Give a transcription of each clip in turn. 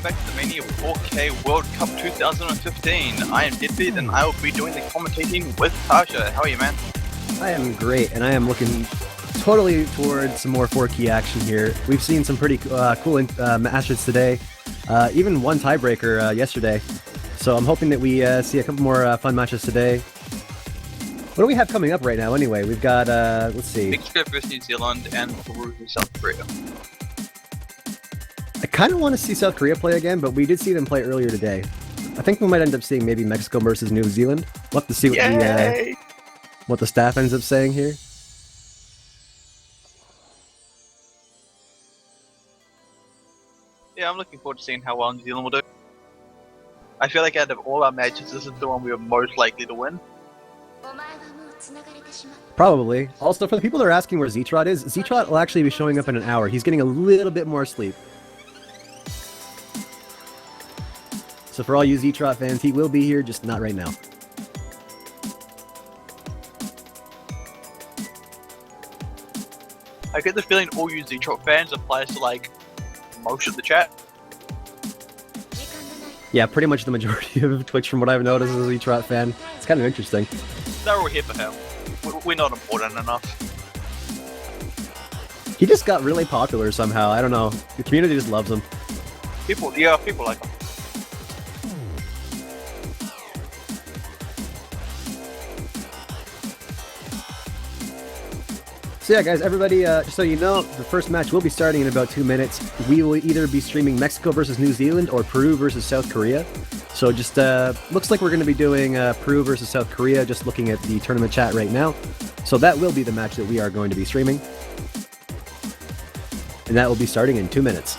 back to the Mania 4K World Cup 2015. I am Deadbeat and I will be doing the commentating with Tasha. How are you, man? I am great, and I am looking totally towards some more 4K action here. We've seen some pretty cool matches today, even one tiebreaker yesterday. So I'm hoping that we see a couple more fun matches today. What do we have coming up right now anyway? We've got, let's see. Mexico versus New Zealand and Peru versus South Korea. I kind of want to see South Korea play again, but we did see them play earlier today. I think we might end up seeing maybe Mexico versus New Zealand. We'll have to see what the staff ends up saying here. Yeah, I'm looking forward to seeing how well New Zealand will do. I feel like out of all our matches, this is the one we are most likely to win. Probably. Also, for the people that are asking where Z-Trot is, Z-Trot will actually be showing up in an hour. He's getting a little bit more sleep. So for all you Z-Trot fans, he will be here, just not right now. I get the feeling all you Z-Trot fans applies to like most of the chat. Yeah, pretty much the majority of Twitch from what I've noticed as a Z-Trot fan. It's kind of interesting. They're all here for him. We're not important enough. He just got really popular somehow. I don't know. The community just loves him. People like him. So yeah, guys, everybody, just so you know, the first match will be starting in about 2 minutes. We will either be streaming Mexico versus New Zealand or Peru versus South Korea. So just, looks like we're going to be doing Peru versus South Korea, just looking at the tournament chat right now. So that will be the match that we are going to be streaming. And that will be starting in 2 minutes.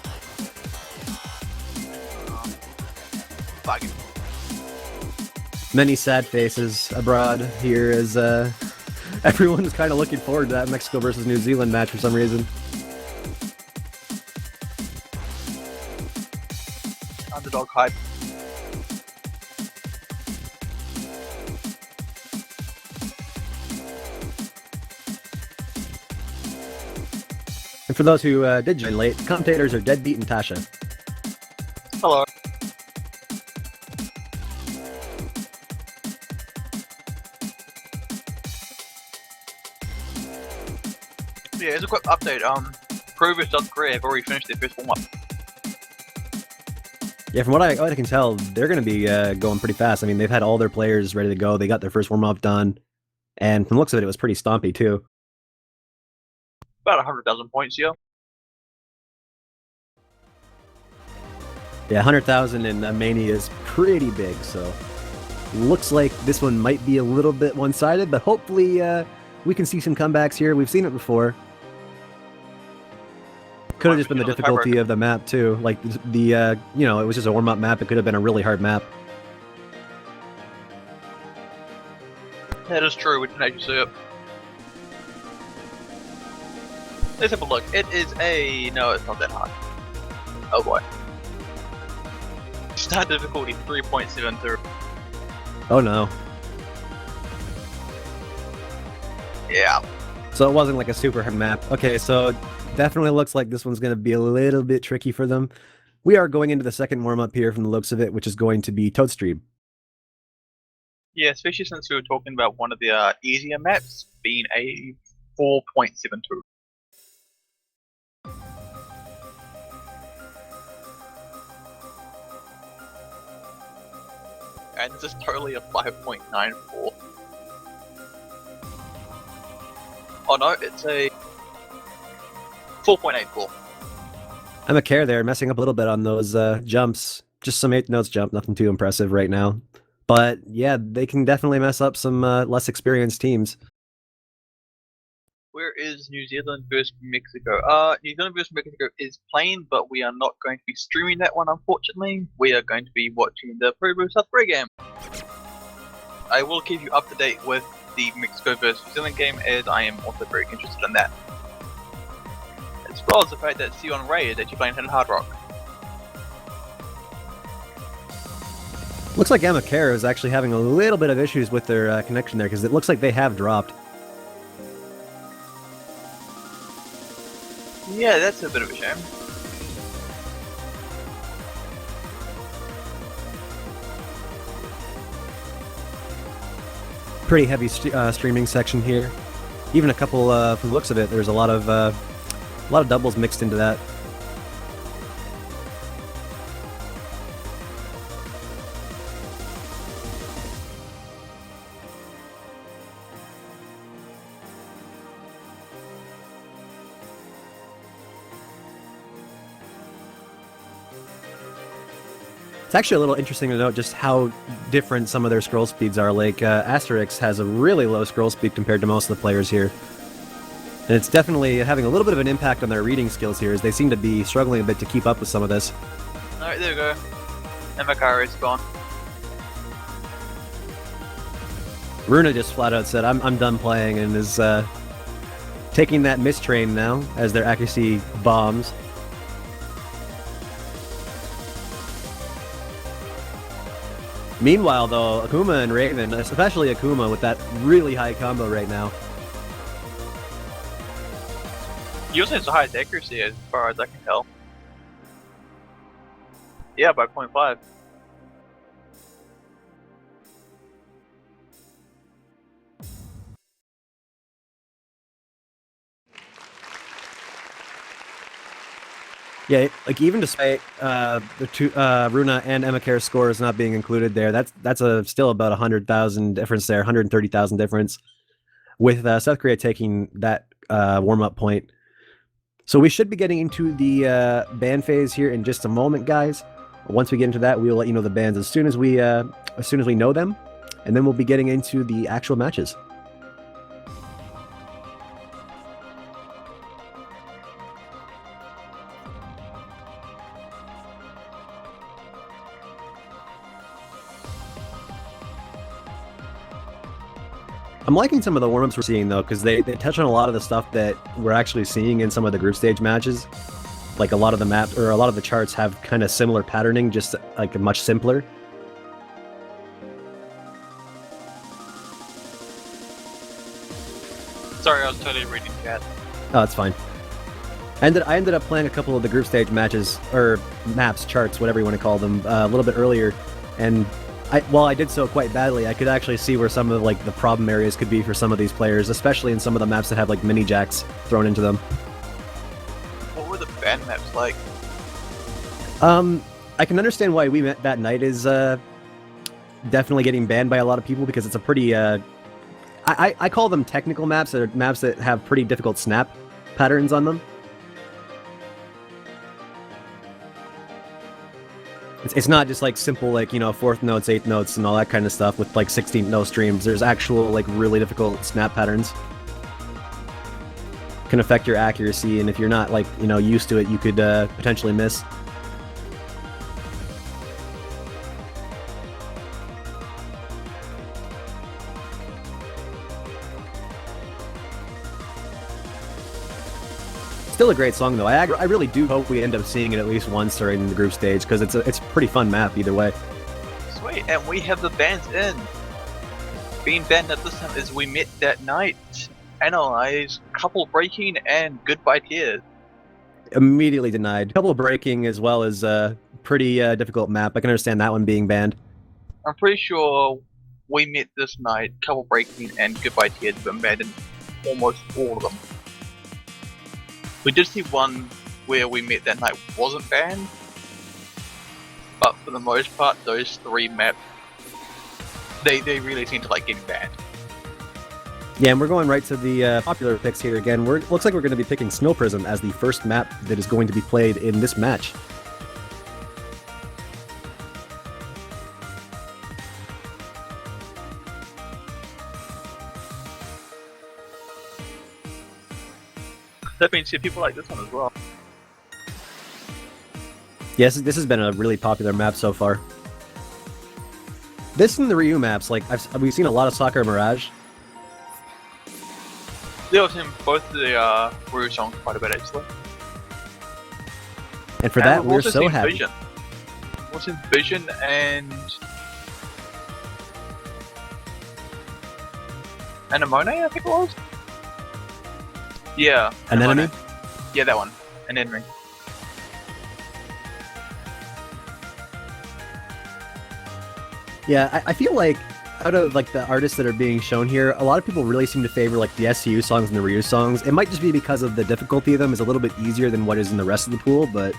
Many sad faces abroad here as everyone's kind of looking forward to that Mexico versus New Zealand match for some reason. Underdog hype. And for those who did join late, the commentators are Deadbeat and Tasha. Hello. Yeah, as a quick update, Peru vs South Korea have already finished their first warm-up. Yeah, from what I can tell, they're going to be going pretty fast. I mean, they've had all their players ready to go. They got their first warm-up done. And from the looks of it, it was pretty stompy, too. About 100,000 points, yeah. Yeah, 100,000 in Mania is pretty big, so looks like this one might be a little bit one-sided, but hopefully we can see some comebacks here. We've seen it before. Could have just been the difficulty of the map, too. Like, the you know, it was just a warm-up map. It could have been a really hard map. That is true, we didn't actually see it. Let's have a look. It is a... no, it's not that hard. Oh boy. Start difficulty 3.72. Oh no. Yeah. So it wasn't like a super hard map. Okay, so definitely looks like this one's going to be a little bit tricky for them. We are going into the second warm-up here from the looks of it, which is going to be Toadstream. Yeah, especially since we were talking about one of the easier maps being a 4.72. And this is totally a 5.94. Oh no, it's a 4.84. I'm a care there, messing up a little bit on those jumps. Just some 8 notes jump, nothing too impressive right now. But yeah, they can definitely mess up some less experienced teams. Where is New Zealand versus Mexico? New Zealand versus Mexico is playing, but we are not going to be streaming that one, unfortunately. We are going to be watching the Peru vs South Korea game. I will keep you up to date with the Mexico vs New Zealand game, as I am also very interested in that. As well as the fact that Sion Ray is actually playing Hidden Hard Rock. Looks like Amakara is actually having a little bit of issues with their connection there, because it looks like they have dropped. Yeah, that's a bit of a shame. Pretty heavy streaming section here. Even a couple, from the looks of it, there's a lot of doubles mixed into that. It's actually a little interesting to note just how different some of their scroll speeds are. Like, Asterix has a really low scroll speed compared to most of the players here. And it's definitely having a little bit of an impact on their reading skills here, as they seem to be struggling a bit to keep up with some of this. Alright, there we go. And Makara is gone. Runa just flat out said, I'm done playing, and is taking that miss train now, as their accuracy bombs. Meanwhile, though, Akuma and Raven, especially Akuma with that really high combo right now. He also has the highest accuracy as far as I can tell. Yeah, by 0.5. Yeah, like even despite the two Runa and Emakare's scores not being included there, that's still about 100,000 difference there, 130,000 difference, with South Korea taking that warm-up point. So we should be getting into the ban phase here in just a moment, guys. Once we get into that, we will let you know the bans as soon as we know them, and then we'll be getting into the actual matches. I'm liking some of the warm-ups we're seeing, though, because they touch on a lot of the stuff that we're actually seeing in some of the group stage matches. Like, a lot of the maps, or a lot of the charts have kind of similar patterning, just, like, much simpler. Sorry, I was totally reading chat. Oh, that's fine. I ended up playing a couple of the group stage matches, or maps, charts, whatever you want to call them, a little bit earlier, and while I did so quite badly, I could actually see where some of like the problem areas could be for some of these players, especially in some of the maps that have like mini jacks thrown into them. What were the ban maps like? I can understand why We Met That Night is definitely getting banned by a lot of people, because it's a pretty I call them technical maps. They're maps that have pretty difficult snap patterns on them. It's not just like simple, like, you know, 4th notes, 8th notes, and all that kind of stuff with like 16th note streams. There's actual, like, really difficult snap patterns. Can affect your accuracy, and if you're not, like, you know, used to it, you could potentially miss. Still a great song, though. I really do hope we end up seeing it at least once during the group stage, because it's a pretty fun map either way. Sweet, and we have the bans in. Being banned at this time is We Met That Night, Analyze, Couple Breaking, and Goodbye Tears. Immediately denied. Couple breaking as well as a pretty difficult map. I can understand that one being banned. I'm pretty sure We Met This Night, Couple Breaking, and Goodbye Tears have been banned in almost all of them. We did see one where We Met That Night wasn't banned, but for the most part, those 3 maps, they really seem to like getting banned. Yeah, and we're going right to the popular picks here again. Looks like we're going to be picking Snow Prism as the first map that is going to be played in this match. That means people like this one as well. Yes, this has been a really popular map so far. This and the Ryu maps, like, we've seen a lot of Sakura Mirage. Yeah, I've seen both the Ryu songs quite a bit actually. And for that, we're so happy. Vision. We've seen Vision and Anemone, I think it was. Yeah. An enemy? Yeah, that one. An enemy. Yeah, I feel like out of like the artists that are being shown here, a lot of people really seem to favor like the SCU songs and the Ryu songs. It might just be because of the difficulty of them is a little bit easier than what is in the rest of the pool, but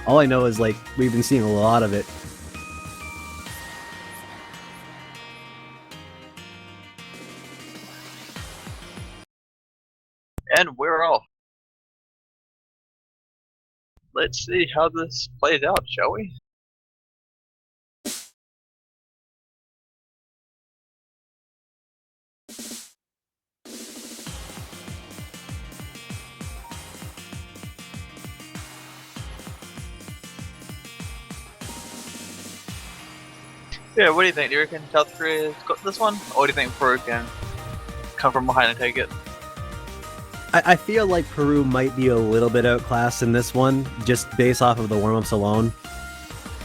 all I know is like we've been seeing a lot of it. And we're off. Let's see how this plays out, shall we? Yeah, what do you think? Do you reckon South Korea's got this one? Or do you think Peru can come from behind and take it? I feel like Peru might be a little bit outclassed in this one, just based off of the warm-ups alone.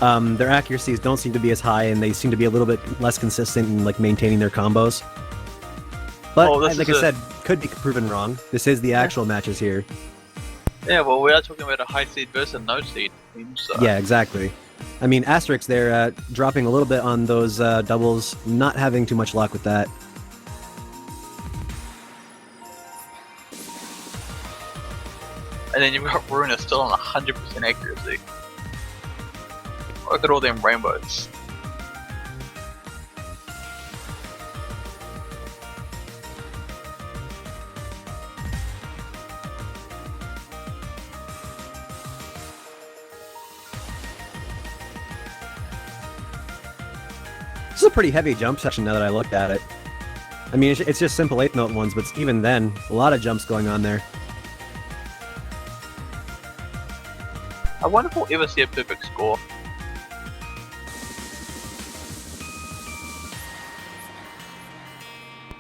Their accuracies don't seem to be as high, and they seem to be a little bit less consistent in like maintaining their combos. But like I said, could be proven wrong. This is the actual matches here. Yeah, well, we are talking about a high seed versus a no seed team, so... Yeah, exactly. I mean, Asterix there dropping a little bit on those doubles, not having too much luck with that. And then you've got Runa still on 100% accuracy. Look at all them rainbows. This is a pretty heavy jump section now that I looked at it. I mean, it's just simple 8th note ones, but even then, a lot of jumps going on there. I wonder if we'll ever see a perfect score.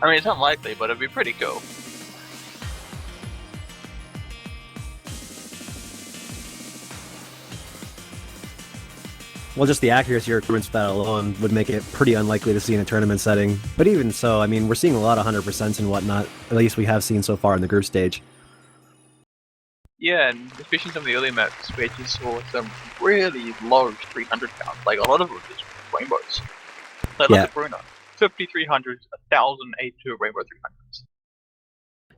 I mean, it's unlikely, but it'd be pretty cool. Well, just the accuracy requirements for that alone would make it pretty unlikely to see in a tournament setting. But even so, I mean, we're seeing a lot of 100% and whatnot, at least we have seen so far in the group stage. Yeah, and especially some of the early maps where you saw some really low 300 counts, like a lot of them were just rainbows. Like, look at Bruno, 5300s, 1082 rainbow 300s.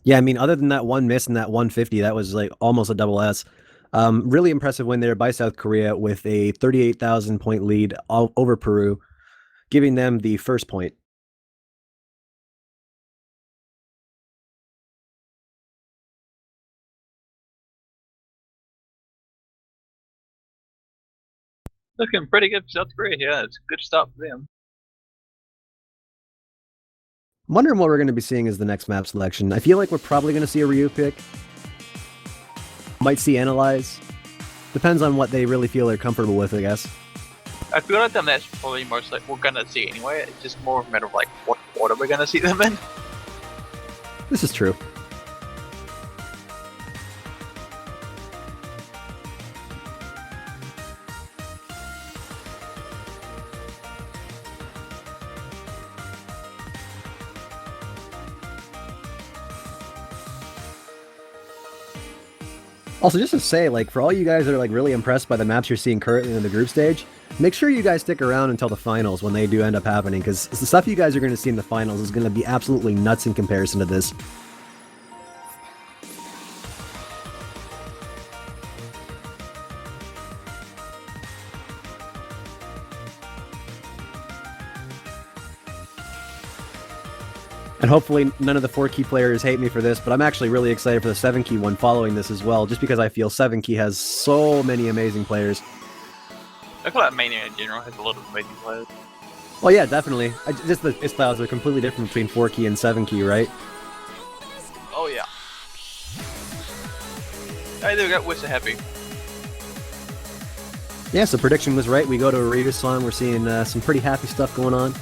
Yeah, I mean, other than that one miss and that 150, that was like almost a double S. Really impressive win there by South Korea with a 38,000 point lead over Peru, giving them the first point. Looking pretty good for South Korea, yeah, it's a good start for them. I'm wondering what we're going to be seeing as the next map selection. I feel like we're probably going to see a Ryu pick. Might see Analyze. Depends on what they really feel they're comfortable with, I guess. I feel like that's probably most like we're gonna see anyway. It's just more of a matter of like what order we're gonna see them in. This is true. Also, just to say, like, for all you guys that are, like, really impressed by the maps you're seeing currently in the group stage, make sure you guys stick around until the finals when they do end up happening, because the stuff you guys are going to see in the finals is going to be absolutely nuts in comparison to this. And hopefully none of the 4-key players hate me for this, but I'm actually really excited for the 7-key one following this as well, just because I feel 7-key has so many amazing players. I feel like Mania in general has a lot of amazing players. Well, yeah, definitely. Just the styles are completely different between 4-key and 7-key, right? Oh, yeah. Hey, there we go. We're so happy. Yeah, so prediction was right. We go to a Raider song. We're seeing some pretty happy stuff going on.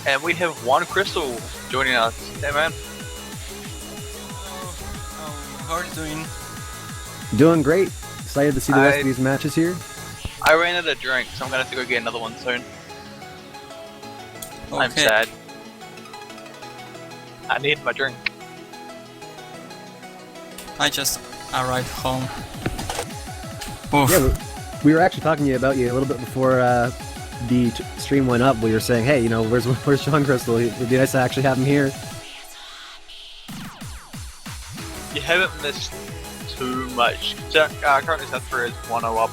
And we have one Crystal joining us. Hey, man. How are you doing? Doing great. Excited to see the rest of these matches here. I ran out of drink, so I'm going to have to go get another one soon. Okay. I'm sad. I need my drink. I just arrived home. Oof. Yeah, we were actually talking to you about you a little bit before the stream went up, we were saying, hey, where's Sean Crystal? It'd be nice to actually have him here. You haven't missed too much. Currently South Korea is 1-0 up.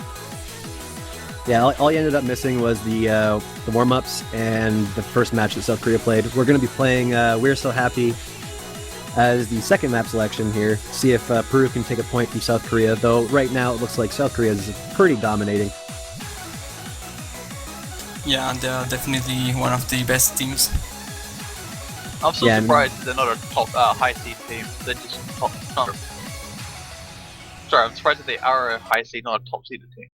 Yeah, all you ended up missing was the warm-ups and the first match that South Korea played. We're going to be playing We're So Happy as the second map selection here. See if Peru can take a point from South Korea, though right now it looks like South Korea is pretty dominating. Yeah, they're definitely one of the best teams. I'm so surprised they're not a top high seed team. They're just top. Sorry, I'm surprised that they are a high seed, not a top seeded team.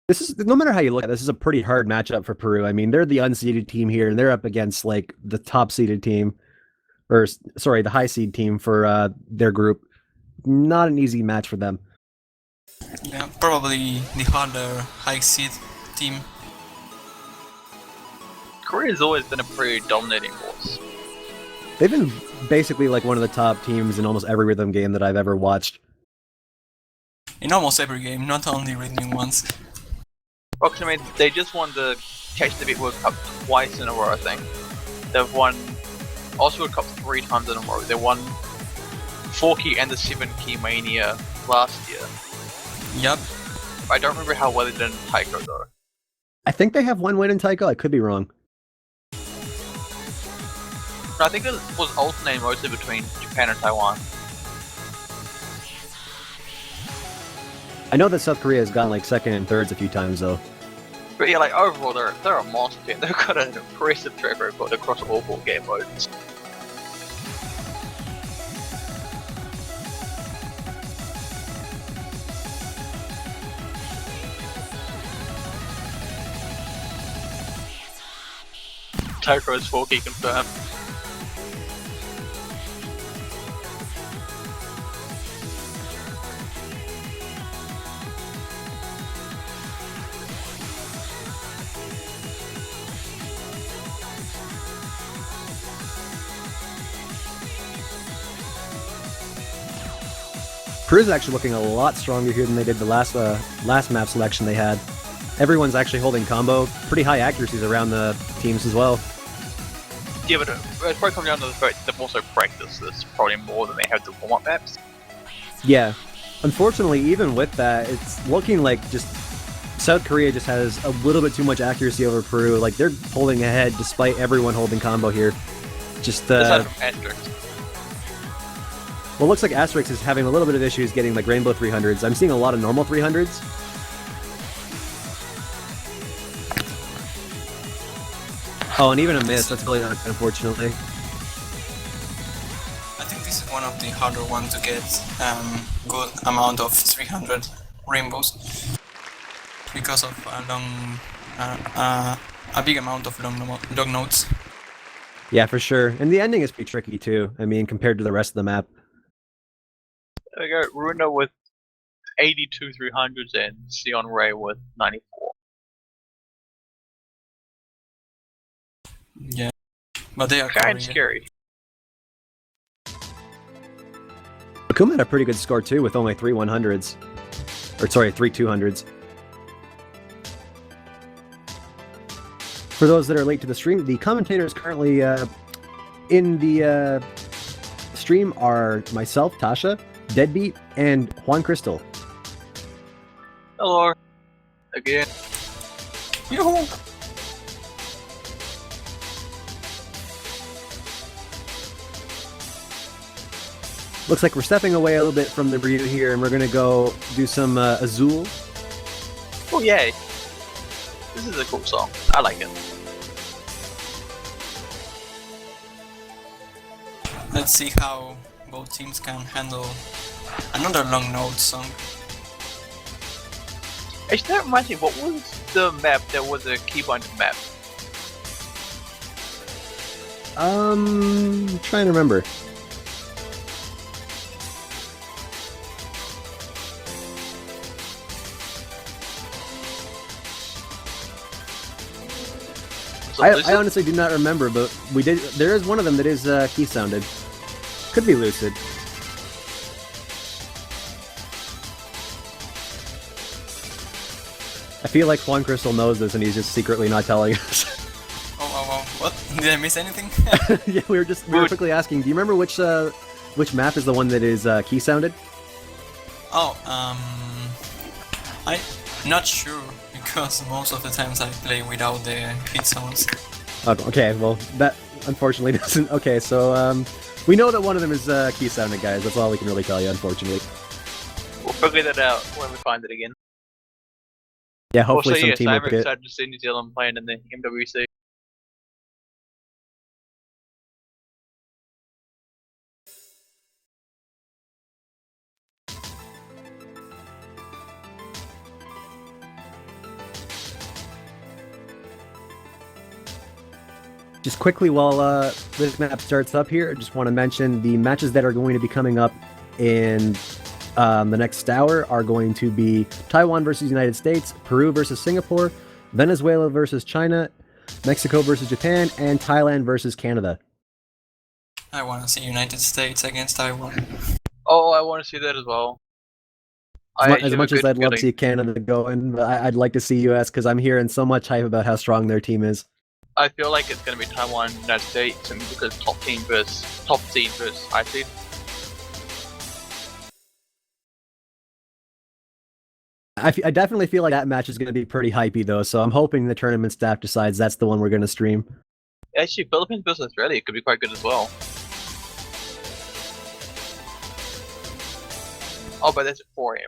This is, no matter how you look at it, this is a pretty hard matchup for Peru. I mean, they're the unseeded team here, and they're up against like the top seeded team, or sorry, the high seed team for their group. Not an easy match for them. Yeah, probably the harder high seed team. Korea's always been a pretty dominating force. They've been basically like one of the top teams in almost every rhythm game that I've ever watched. In almost every game, not only rhythm ones. Well, I mean, they just won the Catch the Beat World Cup twice in a row, I think. They've won Aussie World Cup 3 times in a row. They won 4-key and the 7-key mania last year. Yep. I don't remember how well they did in Taiko though. I think they have one win in Taiko. I could be wrong. No, I think it was alternating mostly between Japan and Taiwan. I know that South Korea has gone like second and thirds a few times though. But yeah, like overall, they're a monster team. They've got an impressive track record across all 4 game modes. Taiko's 4-key confirmed. Peru's actually looking a lot stronger here than they did the last map selection they had. Everyone's actually holding combo. Pretty high accuracies around the teams as well. Yeah, but it's probably come down to the fact that they've also practiced this probably more than they have the warm-up maps. Yeah. Unfortunately, even with that, it's looking like just South Korea just has a little bit too much accuracy over Peru. Like, they're holding ahead despite everyone holding combo here. Just, Aside from Asterix. Well, it looks like Asterix is having a little bit of issues getting like Rainbow 300s. I'm seeing a lot of normal 300s. Oh, and even a miss. That's really unfortunately. I think this is one of the harder ones to get good amount of 300 rainbows because of a big amount of long notes. Yeah, for sure. And the ending is pretty tricky too. I mean, compared to the rest of the map. There we go, Runa with 82 300s and Sion Ray with 94. Yeah, but they are Kind of scary. Akuma had a pretty good score too with only 3 100s. Or sorry, 3 200s. For those that are late to the stream, the commentators currently in the stream are myself, Tasha, Deadbeat, and Juan Crystal. Hello. Again. Yoo-hoo! Looks like we're stepping away a little bit from the burrito here, and we're gonna go do some Azul. Oh yay! This is a cool song. I like it. Let's see how both teams can handle another long note song. Actually, that reminds me, what was the map that was a keybind map? Trying to remember. I honestly do not remember, but we did. There is one of them that is key sounded. Could be Lucid. I feel like Juan Crystal knows this and he's just secretly not telling us. Oh, what? Did I miss anything? Yeah, we were quickly asking, do you remember which map is the one that is key sounded? Oh, I'm not sure, because most of the times I play without the hit sounds. Okay, well, that unfortunately doesn't... Okay, so, we know that one of them is key sounded, guys. That's all we can really tell you, unfortunately. We'll figure that out when we find it again. Yeah, hopefully Also, some yes, team I'm will pick it. excited to see New Zealand playing in the MWC. Just quickly, while this map starts up here, I just want to mention the matches that are going to be coming up in the next hour are going to be Taiwan versus United States, Peru versus Singapore, Venezuela versus China, Mexico versus Japan, and Thailand versus Canada. I want to see United States against Taiwan. Oh, I want to see that as well. As much as I'd love to see Canada go in, I'd like to see US because I'm hearing so much hype about how strong their team is. I feel like it's going to be Taiwan, United States, and because top seed versus high seed. I definitely feel like that match is going to be pretty hypey though, so I'm hoping the tournament staff decides that's the one we're going to stream. Actually, Philippines versus Australia could be quite good as well. Oh, but that's at 4 AM.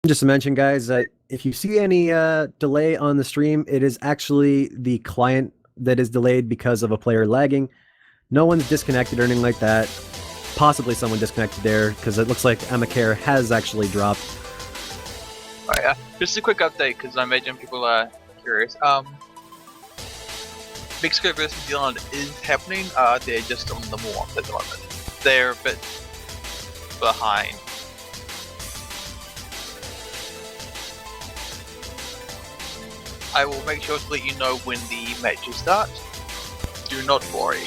Just to mention, guys, if you see any delay on the stream, it is actually the client that is delayed because of a player lagging. No one's disconnected or anything like that. Possibly someone disconnected there, because it looks like Amakare has actually dropped. Oh yeah, just a quick update, because I imagine people are curious. Mexico versus New Zealand is happening, they're just on the warm-up at the moment. They're a bit behind. I will make sure to let you know when the matches start. Do not worry.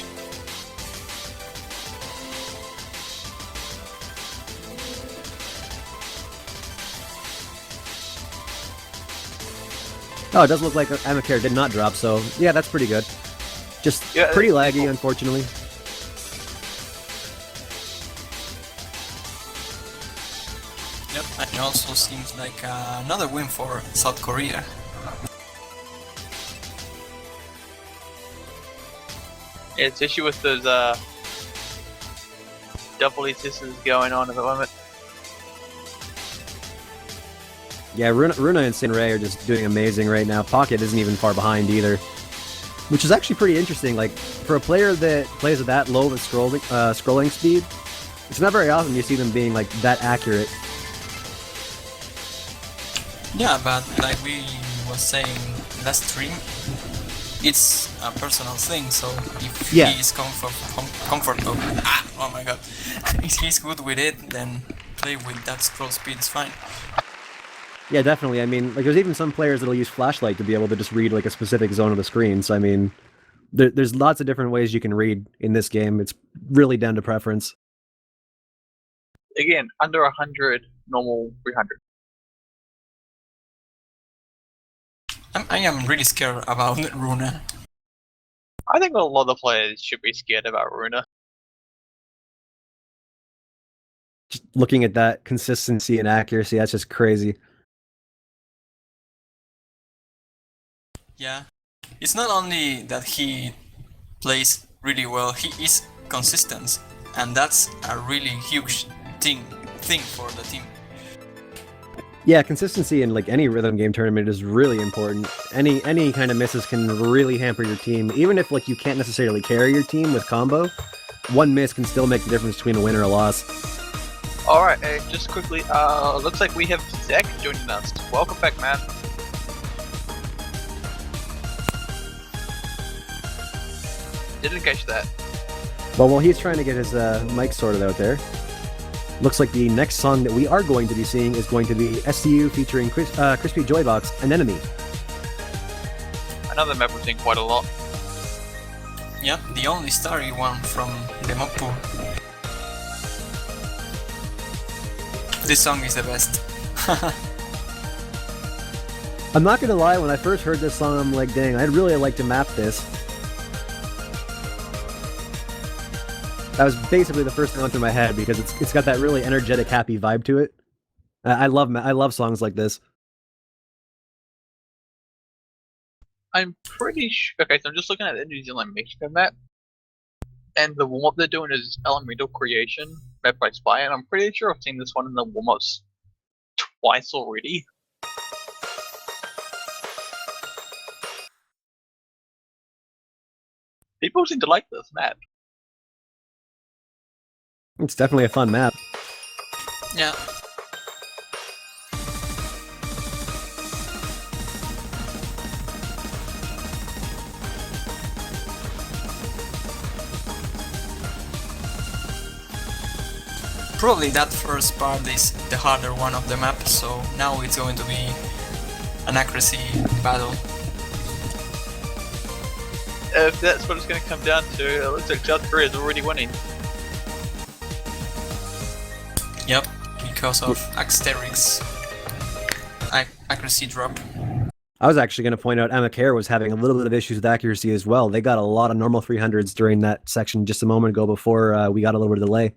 Oh, it does look like Amakare did not drop, so yeah, that's pretty good. Just pretty laggy, unfortunately. Yep, and it also seems like another win for South Korea. Yeah, especially with those double assists going on at the moment. Yeah, Runa and Sinray are just doing amazing right now. Pocket isn't even far behind either, which is actually pretty interesting. Like, for a player that plays at that low of a scrolling speed, it's not very often you see them being like that accurate. Yeah, but like we was saying last stream, it's a personal thing, so if he is comfortable, oh my god, if he's good with it, then play with that scroll speed is fine. Yeah, definitely. I mean, like, there's even some players that'll use flashlight to be able to just read like a specific zone of the screen. So I mean, there's lots of different ways you can read in this game. It's really down to preference. Again, under 100, normal 300. I am really scared about Runa. I think a lot of the players should be scared about Runa. Just looking at that consistency and accuracy, that's just crazy. Yeah, it's not only that he plays really well, he is consistent, and that's a really huge thing for the team. Yeah, consistency in like any rhythm game tournament is really important. Any kind of misses can really hamper your team. Even if like you can't necessarily carry your team with combo, one miss can still make the difference between a win or a loss. Alright, just quickly, looks like we have Zach joining us. Welcome back, man. Didn't catch that. Well, while he's trying to get his mic sorted out there, looks like the next song that we are going to be seeing is going to be SCU featuring Crispy Joybox, An Enemy. Another map we're seeing quite a lot. Yep, the only starry one from the mob pool. This song is the best. I'm not gonna lie, when I first heard this song, I'm like, dang, I'd really like to map this. That was basically the first thing that went through my head because it's got that really energetic, happy vibe to it. I love songs like this. I'm pretty sure. Okay, so I'm just looking at the New Zealand Mexico map, and the warm up they're doing is Elemental Creation, made by Spy, and I'm pretty sure I've seen this one in the warm ups twice already. People seem to like this map. It's definitely a fun map. Yeah. Probably that first part is the harder one of the map, so now it's going to be an accuracy battle. If that's what it's going to come down to, it looks like South Korea is already winning. Yep, because of Asterix accuracy drop. I was actually going to point out Amakare was having a little bit of issues with accuracy as well. They got a lot of normal 300s during that section just a moment ago before we got a little bit of delay.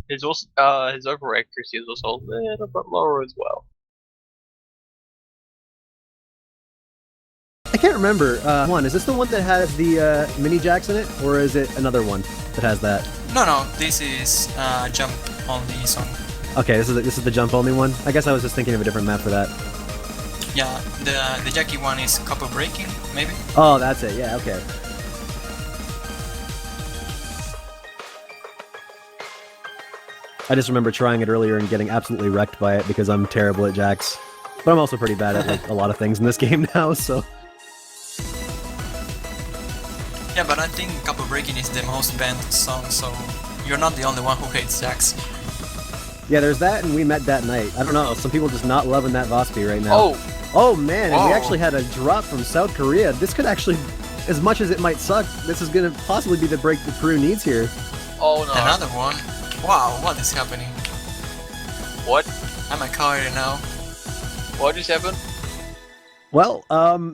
His overall accuracy is also a little bit lower as well. I can't remember. Is this the one that has the mini jacks in it, or is it another one that has that? No, this is jump only song. Okay, this is the jump only one. I guess I was just thinking of a different map for that. Yeah, the Jackie one is couple breaking, maybe. Oh, that's it. Yeah, okay. I just remember trying it earlier and getting absolutely wrecked by it because I'm terrible at jacks. But I'm also pretty bad at like a lot of things in this game now, so. Yeah, but I think couple breaking is the most banned song, so you're not the only one who hates jacks. Yeah, there's that, and we met that night. I don't know, some people just not loving that Vospi right now. Oh man, and we actually had a drop from South Korea. This could actually, as much as it might suck, this is going to possibly be the break that Peru needs here. Oh no. Another one? Wow, what is happening? What? I'm a coward now. What just happened? Well,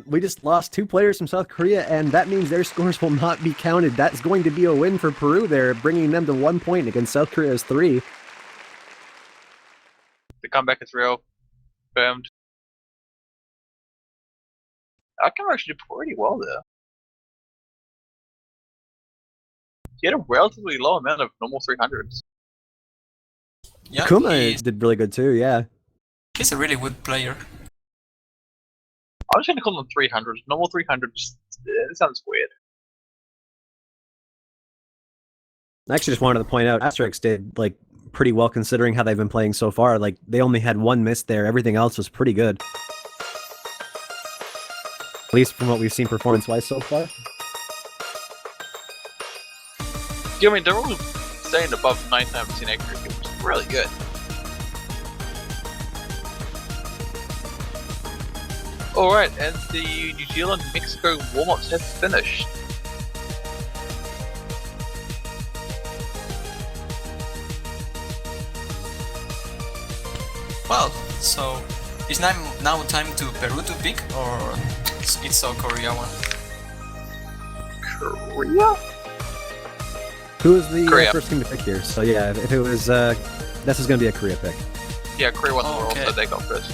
we just lost 2 players from South Korea, and that means their scores will not be counted. That's going to be a win for Peru there, bringing them to 1 point against South Korea's 3. The comeback is real. Confirmed. Outcome actually did pretty well there. He had a relatively low amount of normal 300s. Yeah, Kuma did really good too, yeah. He's a really good player. I was going to call them 300s. Normal 300s, it sounds weird. I actually just wanted to point out, Asterix did like pretty well considering how they've been playing so far. Like, they only had 1 miss there. Everything else was pretty good. At least from what we've seen performance-wise so far. Yeah, I mean, they're all staying above 99% accuracy, which is really good. Alright, and the New Zealand-Mexico warm-ups have finished. Well, so is now time to Peru to pick, or it's South Korea one? Korea? Who was the Korea. first team to pick here? So yeah, if it was, this is going to be a Korea pick. Yeah, Korea won the world, okay. so they got first.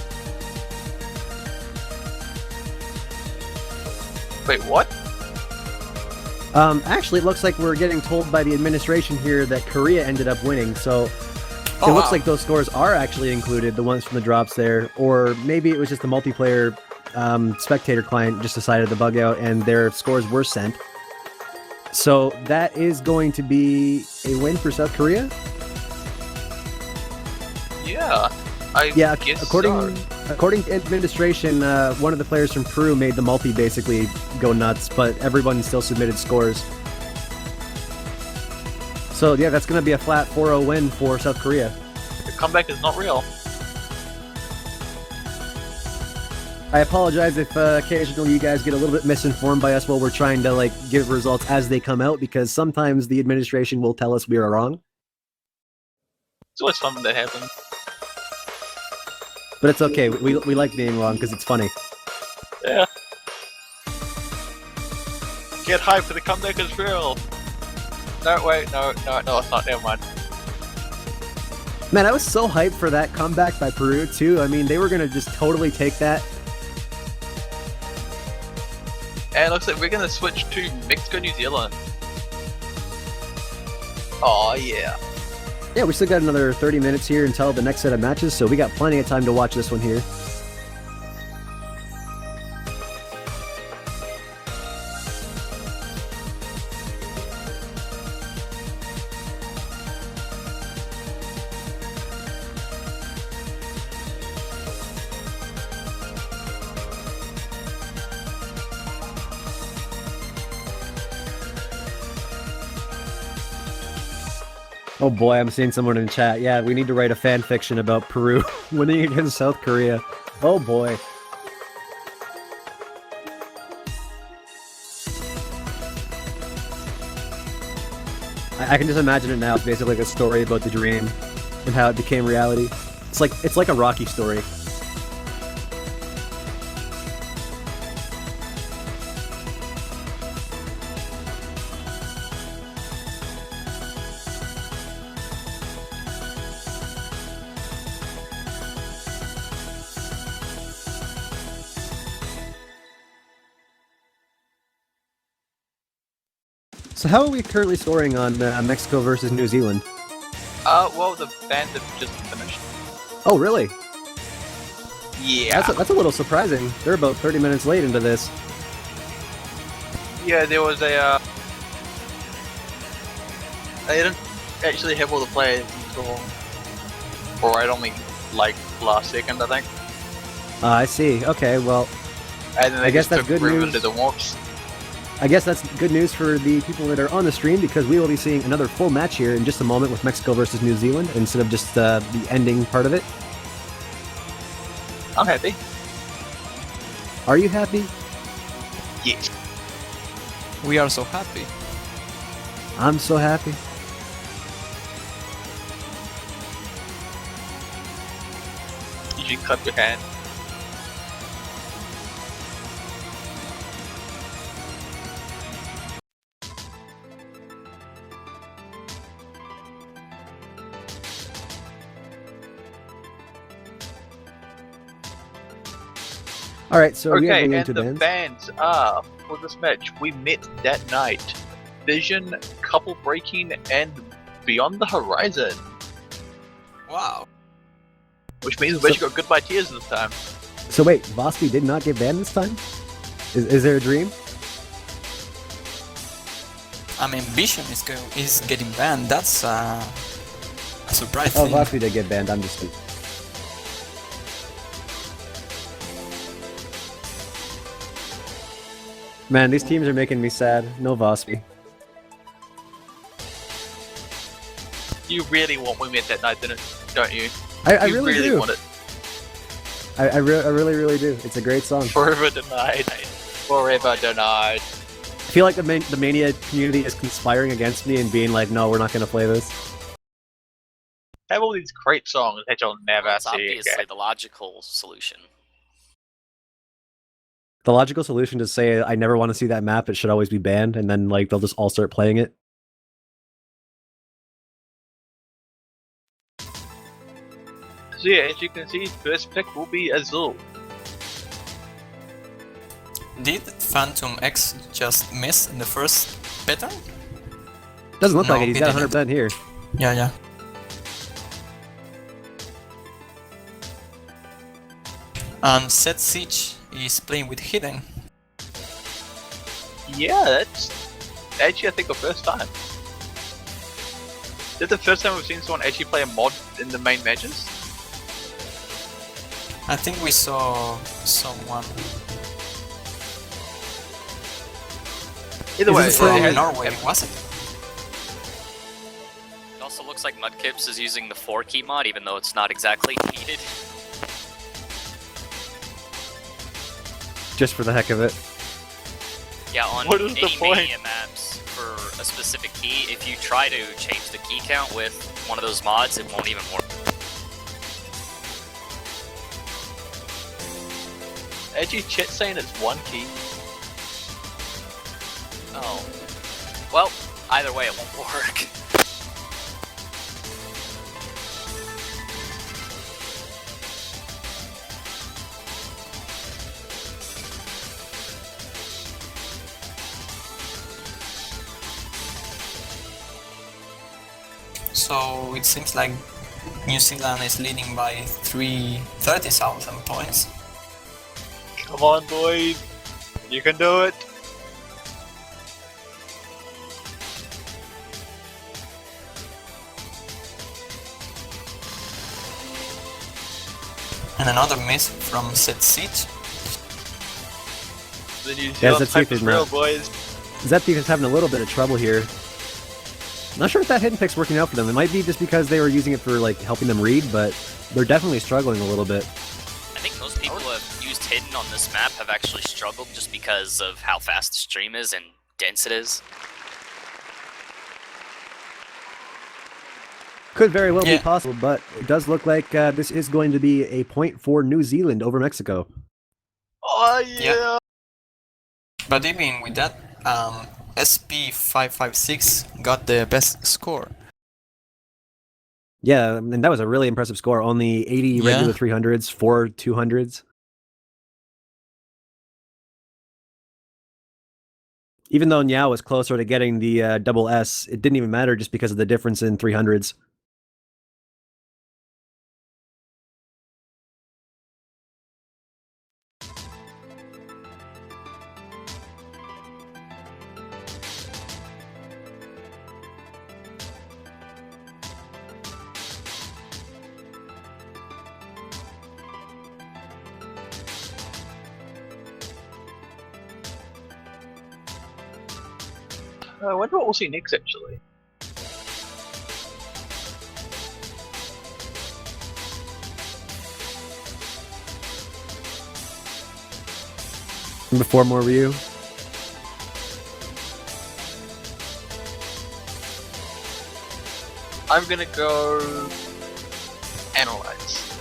Wait, what? Actually, it looks like we're getting told by the administration here that Korea ended up winning, so it looks like those scores are actually included, the ones from the drops there, or maybe it was just the multiplayer spectator client just decided to bug out and their scores were sent. So that is going to be a win for South Korea? Yeah, I guess according so. according to administration, one of the players from Peru made the multi basically go nuts, but everyone still submitted scores. So yeah, that's going to be a flat 4-0 win for South Korea. The comeback is not real. I apologize if occasionally you guys get a little bit misinformed by us while we're trying to like give results as they come out, because sometimes the administration will tell us we are wrong. It's always fun when that happens. But it's okay. We like being wrong because it's funny. Yeah. Get hyped for the comeback is real. No, wait, no, it's not. Never mind. Man, I was so hyped for that comeback by Peru too. I mean, they were gonna just totally take that. And it looks like we're gonna switch to Mexico, New Zealand. Oh yeah. Yeah, we still got another 30 minutes here until the next set of matches, so we got plenty of time to watch this one here. Oh boy, I'm seeing someone in chat. Yeah, we need to write a fan fiction about Peru winning against South Korea. Oh boy. I can just imagine it now. It's basically like a story about the dream and how it became reality. It's like a Rocky story. So how are we currently scoring on Mexico versus New Zealand? Well, the band have just finished. Oh, really? Yeah. That's a little surprising. They're about 30 minutes late into this. Yeah, there was a, they didn't actually have all the players until right on the, like, last second, I think. I see. Okay, well, And then they I guess just that's took good forever news. to do the walks. I guess that's good news for the people that are on the stream, because we will be seeing another full match here in just a moment with Mexico versus New Zealand instead of just the ending part of it. I'm happy. Are you happy? Yes. We are so happy. I'm so happy. You should clap your hand. Alright, so we are Okay, going and into the bands. bands are, for this match, we met that night. Vision, Couple Breaking, and Beyond the Horizon. Wow. Which means we actually got Goodbye Tears this time. So wait, Vospi did not get banned this time? Is there a dream? I mean, Vision is getting banned. That's a surprise Oh, thing. Vospi did get banned, I'm just... Man, these teams are making me sad. No Vospi. You really want we met that night, don't you? I You really do. want it. I really do. It's a great song. Forever denied. Forever denied. I feel like the Mania community is conspiring against me and being like, no, we're not going to play this. Have all these great songs that you'll never It's see obviously again. the logical solution. The logical solution is say, I never want to see that map, it should always be banned, and then like they'll just all start playing it. So yeah, as you can see, first pick will be Azul. Did Phantom X just miss in the first pattern? Doesn't look No, like it, he's he got didn't. 100% here. Yeah. And Set Siege is playing with Hidden. Yeah, that's actually I think the first time. Is that the first time we've seen someone actually play a mod in the main matches? I think we saw someone Either Is way, this it from has- Norway, was it? It also looks like Mudkips is using the 4-key mod, even though it's not exactly needed. just for the heck of it. Yeah, on What is the any point? mania maps for a specific key, if you try to change the key count with one of those mods, it won't even work. Edgy chat saying it's one key. Oh. Well, either way, it won't work. So it seems like New Zealand is leading by 30,000 points. Come on, boys. You can do it. And another miss from Set Siege. The New Yeah, Zealand that's type it, is isn't real, it? boys. Zeptief is having a little bit of trouble here. Not sure if that hidden pick's working out for them. It might be just because they were using it for like helping them read, but they're definitely struggling a little bit. I think most people who have used hidden on this map have actually struggled just because of how fast the stream is and dense it is. Could very well Yeah. be possible, but it does look like this is going to be a point for New Zealand over Mexico. Oh yeah. Yeah. But even with that, SP556 got the best score. Yeah, and that was a really impressive score. Only 80 regular 300s, 4 200s. Even though Niao was closer to getting the double S, it didn't even matter just because of the difference in 300s. I wonder what we'll see next, actually. Before more Ryu. I'm gonna go analyze.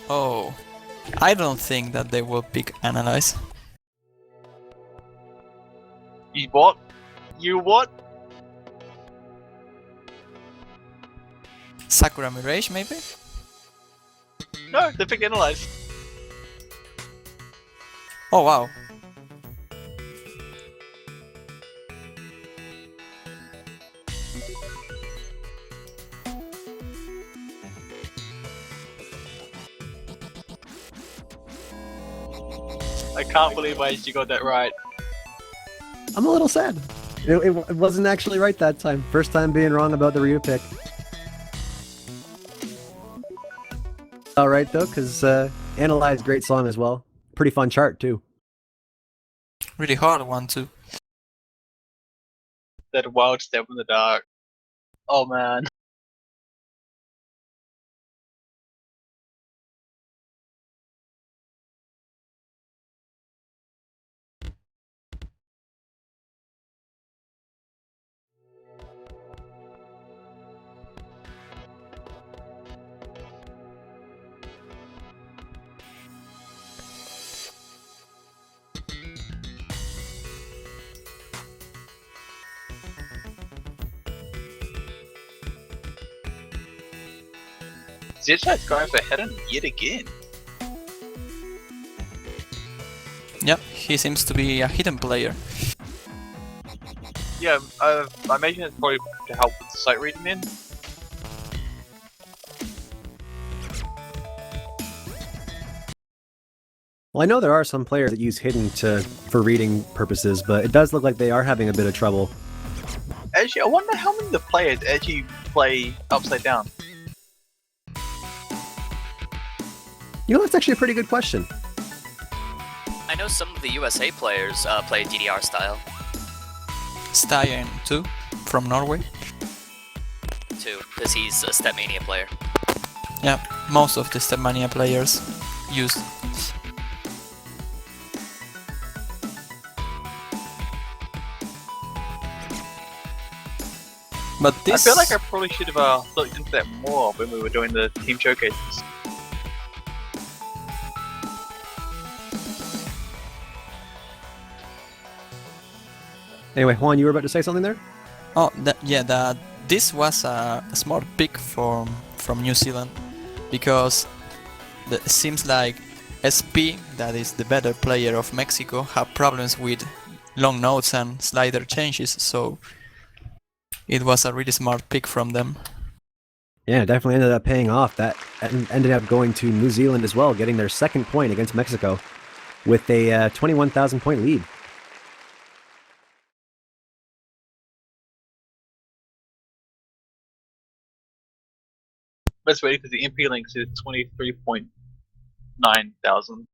Oh, I don't think that they will pick Analyze. You what? You what? Sakura Mirage, maybe? No, they picked analyze. Oh wow. I can't believe I actually got that right. I'm a little sad. It wasn't actually right that time. First time being wrong about the Ryu pick. Alright though, because Analyze, great song as well. Pretty fun chart too. Really hard one too. That wild step in the dark. Oh man. Zed's going for hidden yet again. Yep, he seems to be a hidden player. Yeah, I imagine it's probably to help with the sight reading then. Well, I know there are some players that use hidden for reading purposes, but it does look like they are having a bit of trouble. Actually, I wonder how many of the players actually play upside down. You know, that's actually a pretty good question. I know some of the USA players play DDR style Stein too, from Norway. too, because he's a Stepmania player. Yeah, most of the Stepmania players use. But I this... feel like I probably should have looked into that more when we were doing the team showcases. Anyway, Juan, you were about to say something there? Oh, this was a smart pick from New Zealand, because it seems like SP, that is the better player of Mexico, have problems with long notes and slider changes, so it was a really smart pick from them. Yeah, it definitely ended up paying off. That ended up going to New Zealand as well, getting their second point against Mexico with a 21,000 point lead. Let's wait because the MP links is 23.9 thousand.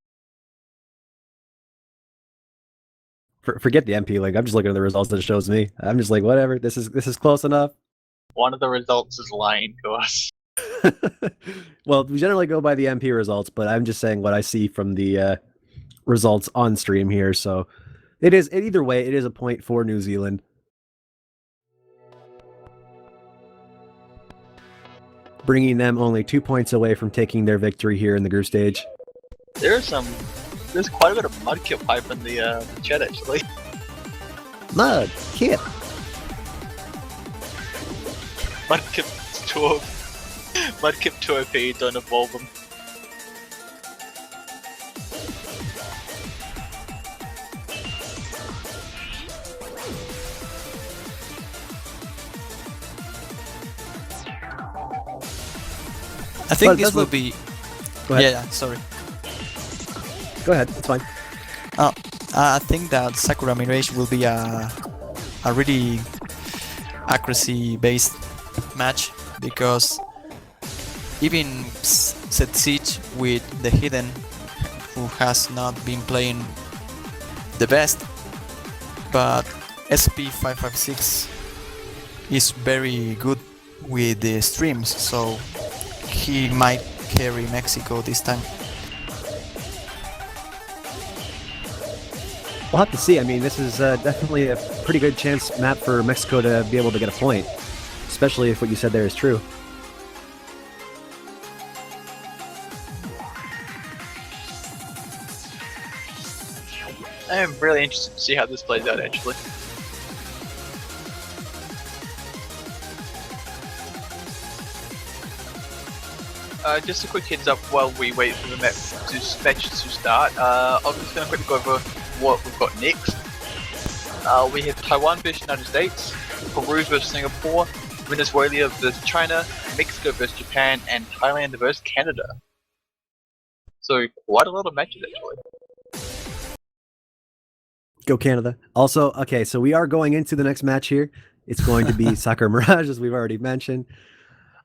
Forget the MP link. I'm just looking at the results that it shows me. I'm just like, whatever. This is close enough. One of the results is lying to us. Well, we generally go by the MP results, but I'm just saying what I see from the results on stream here. So either way, it is a point for New Zealand. Bringing them only 2 points away from taking their victory here in the group stage. There's quite a bit of mudkip hype in the chat actually. Mudkip. Mudkip's too Mudkip 2 OP, don't evolve them. I think this will be... Go ahead. Yeah, sorry. Go ahead, it's fine. I think that Sakura Mirage will be a really accuracy-based match, because even Set Siege with the Hidden, who has not been playing the best, but SP556 is very good with the streams, so he might carry Mexico this time. We'll have to see. I mean, this is definitely a pretty good chance map for Mexico to be able to get a point, especially if what you said there is true. I am really interested to see how this plays out actually. Just a quick heads up while we wait for the matches to start. I'm just going to quickly go over what we've got next. We have Taiwan vs United States, Peru vs Singapore, Venezuela vs China, Mexico vs Japan, and Thailand vs Canada. So quite a lot of matches actually. Go Canada. Also, okay, so we are going into the next match here. It's going to be Sakura Mirage, as we've already mentioned.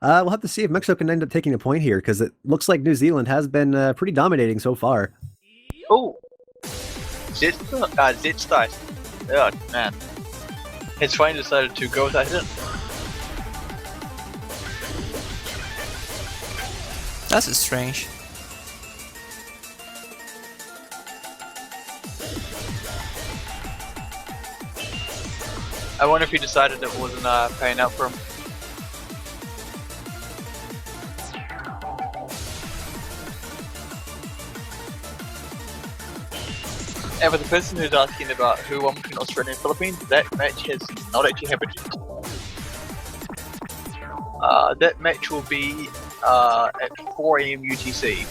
We'll have to see if Mexico can end up taking a point here, because it looks like New Zealand has been pretty dominating so far. Oh! Zitstai. Oh, man. His friend decided to go without him. That's strange. I wonder if he decided it wasn't paying out for him. And for the person who's asking about who won between Australia and Philippines, that match has not actually happened yet. That match will be at 4 AM UTC.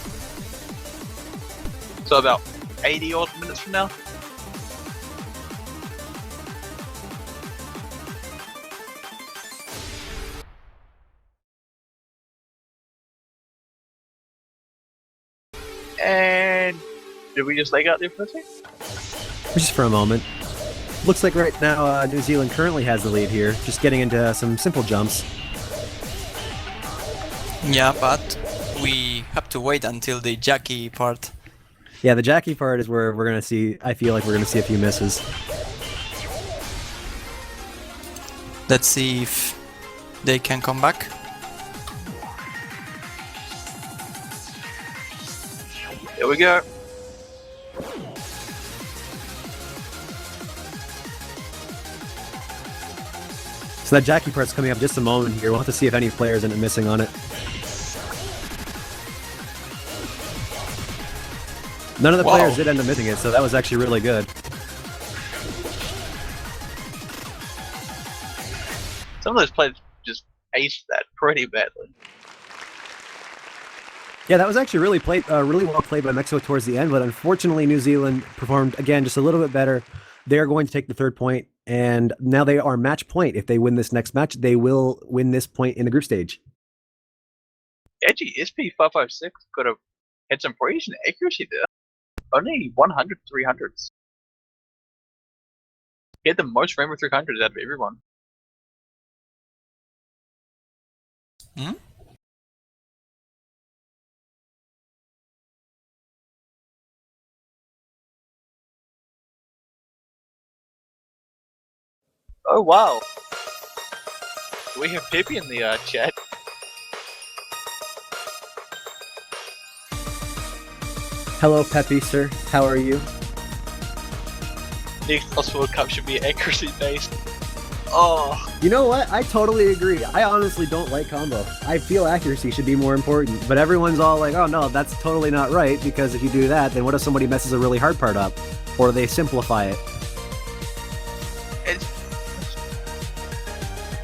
So about 80 odd minutes from now. And did we just leg out there for a second? Just for a moment. Looks like right now New Zealand currently has the lead here, just getting into some simple jumps. Yeah, but we have to wait until the Jackie part. Yeah, the Jackie part is where we're going to see, I feel like we're going to see a few misses. Let's see if they can come back. Here we go. So that Jackie part's coming up just a moment here. We'll have to see if any players end up missing on it. None of the players did end up missing it, so that was actually really good. Some of those players just aced that pretty badly. Yeah, that was actually really well played by Mexico towards the end, but unfortunately New Zealand performed, again, just a little bit better. They're going to take the 3rd point, and now they are match point. If they win this next match, they will win this point in the group stage. Actually, SP556 could have had some pretty decent accuracy there. Only 100 300s. He had the most Rainbow 300s out of everyone. Hmm? Oh wow! We have Peppy in the chat. Hello, Peppy, sir. How are you? Next Lost World Cup should be accuracy based. Oh, You know what? I totally agree. I honestly don't like combo. I feel accuracy should be more important, but everyone's all like, oh no, that's totally not right, because if you do that, then what if somebody messes a really hard part up? Or they simplify it?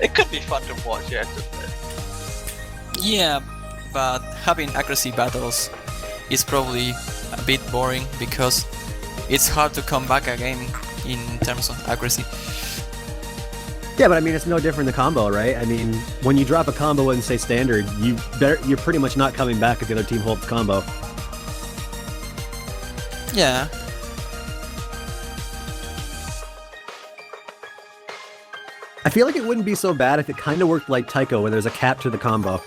it could be fun to watch after that. Yeah, but having accuracy battles is probably a bit boring because it's hard to come back again in terms of accuracy. Yeah, but I mean, it's no different than combo, right? I mean, when you drop a combo in, say, standard, you're pretty much not coming back if the other team holds combo. Yeah. I feel like it wouldn't be so bad if it kind of worked like Taiko, where there's a cap to the combo.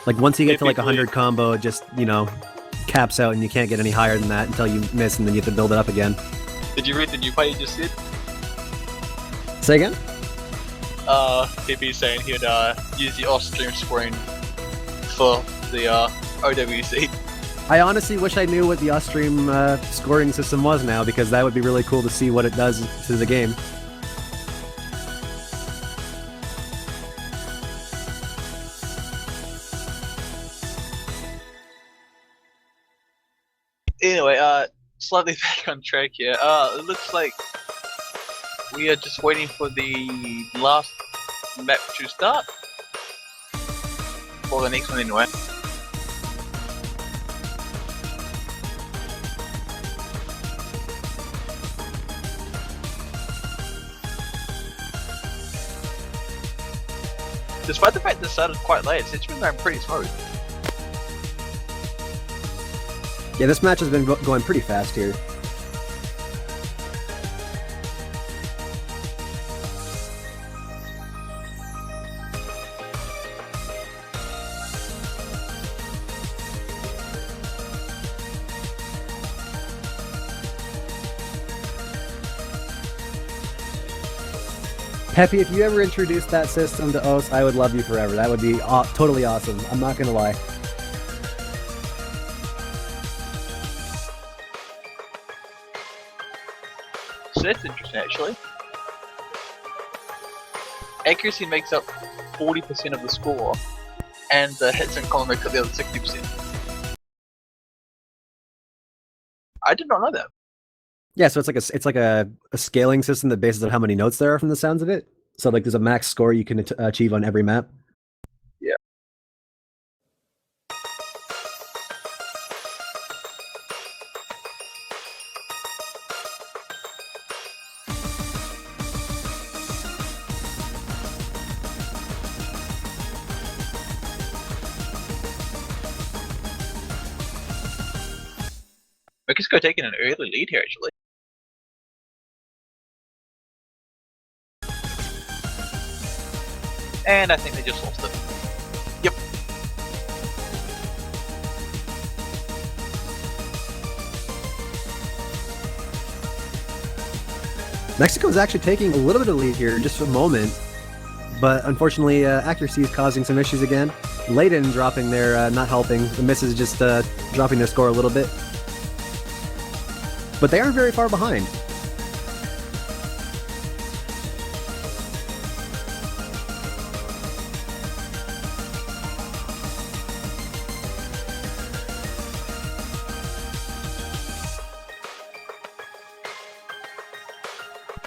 Like, once you get to like 100 combo, it just, you know, caps out and you can't get any higher than that until you miss, and then you have to build it up again. Did you read the new play you just did? Say again? PP saying he'd use the off-stream scoring for the OWC. I honestly wish I knew what the off-stream scoring system was now, because that would be really cool to see what it does to the game. Anyway, slightly back on track here. It looks like we are just waiting for the last map to start. For the next one anyway. Despite the fact that it started quite late, it's been going pretty smooth. Yeah, this match has been going pretty fast here. Peppy, if you ever introduced that system to OS, I would love you forever. That would be totally awesome. I'm not gonna lie. So that's interesting, actually. Accuracy makes up 40% of the score, and the hits and column make up the other 60%. I did not know that. Yeah, so it's like a scaling system that bases on how many notes there are from the sounds of it. So like there's a max score you can achieve on every map. Yeah. Mexico taking an early lead here, actually. And I think they just lost it. Yep. Mexico's actually taking a little bit of lead here in just a moment, but unfortunately accuracy is causing some issues again. Layden dropping their, not helping. The misses just dropping their score a little bit. But they aren't very far behind.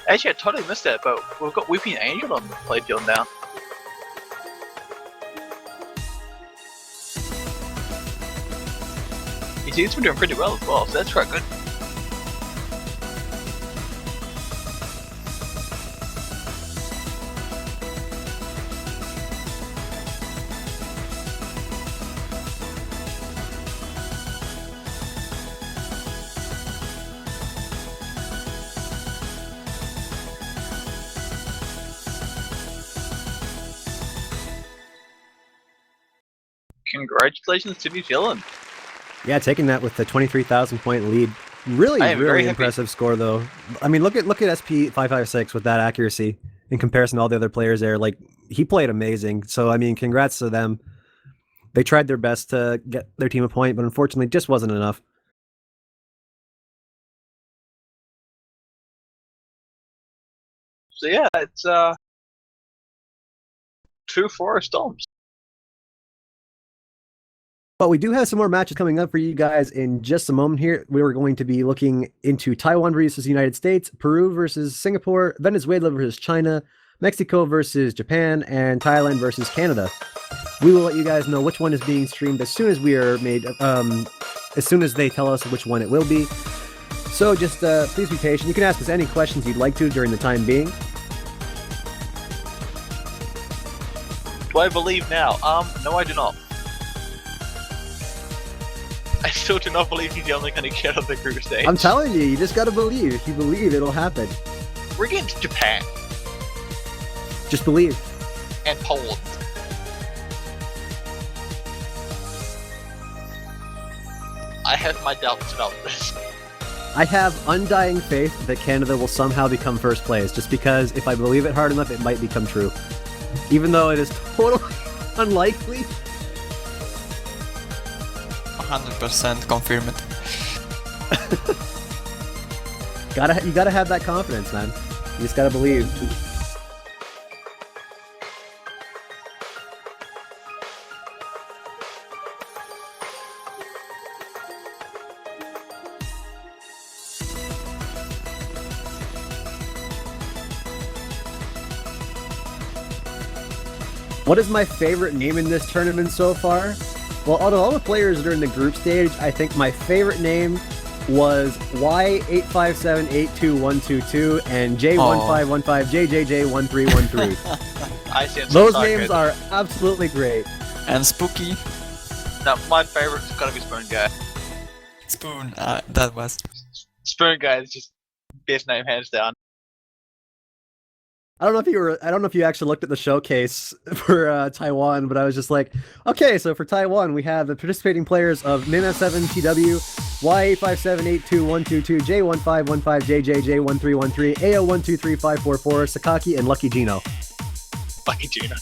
Actually, I totally missed that, but we've got Weeping Angel on the playfield now. He's been doing pretty well as well, so that's quite good. Congratulations to New Zealand. Yeah, taking that with the 23,000 point lead. Really impressive score, though. I mean, look at SP556 with that accuracy in comparison to all the other players there. Like, he played amazing. So, I mean, congrats to them. They tried their best to get their team a point, but unfortunately, just wasn't enough. So yeah, it's 2-4 Storms. But we do have some more matches coming up for you guys in just a moment here. We were going to be looking into Taiwan versus the United States, Peru versus Singapore, Venezuela versus China, Mexico versus Japan, and Thailand versus Canada. We will let you guys know which one is being streamed as soon as we are made, as soon as they tell us which one it will be. So just please be patient. You can ask us any questions you'd like to during the time being. Do I believe now? No, I do not. I still do not believe New Zealand are going to get on the group stage. I'm telling you, you just gotta believe. If you believe, it'll happen. We're against Japan. Just believe. And Poland. I have my doubts about this. I have undying faith that Canada will somehow become first place, just because if I believe it hard enough, it might become true. Even though it is totally unlikely. 100% confirm it. You gotta have that confidence, man. You just gotta believe. What is my favorite name in this tournament so far? Well, out of all the players that are in the group stage, I think my favorite name was Y85782122 and J1515JJJ1313. Those names are absolutely great. And Spooky. No, my favorite's gotta be Spoon Guy. Spoon, that was. Spoon Guy is just best name hands down. I don't know if you actually looked at the showcase for Taiwan, but I was just like, okay, so for Taiwan, we have the participating players of MIMF7TW, Y85782122, J1515JJJ1313, AO123544, Sakaki, and Lucky Gino. Lucky Gino.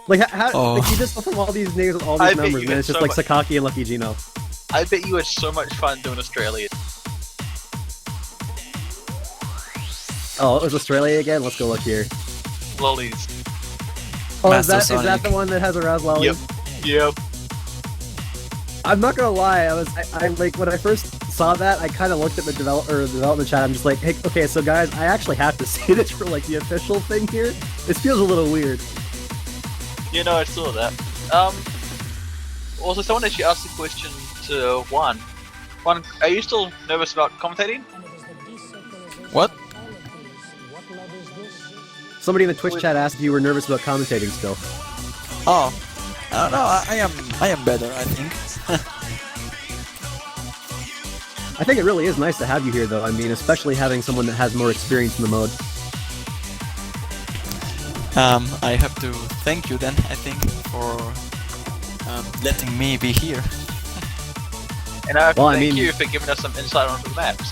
Like, like you just from all these names with all these numbers, man, it's just so like Sakaki and Lucky Gino. I bet you had so much fun doing Australia. Oh, it was Australia again? Let's go look here. Lollies. Oh, is that the one that has Aroused Lolly? Yep. I'm not gonna lie, I like when I first saw that, I kind of looked at the development chat. I'm just like, hey, okay, so guys, I actually have to say this for like the official thing here. This feels a little weird. You know, I saw that. Also, someone actually asked a question to Juan. Juan, are you still nervous about commentating? What? Somebody in the Twitch chat asked if you were nervous about commentating still. Oh, I don't know. I am better, I think. I think it really is nice to have you here, though. I mean, especially having someone that has more experience in the mode. I have to thank you then, I think, for letting me be here. And I have to thank you for giving us some insight onto the maps.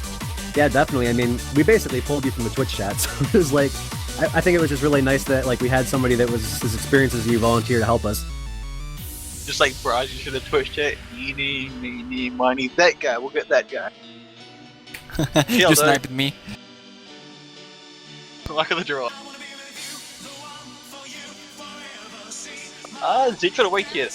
Yeah, definitely. I mean, we basically pulled you from the Twitch chat, so it was like, I think it was just really nice that like we had somebody that was as experienced as you volunteer to help us. Just like barrage you to the Twitch chat, eeny, meeny, miny, that guy, we'll get that guy. You sniped me. Luck of the draw. Zitra to wake yet.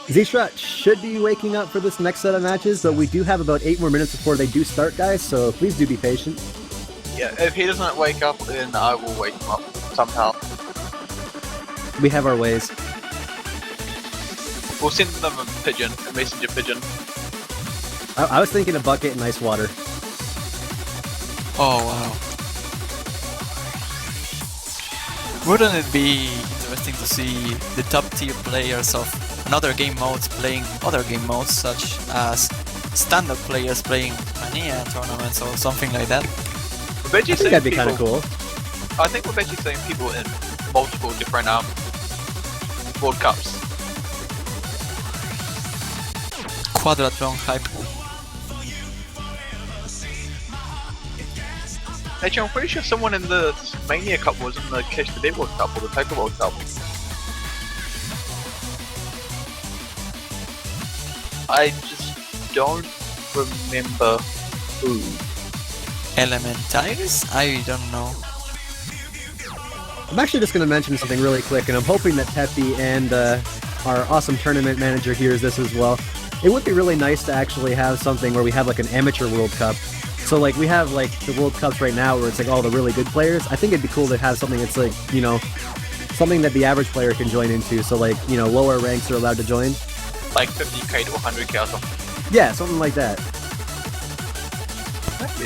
Zitra should be waking up for this next set of matches, but we do have about 8 more minutes before they do start, guys, so please do be patient. Yeah, if he doesn't wake up, then I will wake him up somehow. We have our ways. We'll send them a pigeon, a messenger pigeon. I was thinking a bucket and ice water. Oh wow. Wouldn't it be interesting to see the top tier players of another game modes playing other game modes, such as standard players playing mania tournaments or something like that? I think that'd be kind of cool. I think we're actually seeing people in multiple different World Cups. Quadrathlon hype. Actually, I'm pretty sure someone in the Mania Cup was in the Catch the Dead World Cup or the Poker World Cup. I just don't remember who. Elementaries? I don't know. I'm actually just going to mention something really quick, and I'm hoping that Peppy and our awesome tournament manager hears this as well. It would be really nice to actually have something where we have like an amateur World Cup. So like we have like the World Cups right now where it's like all the really good players. I think it'd be cool to have something that's like, you know, something that the average player can join into. So like, you know, lower ranks are allowed to join. Like 50k to 100k or something. Yeah, something like that.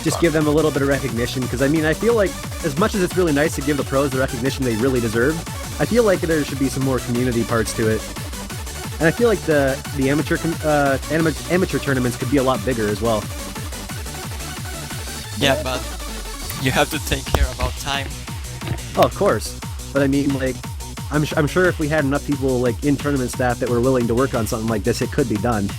Just give them a little bit of recognition, because I mean, I feel like as much as it's really nice to give the pros the recognition they really deserve, I feel like there should be some more community parts to it. And I feel like the amateur tournaments could be a lot bigger as well. Yeah, but you have to take care about time. Oh, of course. But I mean, like, I'm sure if we had enough people like in tournament staff that were willing to work on something like this, it could be done.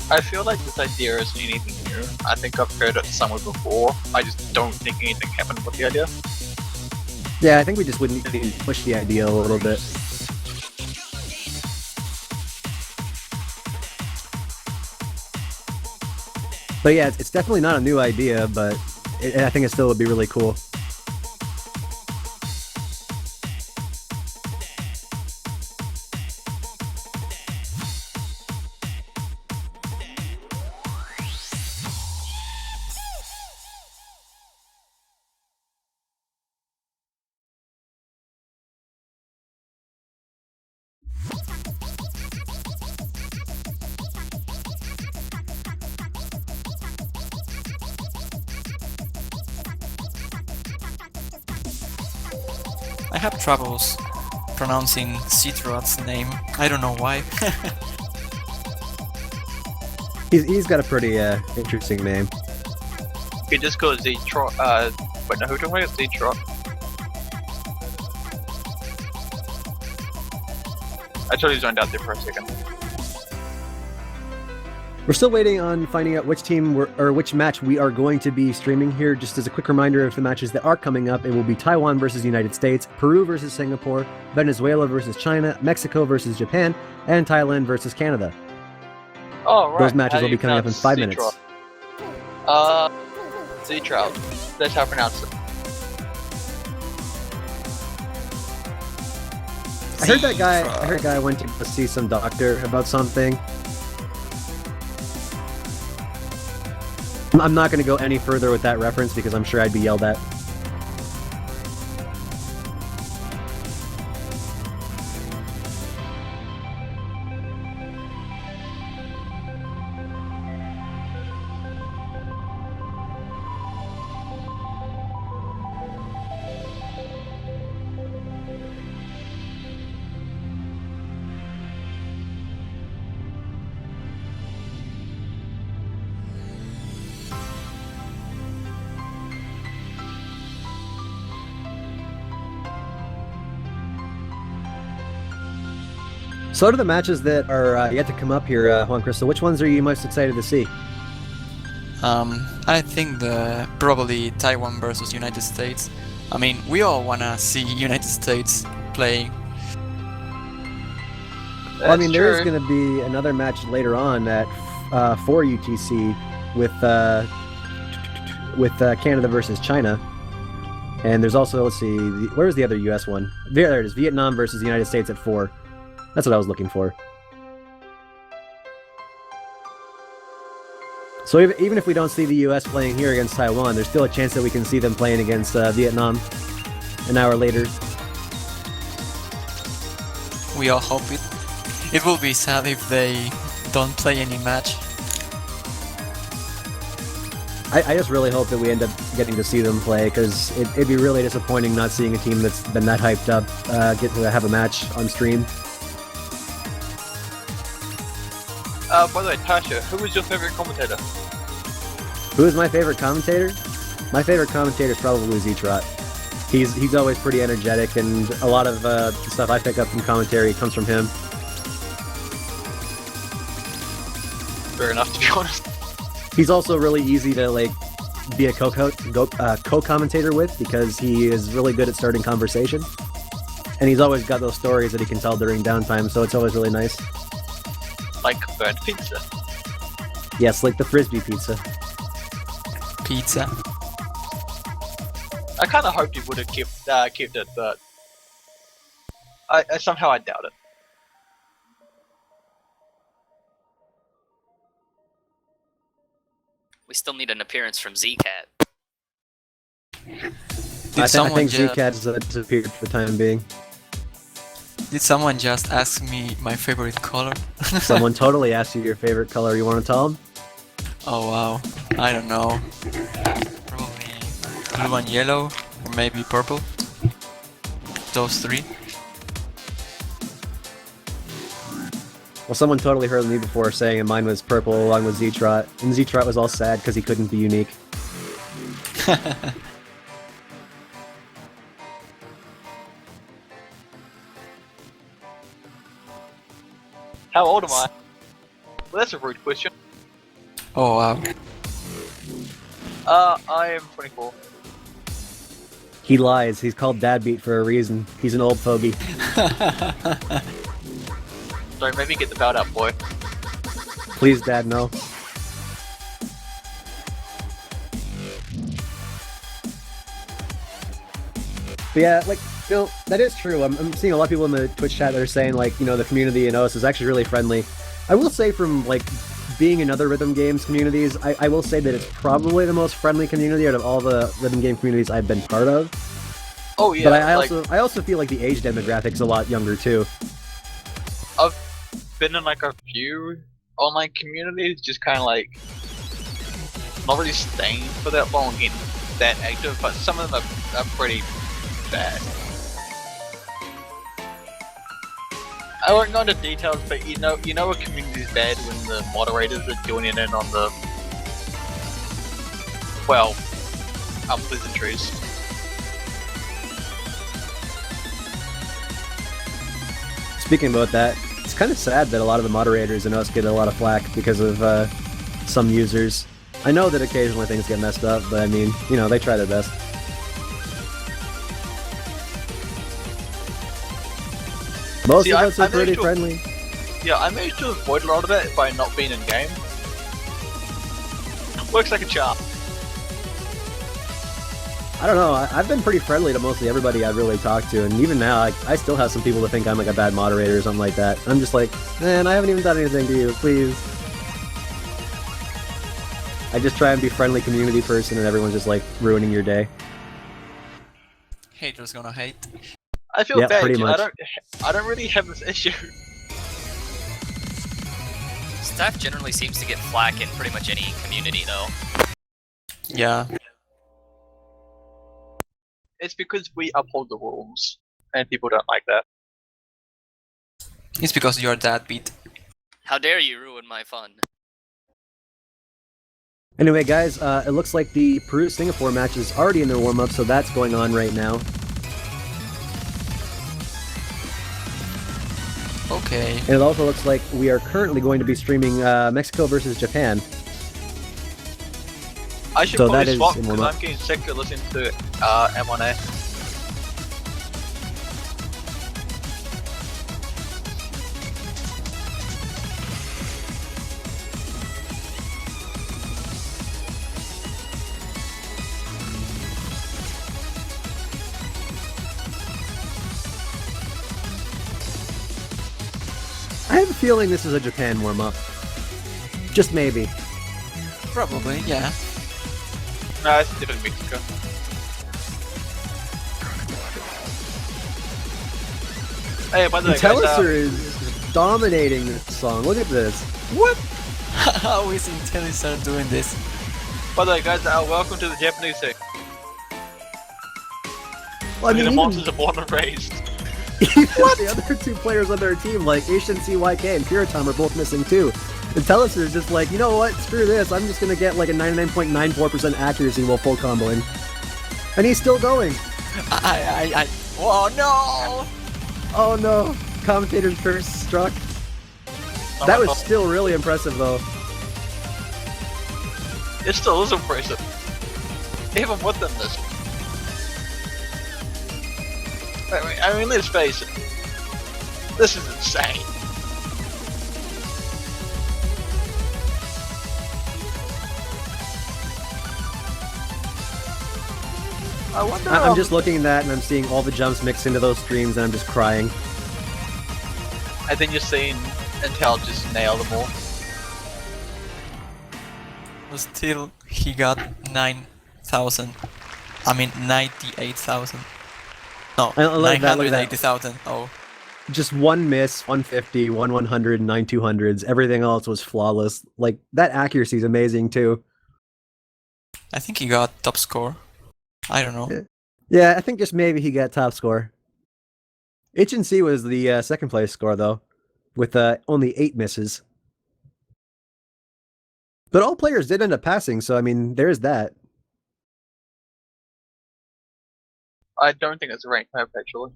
I feel like this idea isn't anything new. I think I've heard it somewhere before. I just don't think anything happened with the idea. Yeah, I think we just would need to push the idea a little bit. But yeah, it's definitely not a new idea, but I think it still would be really cool. I have troubles pronouncing Citroat's name. I don't know why. He's got a pretty interesting name. Okay, just go Z-Trot, wait, no, who do I get? Z-Trot. I totally zoned out there for a second. We're still waiting on finding out which team or which match we are going to be streaming here. Just as a quick reminder of the matches that are coming up, it will be Taiwan versus United States, Peru versus Singapore, Venezuela versus China, Mexico versus Japan, and Thailand versus Canada. Oh, right. Those matches will be coming up in 5 minutes. Z-Trout. That's how I pronounce it. I heard that guy went to see some doctor about something. I'm not going to go any further with that reference because I'm sure I'd be yelled at. So out of the matches that are yet to come up here, Juan Crystal, which ones are you most excited to see? I think probably Taiwan versus United States. I mean, we all wanna see United States playing. Well, I mean, there is going to be another match later on at 4 UTC with Canada versus China. And there's also, let's see, where's the other US one? There it is, Vietnam versus the United States at 4. That's what I was looking for. So even if we don't see the U.S. playing here against Taiwan, there's still a chance that we can see them playing against Vietnam an hour later. We all hope it. It will be sad if they don't play any match. I just really hope that we end up getting to see them play, because it'd be really disappointing not seeing a team that's been that hyped up get to have a match on stream. By the way, Tasha, who was your favorite commentator? Who is my favorite commentator? My favorite commentator is probably Z-Trot. He's always pretty energetic, and a lot of the stuff I pick up from commentary comes from him. Fair enough, to be honest. He's also really easy to like be a co-commentator with, because he is really good at starting conversation, and he's always got those stories that he can tell during downtime, so it's always really nice. Like burnt pizza. Yes, like the frisbee pizza. Pizza. I kind of hoped he would have kept it, but I somehow I doubt it. We still need an appearance from Zcat. I think Zcat has disappeared for the time being. Did someone just ask me my favorite color? Someone totally asked you your favorite color. You want to tell them? Oh wow, I don't know. Probably blue and yellow, or maybe purple. Those three. Well, someone totally heard me before saying mine was purple along with Z-Trot, and Z-Trot was all sad because he couldn't be unique. How old am I? Well, that's a rude question. Oh wow. I am 24. He lies. He's called Dadbeat for a reason. He's an old fogey. So maybe get the belt out, boy. Please, Dad, no. But yeah, like, you know, that is true. I'm seeing a lot of people in the Twitch chat that are saying, like, you know, the community in OS is actually really friendly. I will say, from, like, being in other rhythm games communities, I will say that it's probably the most friendly community out of all the rhythm game communities I've been part of. Oh yeah. But I also feel like the age demographics a lot younger too. I've been in like a few online communities, just kind of like not really staying for that long and getting that active, but some of them are pretty bad. I won't go into details, but you know a community is bad when the moderators are joining in on the, well, unpleasantries. Speaking about that, it's kind of sad that a lot of the moderators in us get a lot of flack because of some users. I know that occasionally things get messed up, but I mean, you know, they try their best. Most of us are pretty friendly. Yeah, I managed to avoid a lot of that by not being in game. Works like a charm. I don't know, I've been pretty friendly to mostly everybody I've really talked to, and even now, I still have some people that think I'm like a bad moderator or something like that. I'm just like, man, I haven't even done anything to you, please. I just try and be a friendly community person, and everyone's just like ruining your day. Haters gonna hate. I feel bad, pretty dude. much. I don't really have this issue. Staff generally seems to get flack in pretty much any community, though. Yeah. It's because we uphold the rules, and people don't like that. It's because you're that beat. How dare you ruin my fun? Anyway, guys, it looks like the Peru-Singapore match is already in their warm-up, so that's going on right now. Okay. And it also looks like we are currently going to be streaming Mexico versus Japan. I should So probably that is swap in because warm-up. I'm getting sick of listening to M1A. I have a feeling this is a Japan warm-up. Just maybe. Probably, yeah. No, it's different Mexico. Hey, by the way, guys, Intellicer is dominating this song. Look at this. What? How is Intellicer doing this? by the way, guys, welcome to the Japanese thing. Well, I mean, The even, monsters are born and raised. even the other two players on their team, like Asian CYK and Puritom, are both missing too. Intellicer is just like, you know what? Screw this. I'm just gonna get like a 99.94% accuracy while full comboing, and he's still going. Oh no! Oh no! Commentator's curse struck. That was still really impressive, though. It still is impressive. Even with them this. I mean, let's face it. This is insane. I wonder. I'm just looking at that and I'm seeing all the jumps mixed into those streams and I'm just crying. And then you're seeing Intel just nail them all. But still, he got 9,000. I mean, 98,000. No, I like that, look at that. 980,000. Oh. Just one miss, 150, 100, 9 200s. Everything else was flawless. Like, that accuracy is amazing too. I think he got top score. I don't know. Yeah, I think just maybe he got top score. HNC was the second place score, though, with only 8 misses. But all players did end up passing, so I mean, there's that. I don't think it's a ranked map, actually.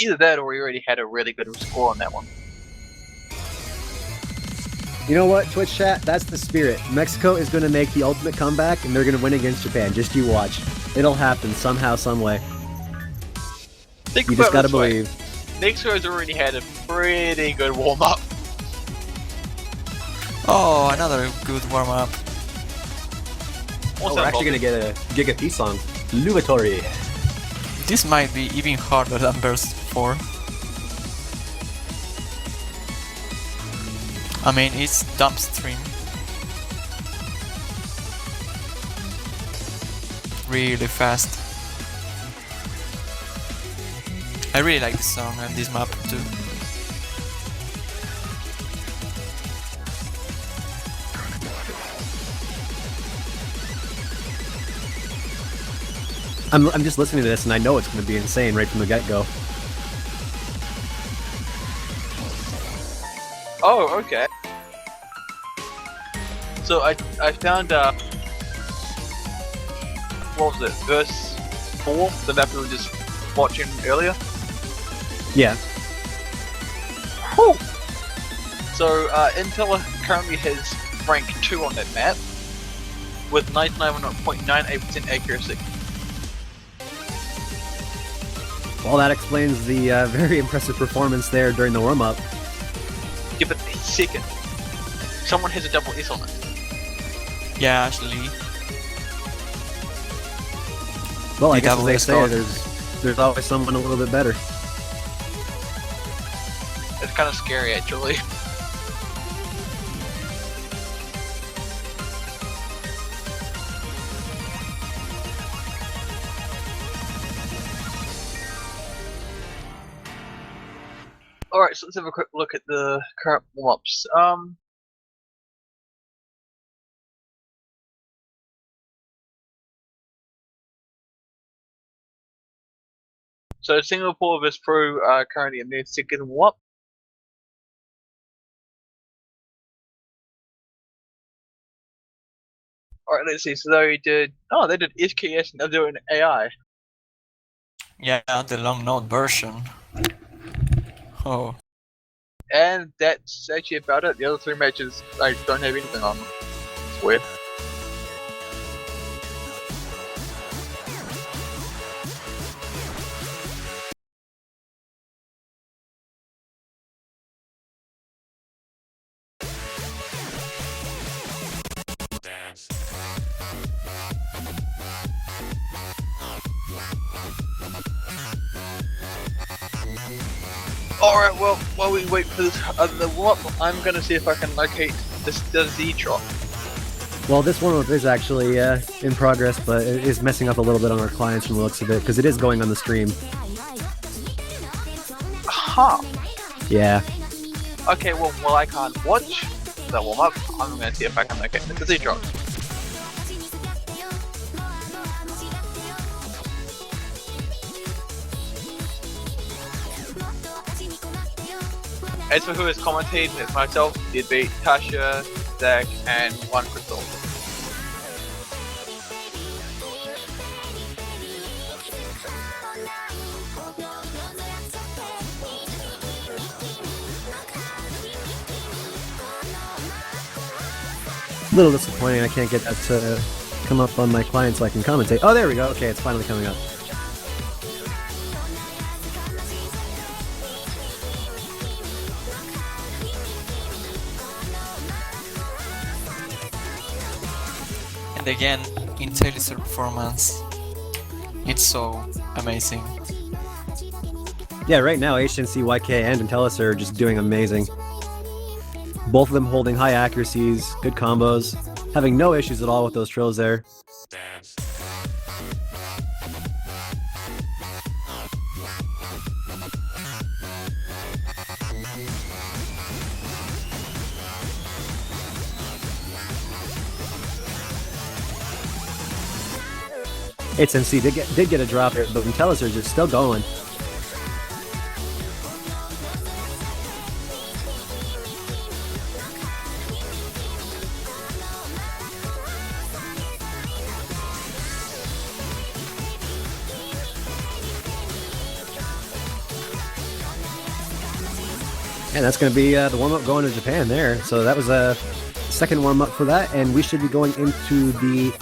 Either that or we already had a really good score on that one. You know what, Twitch chat? That's the spirit. Mexico is going to make the ultimate comeback, and they're going to win against Japan. Just you watch. It'll happen somehow, some way. Think You about just got to it this way. believe. Mexico's already had a pretty good warm-up. Oh, another good warm-up. Oh, we're actually going to get a Giga P song. Luvatori. This might be even harder than Burst 4. I mean, it's dump stream. Really fast. I really like this song and this map too. I'm just listening to this, and I know it's going to be insane right from the get-go. Oh, okay. So I found what was it? Verse 4, the map we were just watching earlier. Yeah. Oh. So Intel currently has rank 2 on that map with 99.98% accuracy. Well, that explains the very impressive performance there during the warm-up. Yeah, but he's second. Someone has a double S on it. Yeah, actually. Well, I You guess as double they S say, score. there's always someone a little bit better. It's kind of scary, actually. Alright, so let's have a quick look at the current warm-ups. So Singapore vs Peru are currently in their second warm-up. Alright, let's see. So they did SKS and they're doing AI. Yeah, the long note version. Oh. And that's actually about it. The other 3 matches I don't have anything on them. It's weird. Alright, well, while we wait for this the warm-up, I'm gonna see if I can locate the Z-Drop. Well, this warm-up is actually in progress, but it is messing up a little bit on our clients from the looks of it, because it is going on the stream. Huh. Yeah. Okay, well, I can't watch the warm-up, I'm gonna see if I can locate the Z-Drop. As for who is commentating, it's myself, Didbeat, Tasha, Zach, and one Crystal. A little disappointing I can't get that to come up on my client so I can commentate. Oh, there we go. Okay, it's finally coming up. And again, Intelli's performance, it's so amazing. Yeah, right now HNC, YK, and Intellis are just doing amazing. Both of them holding high accuracies, good combos, having no issues at all with those trills there. HNC did get a drop here, but Intellis are just still going. And that's going to be the warm-up going to Japan there. So that was a second warm-up for that, and we should be going into the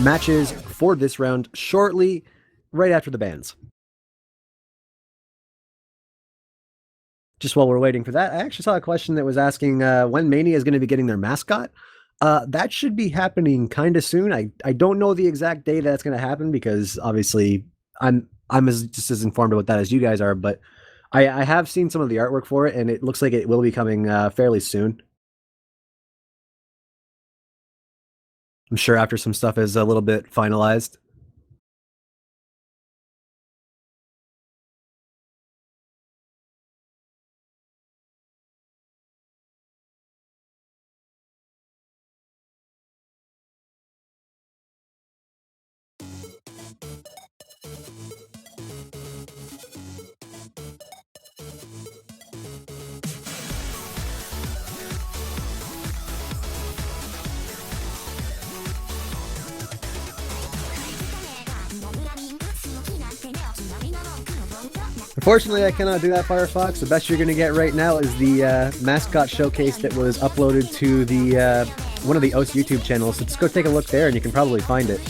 matches for this round shortly, right after the bans. Just while we're waiting for that, I actually saw a question that was asking when Mania is going to be getting their mascot. That should be happening kind of soon. I don't know the exact day that's going to happen because obviously I'm just as informed about that as you guys are, but I have seen some of the artwork for it, and it looks like it will be coming fairly soon. I'm sure after some stuff is a little bit finalized. Unfortunately, I cannot do that, Firefox. The best you're going to get right now is the mascot showcase that was uploaded to the one of the OS YouTube channels. So just go take a look there and you can probably find it.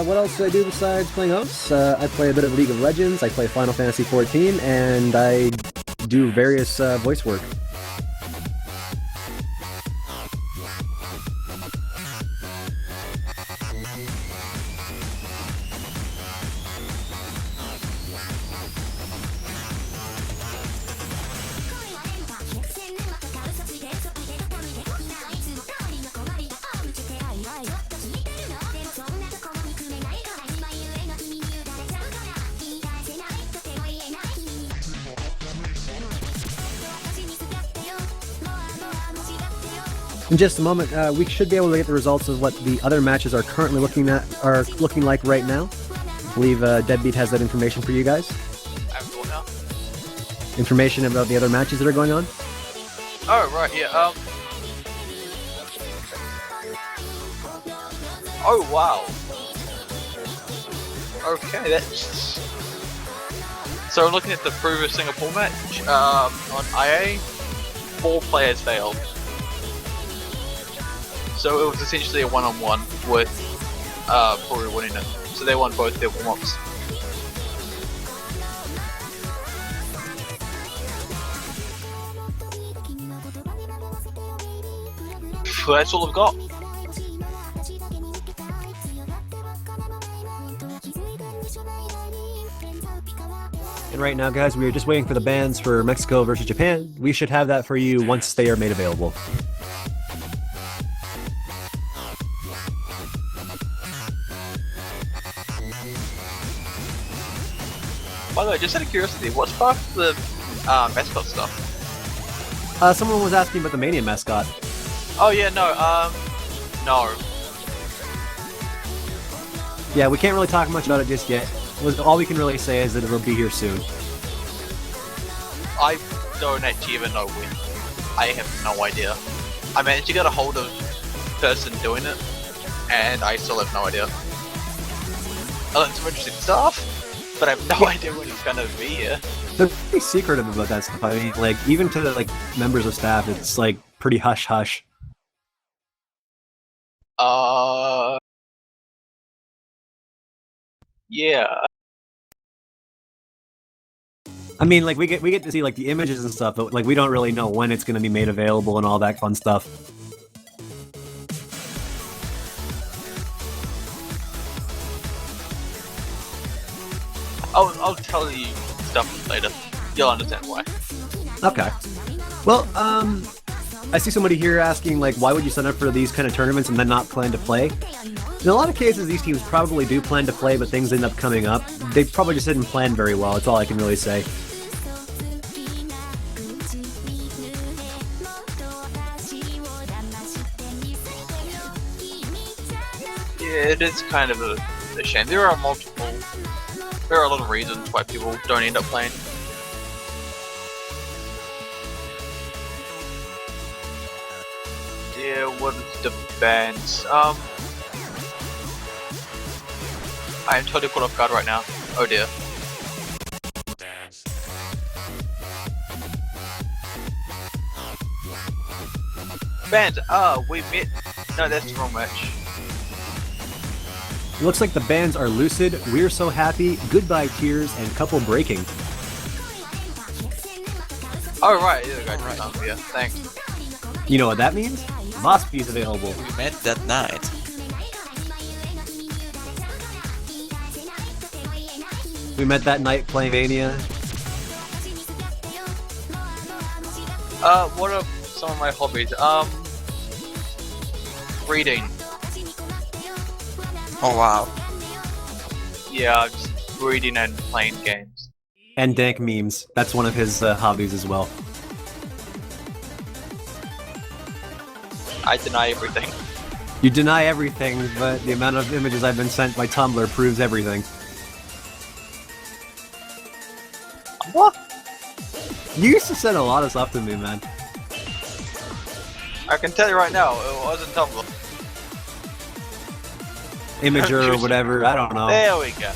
What else do I do besides playing OS? I play a bit of League of Legends, I play Final Fantasy XIV, and I do various voice work. In just a moment, we should be able to get the results of what the other matches are currently looking like right now. I believe Deadbeat has that information for you guys. I have what now? Information about the other matches that are going on. Oh right, yeah. Oh wow. Okay, that's. So I'm looking at the Peru Singapore match on IA. 4 players failed. So it was essentially a one-on-one with Peru winning it. So they won both their warm-ups. That's all I've got. And right now, guys, we are just waiting for the bans for Mexico versus Japan. We should have that for you once they are made available. By the way, just out of curiosity, what sparked the mascot stuff? Someone was asking about the Mania mascot. Oh yeah, no. Yeah, we can't really talk much about it just yet. All we can really say is that it'll be here soon. I don't actually even know when. I have no idea. I managed to get a hold of the person doing it, and I still have no idea. I learned some interesting stuff, but I have no idea when it's gonna be here. They're pretty secretive about that stuff. I mean, like, even to like members of staff, it's like pretty hush hush. Yeah. I mean, like, we get to see like the images and stuff, but like we don't really know when it's going to be made available and all that fun stuff. I'll tell you stuff later. You'll understand why. Okay. Well, I see somebody here asking, like, why would you sign up for these kind of tournaments and then not plan to play? In a lot of cases, these teams probably do plan to play, but things end up coming up. They probably just didn't plan very well, that's all I can really say. Yeah, it is kind of a shame. There are a lot of reasons why people don't end up playing. Yeah, what is the bands? I am totally caught off guard right now. Oh dear. Bands, we met. No, that's the wrong match. It looks like the bands are Lucid, We're So Happy, Goodbye Tears, and Couple Breaking. Oh right, there we go. Right. Yeah, thanks. You know what that means? Vospi is available. We met that night. We met that night playing Mania. What are some of my hobbies? Reading. Oh wow. Yeah, just reading and playing games. And dank memes. That's one of his hobbies as well. I deny everything. You deny everything, but the amount of images I've been sent by Tumblr proves everything. What? You used to send a lot of stuff to me, man. I can tell you right now, it wasn't Tumblr. Imager or whatever, I don't know. There we go.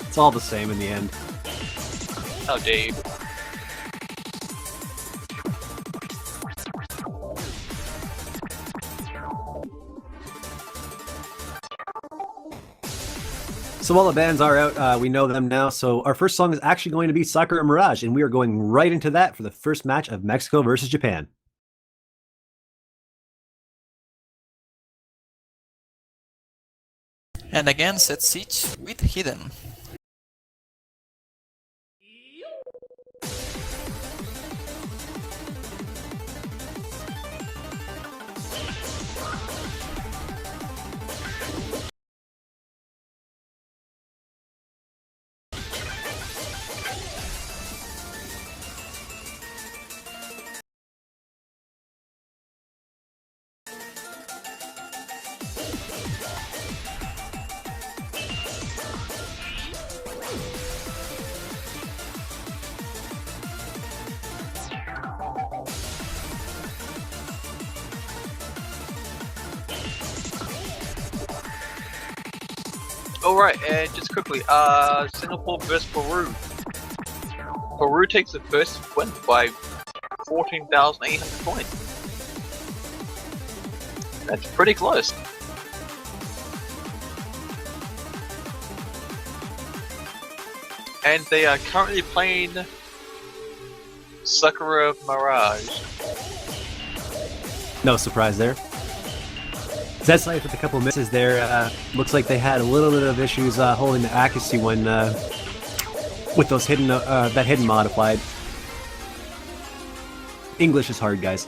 It's all the same in the end. How dare you. So while the bands are out, we know them now. So our first song is actually going to be Sakura Mirage, and we are going right into that for the first match of Mexico versus Japan. And again, set siege with Hidden. Alright, and just quickly, Singapore versus Peru. Peru takes the first win by 14,800 points. That's pretty close. And they are currently playing Sakura Mirage. No surprise there. Zedslite with a couple misses there. Looks like they had a little bit of issues holding the accuracy when with those hidden that hidden modified. English is hard, guys.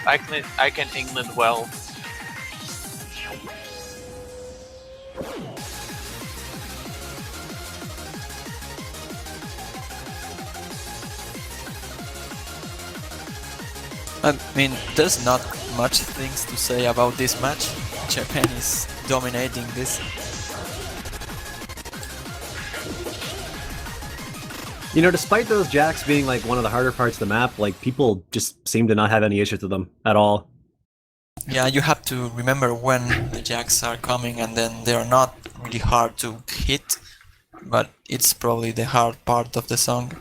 I can England well. I mean, there's not much things to say about this match. Japan is dominating this. You know, despite those jacks being like one of the harder parts of the map, like people just seem to not have any issues with them at all. Yeah, you have to remember when the jacks are coming, and then they are not really hard to hit, but it's probably the hard part of the song.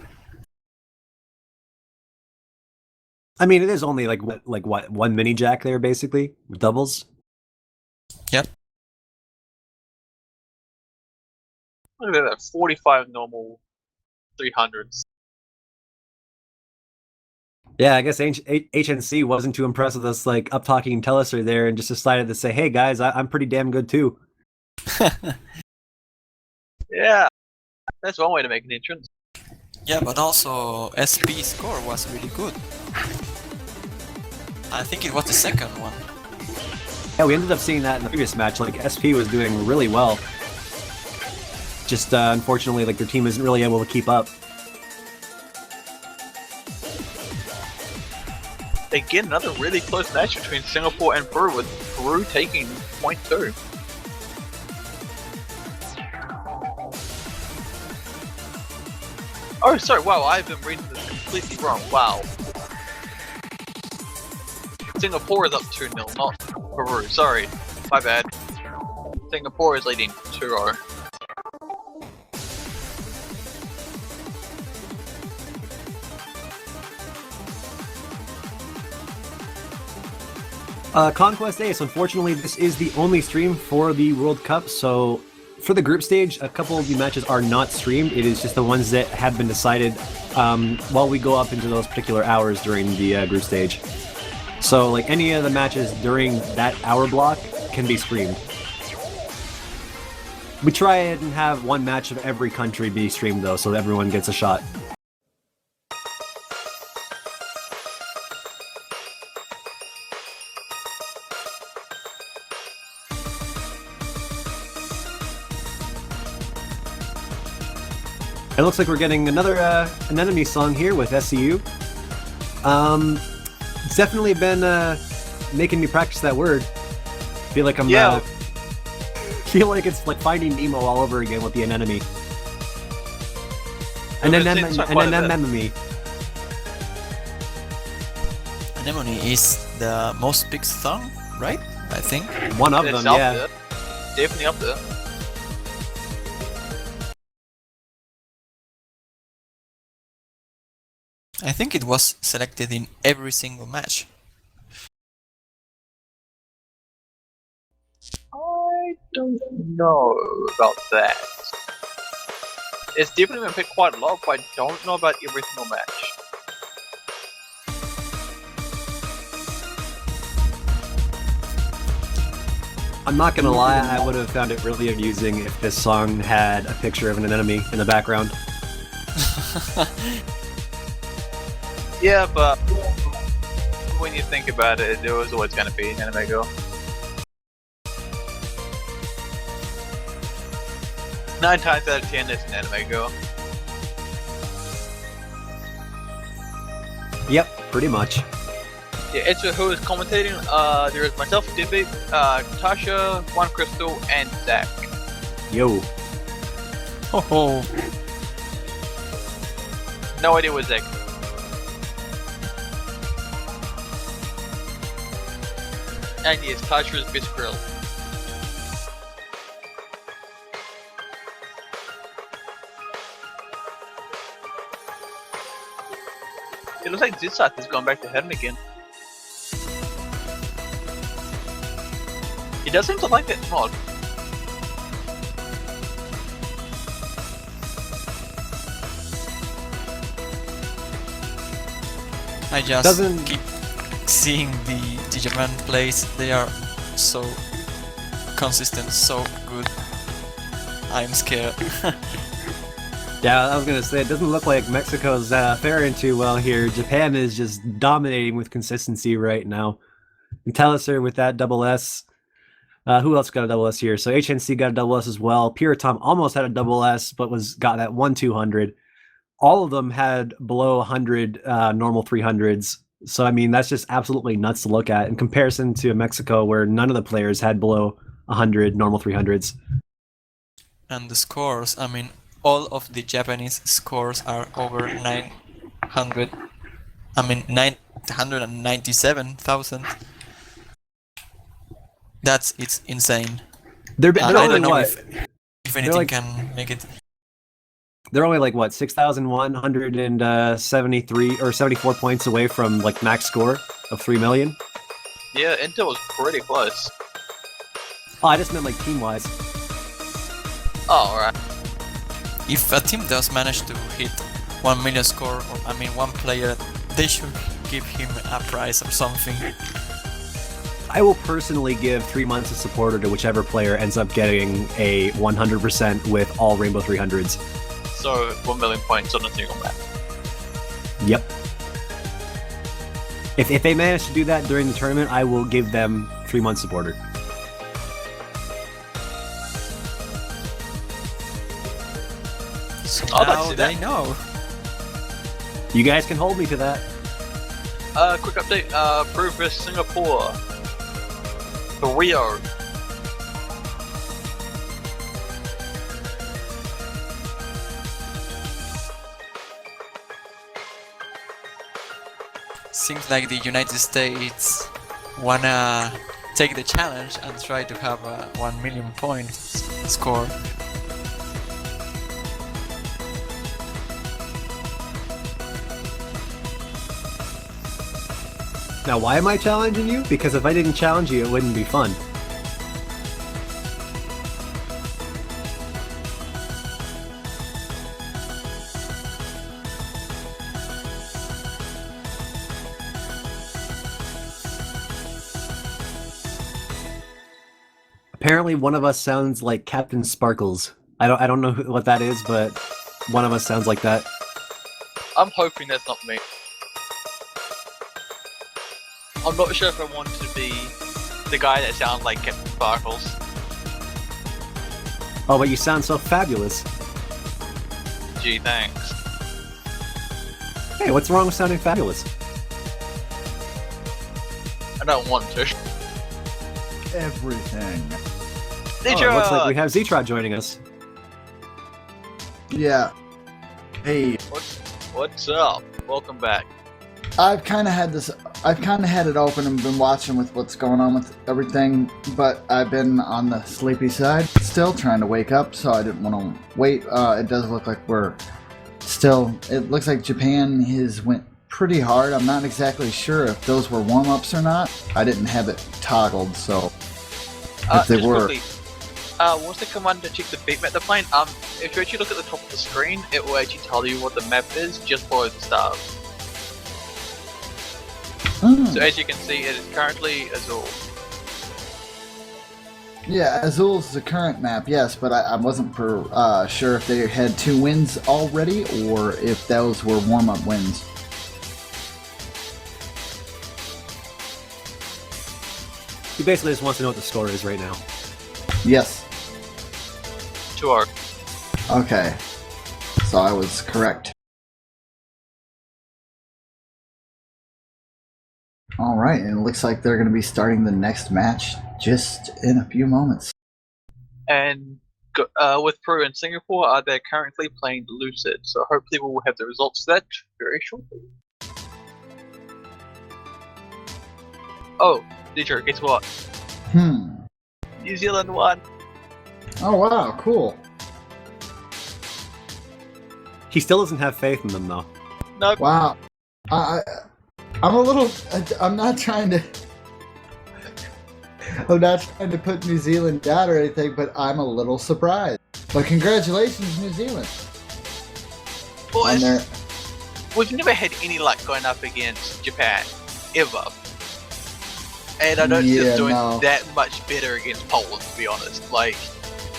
I mean, it is only like what one mini jack there basically with doubles. Yep. Look at that, 45 normal 300s. Yeah, I guess HNC wasn't too impressed with us like up talking Teleser there, and just decided to say, "Hey guys, I'm pretty damn good too." Yeah, that's one way to make an entrance. Yeah, but also SP score was really good. I think it was the second one. Yeah, we ended up seeing that in the previous match. Like SP was doing really well. Just unfortunately, like their team isn't really able to keep up. Again, another really close match between Singapore and Peru, with Peru taking point 2. Oh, sorry, wow, I've been reading this completely wrong, wow. Singapore is up 2-0, not Peru, sorry, my bad. Singapore is leading 2-0. Conquest Ace, unfortunately, this is the only stream for the World Cup, so for the group stage, a couple of the matches are not streamed. It is just the ones that have been decided while we go up into those particular hours during the group stage. So, like, any of the matches during that hour block can be streamed. We try and have one match of every country be streamed, though, so everyone gets a shot. It looks like we're getting another an enemy song here with SCU. It's definitely been making me practice that word. Feel like I'm feel like it's like finding Nemo all over again with the anemone. Anemone. Anemone is the most big song, right? I think. One of them, yeah. There. Definitely up there. I think it was selected in every single match. I don't know about that. It's definitely been picked quite a lot, but I don't know about every single match. I'm not gonna lie, I would have found it really amusing if this song had a picture of an enemy in the background. Yeah, but when you think about it, there was always going to be an anime girl. 9 times out of 10, it's an anime girl. Yep, pretty much. Yeah, it's who is commentating. There is myself, Dibby, Tasha, Juan Crystal, and Zach. Yo. Oh, No idea what Zach. And yes, Tasha's best girl. It looks like Zitsat has gone back to heaven again. does seem to like that mod. I just Doesn't- keep seeing the Japan plays. They are so consistent, so good. I'm scared. Yeah, I was gonna say, it doesn't look like Mexico's faring too well here. Japan is just dominating with consistency right now. Intelliser with that double S. Who else got a double S here? So HNC got a double S as well. Puritom almost had a double S, but got that 1-200. All of them had below 100 normal 300s. So, I mean, that's just absolutely nuts to look at in comparison to Mexico, where none of the players had below 100 normal 300s. And the scores, I mean, all of the Japanese scores are over 900. I mean, 997,000. It's insane. They're I only don't know what? if anything like- can make it. They're only like what, 6,173 or 74 points away from like max score of 3 million. Yeah, Intel was pretty close. Oh, I just meant like team wise. Oh, alright. If a team does manage to hit 1 million score, or I mean 1 player, they should give him a prize or something. I will personally give 3 months of supporter to whichever player ends up getting a 100% with all Rainbow 300s. So 1 million points on a single map. Yep. If they manage to do that during the tournament, I will give them 3 months supporter. So I'd like to now see they that. know. You guys can hold me to that. Quick update, Peru vs Singapore. The Rio. Seems like the United States wanna take the challenge and try to have a 1 million points score. Now, why am I challenging you? Because if I didn't challenge you, it wouldn't be fun. Apparently, one of us sounds like Captain Sparkles. I don't know what that is, but one of us sounds like that. I'm hoping that's not me. I'm not sure if I want to be the guy that sounds like Captain Sparkles. Oh, but you sound so fabulous. Gee, thanks. Hey, what's wrong with sounding fabulous? I don't want to. Everything. Oh, it looks like we have Zetrod joining us. Yeah. Hey, What's up? Welcome back. I've kind of had it open and been watching with what's going on with everything, but I've been on the sleepy side, still trying to wake up, so I didn't want to wait. It does look like it looks like Japan has went pretty hard. I'm not exactly sure if those were warm-ups or not. I didn't have it toggled, so if they just were. quickly, what's the command to check the beat map they're playing? If you actually look at the top of the screen, it will actually tell you what the map is just below the stars. So as you can see, it is currently Azul. Yeah, Azul's the current map, yes, but I wasn't sure if they had 2 wins already or if those were warm-up wins. He basically just wants to know what the score is right now. Yes. 2-0. Okay. So I was correct. Alright, and it looks like they're going to be starting the next match just in a few moments. And with Peru and Singapore, they're currently playing Lucid, so hopefully we'll have the results of that very shortly. Oh, Dietrich, guess what? New Zealand won! Oh wow, cool. He still doesn't have faith in them, though. Nope. Wow. I'm a little... I'm not trying to... I'm not trying to put New Zealand down or anything, but I'm a little surprised. But congratulations, New Zealand. Well, On their... we've never had any luck going up against Japan, ever. And I don't see us doing that much better against Poland, to be honest. Like,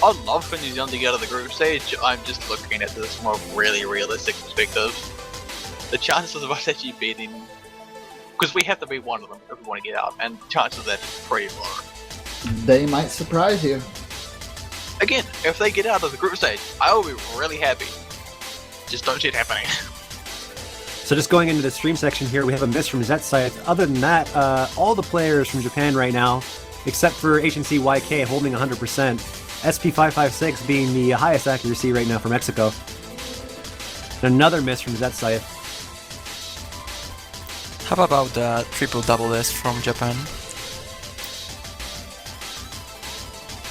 I'd love for New Zealand to get out of the group stage. I'm just looking at this from a really realistic perspective. The chances of us actually beating... Because we have to beat one of them if we want to get out, and the chances of that is pretty low. They might surprise you. Again, if they get out of the group stage, I will be really happy. Just don't see it happening. So just going into the stream section here, we have a miss from Zetscythe. Other than that, all the players from Japan right now, except for HNC YK holding 100%, SP556 being the highest accuracy right now for Mexico. And another miss from Zetscythe. How about the triple double S from Japan?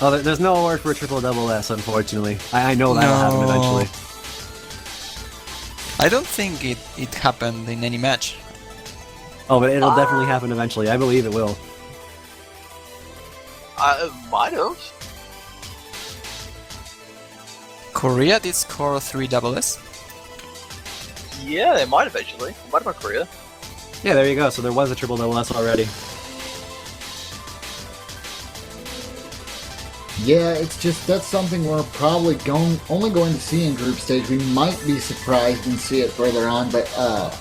Oh, there's no award for a triple double S, unfortunately. I know that'll happen eventually. I don't think it happened in any match. Oh, but it'll definitely happen eventually. I believe it will. It might have. Korea did score 3 double S. Yeah, they might have actually. It might have been Korea. Yeah, there you go. So there was a triple double S already. Yeah, it's just that's something we're probably only going to see in group stage. We might be surprised and see it further on, but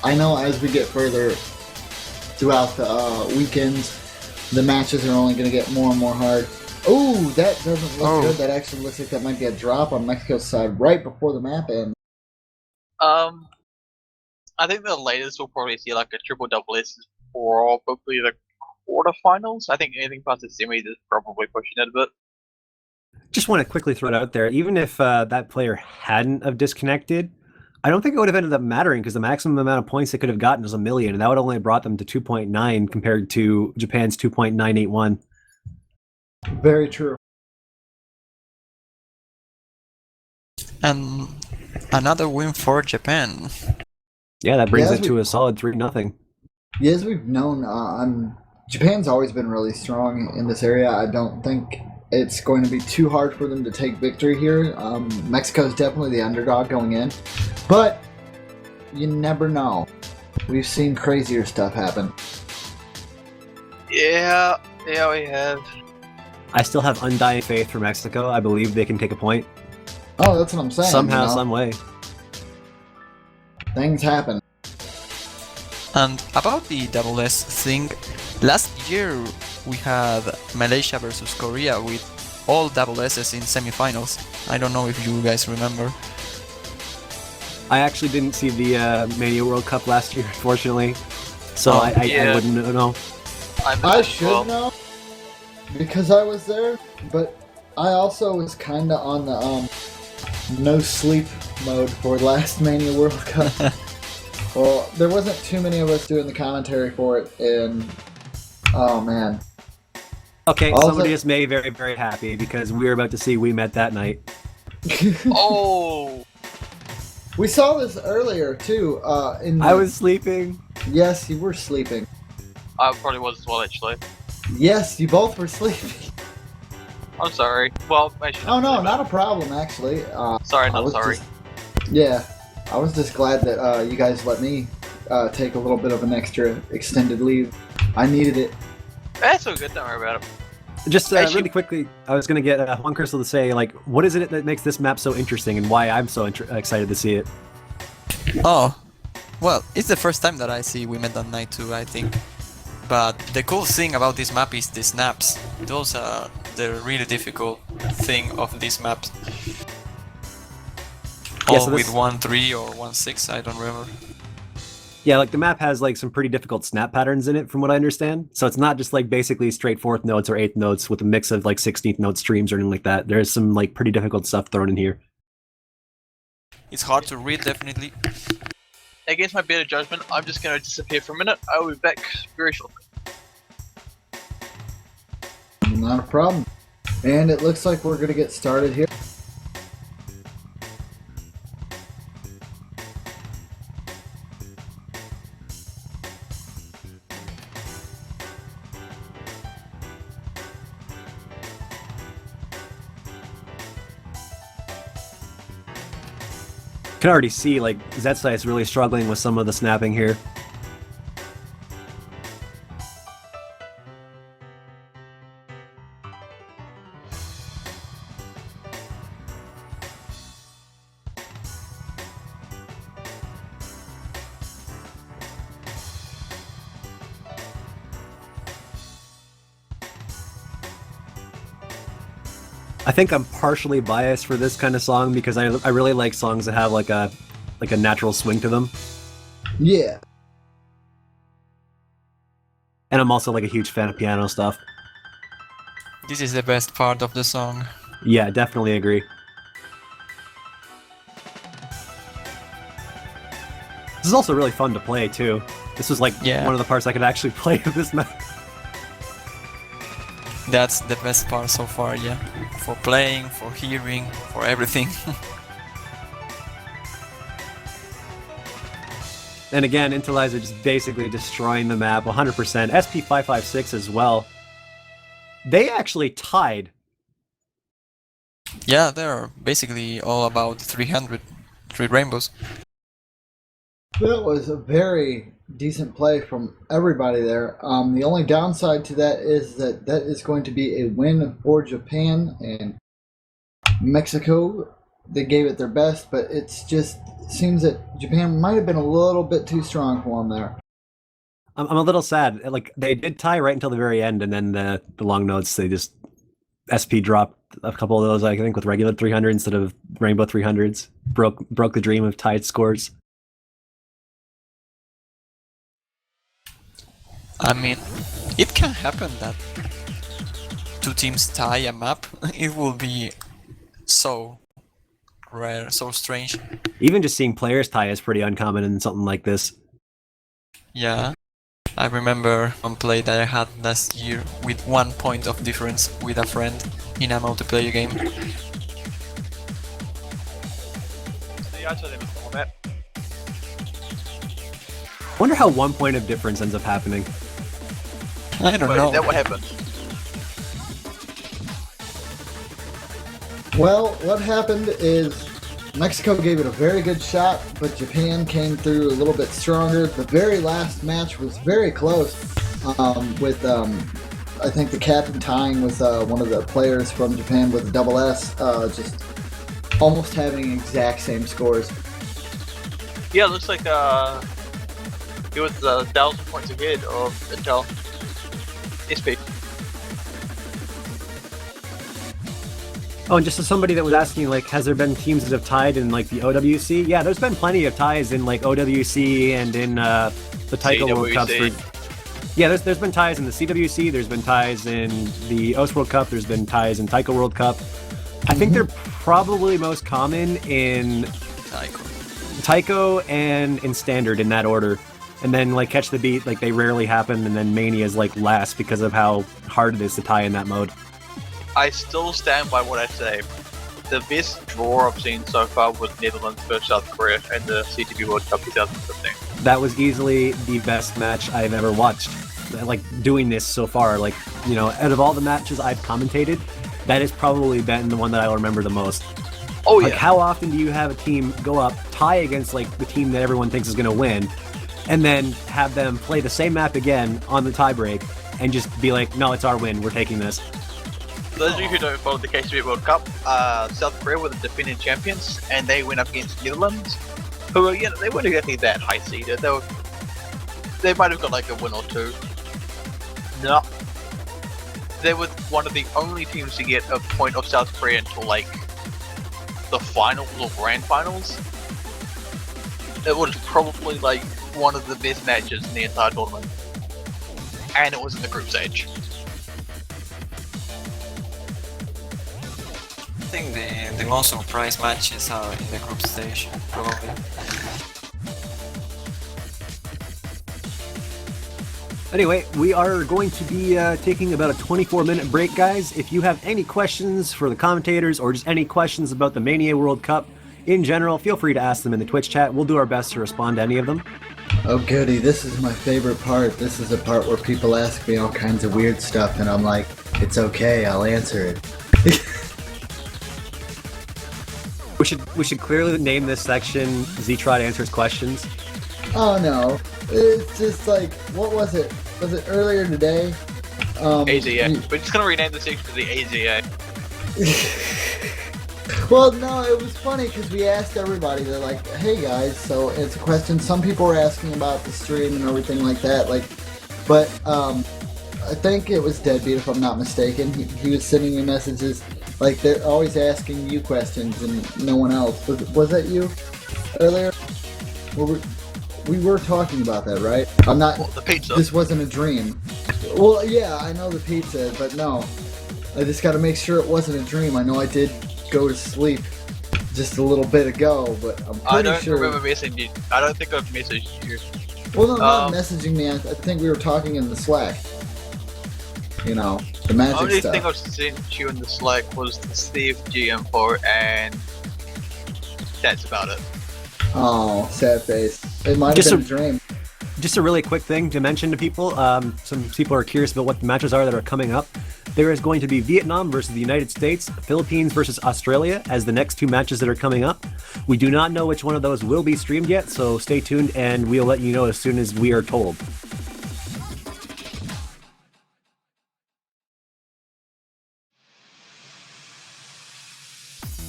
I know as we get further throughout the weekends, the matches are only going to get more and more hard. Oh, that doesn't look good. That actually looks like that might be a drop on Mexico's side right before the map ends. I think the latest we'll probably see like a triple double S is probably the quarterfinals. I think anything past the semis is probably pushing it a bit. Just want to quickly throw it out there. Even if that player hadn't have disconnected, I don't think it would have ended up mattering because the maximum amount of points they could have gotten is 1 million, and that would only have brought them to 2.9 compared to Japan's 2.981. Very true. And another win for Japan. Yeah, that brings it to a solid 3-0. Yeah, as we've known, Japan's always been really strong in this area. I don't think it's going to be too hard for them to take victory here. Mexico's definitely the underdog going in, but you never know. We've seen crazier stuff happen. Yeah, we have. I still have undying faith for Mexico. I believe they can take a point. Oh, that's what I'm saying. Somehow, some way. Things happen. And about the double S thing, last year we had Malaysia versus Korea with all double S's in semifinals. I don't know if you guys remember. I actually didn't see the Mania World Cup last year, unfortunately. So I wouldn't know. I should know because I was there, but I also was kind of on the no sleep mode for last Mania World Cup. Well, there wasn't too many of us doing the commentary for it, and oh man. Okay, somebody just made me very, very happy because we were about to see We Met that night. Oh! We saw this earlier too. I was sleeping. Yes, you were sleeping. I probably was as well, actually. Yes, you both were sleeping. I'm sorry. Well, I should. Oh no, not a problem actually. Sorry, not sorry. Yeah, I was just glad that you guys let me take a little bit of an extra extended leave. I needed it. That's so good. Don't worry about it. Just really quickly, I was going to get Juan Crystal to say, like, what is it that makes this map so interesting and why I'm so excited to see it? Oh, well, it's the first time that I see We Met that night too, I think. But the cool thing about this map is the snaps. Those are the really difficult thing of this map. Yeah, all with 1-3 or 1-6, I don't remember. Yeah, like the map has like some pretty difficult snap patterns in it from what I understand. So it's not just like basically straight 4th notes or 8th notes with a mix of like 16th note streams or anything like that. There's some like pretty difficult stuff thrown in here. It's hard to read, definitely. Against my better judgment, I'm just going to disappear for a minute. I will be back very shortly. Not a problem. And it looks like we're going to get started here. Can already see like Zetsai is really struggling with some of the snapping here. I think I'm partially biased for this kind of song because I really like songs that have like a natural swing to them. Yeah. And I'm also like a huge fan of piano stuff. This is the best part of the song. Yeah, definitely agree. This is also really fun to play too. This was like one of the parts I could actually play of this map. That's the best part so far, yeah. For playing, for hearing, for everything. And again, Intelizer just basically destroying the map 100%. SP556 as well. They actually tied. Yeah, they're basically all about 300. 3 rainbows. That was a very decent play from everybody there. The only downside to that is that is going to be a win for Japan and Mexico. They gave it their best, but it's just seems that Japan might have been a little bit too strong for them there. I'm a little sad. Like they did tie right until the very end, and then the long notes they just SP dropped a couple of those. I think with regular 300 instead of rainbow 300s. Broke the dream of tied scores. I mean, it can happen that 2 teams tie a map. It will be so rare, so strange. Even just seeing players tie is pretty uncommon in something like this. Yeah. I remember one play that I had last year with 1 point of difference with a friend in a multiplayer game. Wonder how 1 point of difference ends up happening. I don't know. Is that what happened? Well, what happened is Mexico gave it a very good shot, but Japan came through a little bit stronger. The very last match was very close, with I think the captain tying with one of the players from Japan with a double S, just almost having exact same scores. Yeah, it looks like it was 1,000 points ahead of Intel. SP. Oh, and just as somebody that was asking, like, has there been teams that have tied in, like, the OWC? Yeah, there's been plenty of ties in, like, OWC and in the Taiko World Cups. Yeah, there's been ties in the CWC, there's been ties in the OS World Cup, there's been ties in Taiko World Cup. I think they're probably most common in Taiko and in Standard, in that order. And then, like, Catch the Beat, like, they rarely happen, and then Mania is, like, last because of how hard it is to tie in that mode. I still stand by what I say. The best draw I've seen so far was Netherlands versus South Korea in the CTV World Cup 2015. That was easily the best match I've ever watched. Like, doing this so far, like, you know, out of all the matches I've commentated, that has probably been the one that I'll remember the most. Oh, yeah. Like, how often do you have a team go up, tie against, like, the team that everyone thinks is going to win, and then have them play the same map again on the tiebreak, and just be like, no, it's our win, we're taking this. For those of you who don't follow the KCB World Cup, South Korea were the defending champions, and they went up against Netherlands, who were, they weren't exactly that high seeded. They might have got like a win or two. No. They were one of the only teams to get a point of South Korea until like the finals or grand finals. It was probably like one of the best matches in the entire tournament. And it was in the group stage. I think the most surprise matches are in the group stage, probably. Anyway, we are going to be taking about a 24-minute break, guys. If you have any questions for the commentators or just any questions about the Mania World Cup in general, feel free to ask them in the Twitch chat. We'll do our best to respond to any of them. Oh goody, this is my favorite part. This is the part where people ask me all kinds of weird stuff and I'm like, it's okay, I'll answer it. We should clearly name this section Z-Trot Answers Questions. Oh no, it's just like, what was it? Was it earlier today? AZA. We're just gonna rename the section to the AZA. Well, no, it was funny because we asked everybody. They're like, "Hey guys," so it's a question. Some people were asking about the stream and everything like that. Like, but I think it was Deadbeat, if I'm not mistaken. He was sending me messages like they're always asking you questions and no one else. Was that you earlier? We were talking about that, right? I'm not. Well, the pizza. This wasn't a dream. Well, yeah, I know the pizza, but no. I just got to make sure it wasn't a dream. I know I did go to sleep just a little bit ago, but I'm pretty sure. I don't remember messaging you. I don't think I've messaged you. Well, no, not messaging me. I think we were talking in the Slack. You know, the magic The only stuff. thing I've sent you in the Slack was the CFG info, and that's about it. Oh, sad face. It might have been a dream. Just a really quick thing to mention to people. Some people are curious about what the matches are that are coming up. There is going to be Vietnam versus the United States, Philippines versus Australia as the next two matches that are coming up. We do not know which one of those will be streamed yet, so stay tuned and we'll let you know as soon as we are told.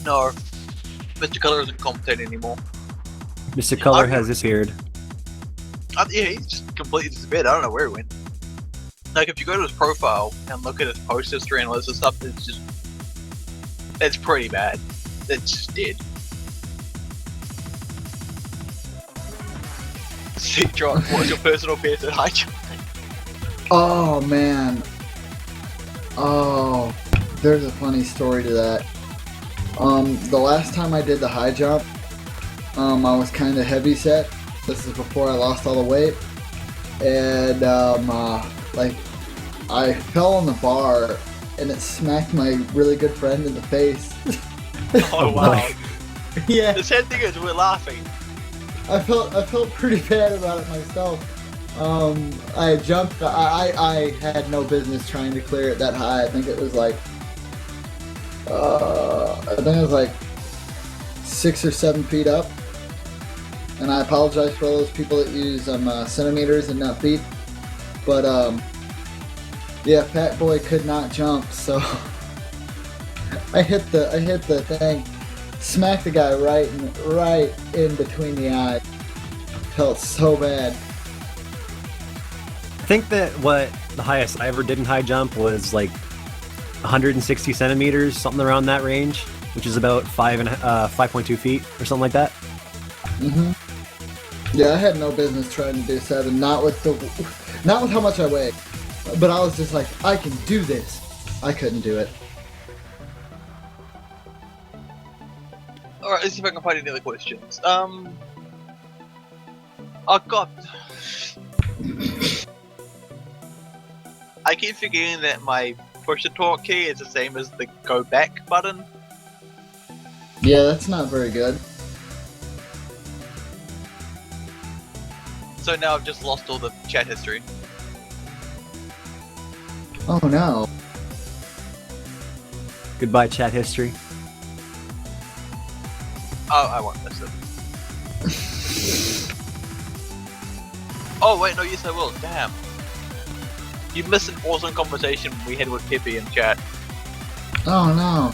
No, Mr. Color isn't commentating anymore. Mr. Color has disappeared. Yeah, he's just completely disappeared. I don't know where he went. Like, if you go to his profile and look at his post history and all this stuff, it's pretty bad. It's just dead. Z-Trot, what's your personal best at high jump? Oh, man. Oh, there's a funny story to that. The last time I did the high jump, I was kind of heavy set. This is before I lost all the weight. And, like, I fell on the bar and it smacked my really good friend in the face. Oh, wow. Yeah. The sad thing is, we're laughing. I felt pretty bad about it myself. I jumped. I had no business trying to clear it that high. I think it was like 6 or 7 feet up. And I apologize for all those people that use centimeters and not feet. But yeah, Fat Boy could not jump, so I hit the thing, smacked the guy right in between the eyes. Felt so bad. I think that what the highest I ever did in high jump was like 160 centimeters, something around that range, which is about 5.2 feet or something like that. Mhm. Yeah, I had no business trying to do 7, not with how much I weigh, but I was just like, I can do this. I couldn't do it. Alright, let's see if I can find any other questions. Oh god. I keep forgetting that my push to talk key is the same as the go back button. Yeah, that's not very good. So now I've just lost all the chat history. Oh no. Goodbye, chat history. Oh, I won't miss it. Oh wait, no, yes I will. Damn. You missed an awesome conversation we had with Peppy in chat. Oh no.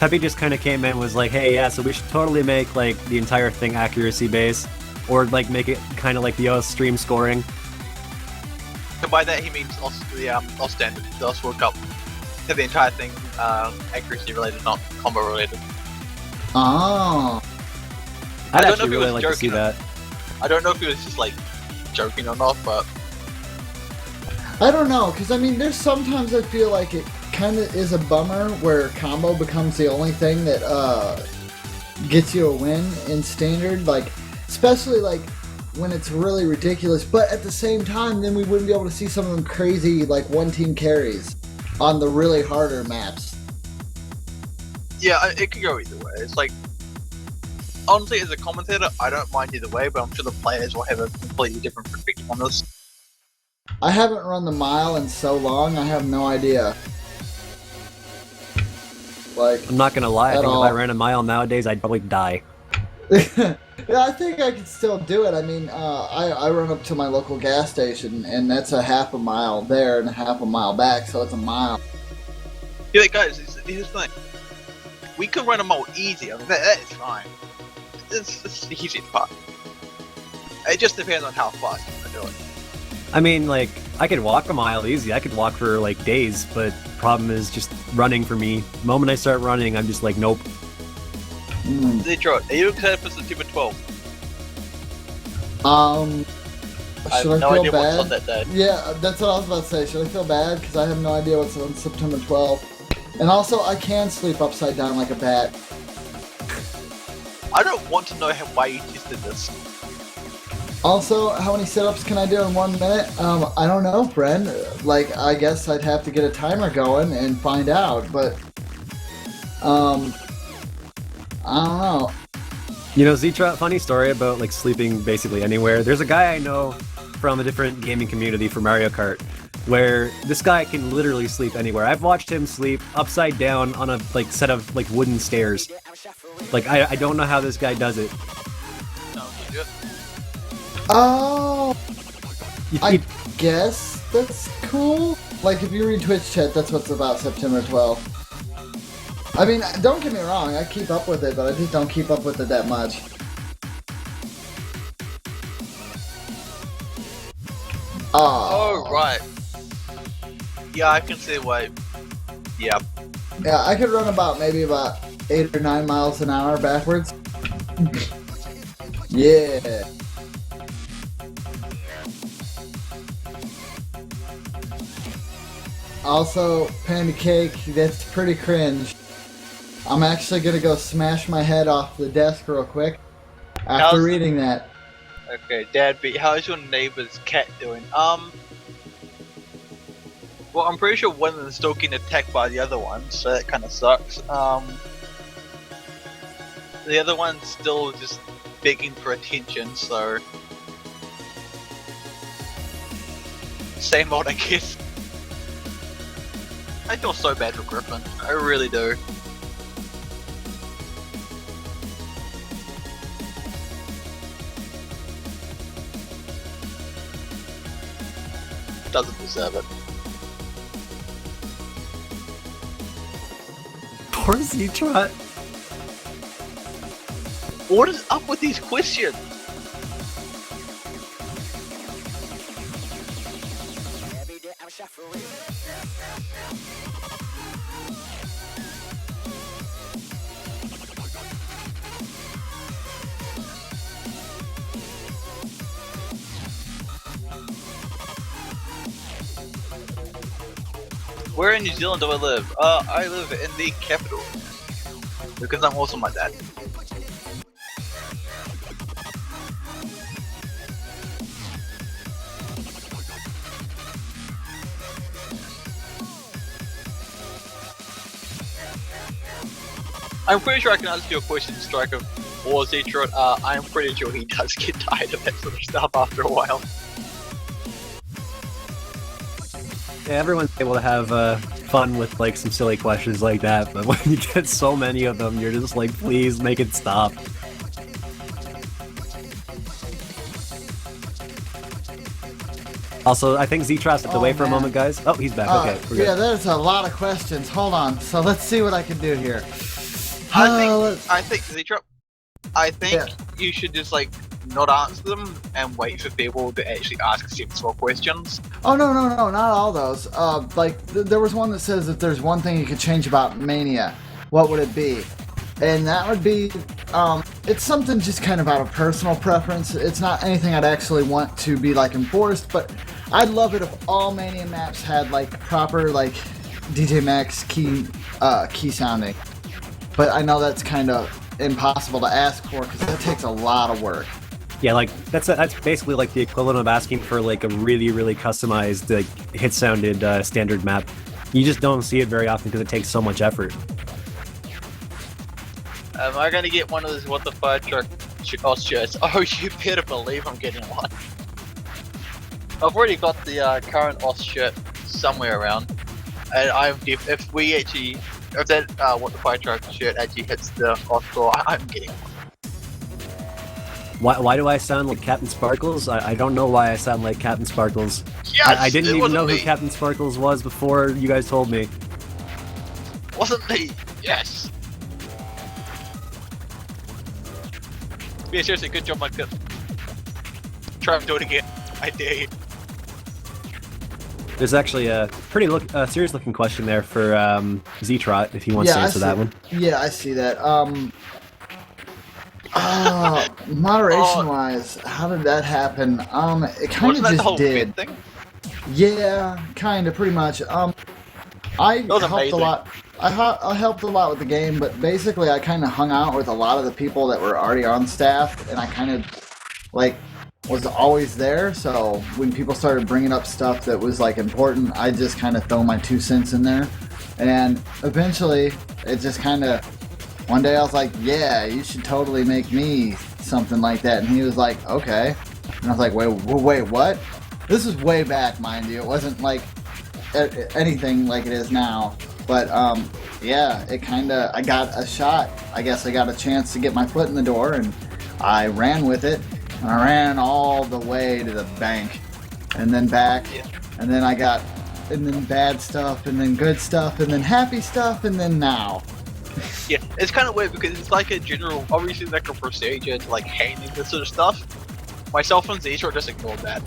Peppy just kind of came in and was like, hey, yeah, so we should totally make like the entire thing accuracy based, or like make it kind of like the OS stream scoring. And by that he means the OS standard, the OS World Cup. So the entire thing accuracy related, not combo related. Oh. I'd I don't know actually if he really was like to see joking. that. I don't know if he was just like joking or not, but I don't know, because I mean, there's sometimes I feel like it kind of is a bummer where combo becomes the only thing that gets you a win in standard, like especially like when it's really ridiculous. But at the same time, then we wouldn't be able to see some of them crazy like one-team carries on the really harder maps. yeah, it could go either way. It's like, honestly, as a commentator, I don't mind either way, but I'm sure the players will have a completely different perspective on this. I haven't run the mile in so long, I have no idea. Like, I'm not gonna lie. I at think all. if I ran a mile nowadays, I'd probably die. Yeah, I think I could still do it. I mean, I run up to my local gas station, and that's a half a mile there and a half a mile back, so it's a mile. Yeah, guys, here's the thing. We can run a mile easy. I mean, that is fine. It's the easiest part. It just depends on how fast you want to do it. I mean, like, I could walk a mile easy. I could walk for like days, but problem is just running for me. The moment I start running, I'm just like, nope. Detroit, are you excited for September 12th? Should I have no feel idea what's on bad? that day. Yeah, that's what I was about to say. Should I feel bad? Because I have no idea what's on September 12th. And also, I can sleep upside down like a bat. I don't want to know why you tested this. Also, how many sit-ups can I do in 1 minute? I don't know, friend. Like, I guess I'd have to get a timer going and find out, but... I don't know. You know, Zitra, funny story about like sleeping basically anywhere. There's a guy I know from a different gaming community for Mario Kart, where this guy can literally sleep anywhere. I've watched him sleep upside down on a like set of like wooden stairs. Like I don't know how this guy does it. No, you do it. Oh, You- I guess that's cool. Like, if you read Twitch chat, that's what's about September 12th. I mean, don't get me wrong, I keep up with it, but I just don't keep up with it that much. Oh, right. Yeah, I can see why. Yeah. Yeah, I could run maybe about 8 or 9 miles an hour backwards. Yeah. Also, Panda Cake, that's pretty cringe. I'm actually gonna go smash my head off the desk real quick after How's- reading that. Okay, Dad B, how's your neighbor's cat doing? Well, I'm pretty sure one of them's still getting attacked by the other one, so that kind of sucks. The other one's still just begging for attention, so... Same old, I guess. I feel so bad for Griffin. I really do. Doesn't deserve it. Poor Zitra. What is up with these questions? Where in New Zealand do I live? I live in the capital. Because I'm awesome like that. I'm pretty sure I can answer your question, Striker or Zetrot. I'm pretty sure he does get tired of that sort of stuff after a while. Yeah, everyone's able to have fun with like some silly questions like that, but when you get so many of them, you're just like, please make it stop. Also, I think Z-Trap stepped away for a man. moment, guys. Oh, he's back. Okay, we're good. Yeah, there's a lot of questions. Hold on. So let's see what I can do here. I think Zetrot, I think Yeah. you should just like not answer them and wait for people to actually ask sensible questions. Oh no, not all those. There was one that says that there's one thing you could change about Mania. What would it be? And that would be, it's something just kind of out of personal preference. It's not anything I'd actually want to be like enforced, but I'd love it if all Mania maps had like proper like DJ Max key sounding. But I know that's kind of impossible to ask for because that takes a lot of work. Yeah, like that's basically like the equivalent of asking for like a really customized like hit sounded standard map. You just don't see it very often because it takes so much effort. Am I gonna get one of those what the fudge shirts? Oh, you better believe I'm getting one. I've already got the current OS shirt somewhere around, and if we actually If that what the fire truck shirt actually hits the off floor, I'm getting one. Why do I sound like Captain Sparkles? I don't know why I sound like Captain Sparkles. Yes, I didn't it even wasn't know me. who Captain Sparkles was before you guys told me. Wasn't me. Yes. Yeah, seriously, good job, Mike. Try and do it again. I dare you. There's actually a pretty serious looking question there for Z-Trot, if he wants to answer that one. Yeah, I see that. Moderation-wise, how did that happen? It kind of just did. Thing? Yeah, kind of, pretty much. I helped amazing. a lot. I helped a lot with the game, but basically I kind of hung out with a lot of the people that were already on staff, and I kind of, like, was always there, so when people started bringing up stuff that was, like, important, I just kind of throw my 2 cents in there, and eventually, it just kind of, one day I was like, yeah, you should totally make me something like that, and he was like, okay, and I was like, wait, what? This is way back, mind you, it wasn't, like, anything like it is now. But, yeah, it kinda, I got a shot. I guess I got a chance to get my foot in the door, and I ran with it. And I ran all the way to the bank, and then back, and then I got, and then bad stuff, and then good stuff, and then happy stuff, and then now. Yeah, it's kind of weird because it's like a general, obviously like a procedure to like handling this sort of stuff. Myself and Z-Trot just ignored that.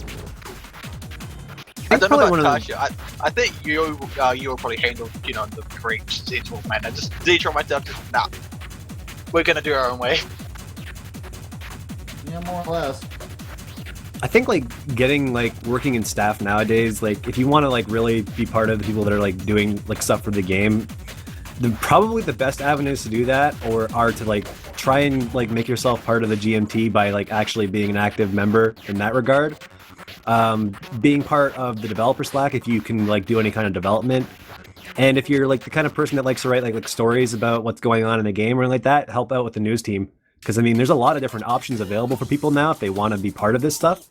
I don't know about Tasha. I think you will probably handle, you know, the correct sensible manner. Just Z-Trot myself, just nah. We're gonna do our own way. Yeah, more or less. I think like getting like working in staff nowadays, like if you want to like really be part of the people that are like doing like stuff for the game, probably the best avenues to do that are to like try and like make yourself part of the GMT by like actually being an active member in that regard. Being part of the developer Slack if you can like do any kind of development, and if you're like the kind of person that likes to write like stories about what's going on in the game or anything like that, help out with the news team, because I mean there's a lot of different options available for people now if they want to be part of this stuff.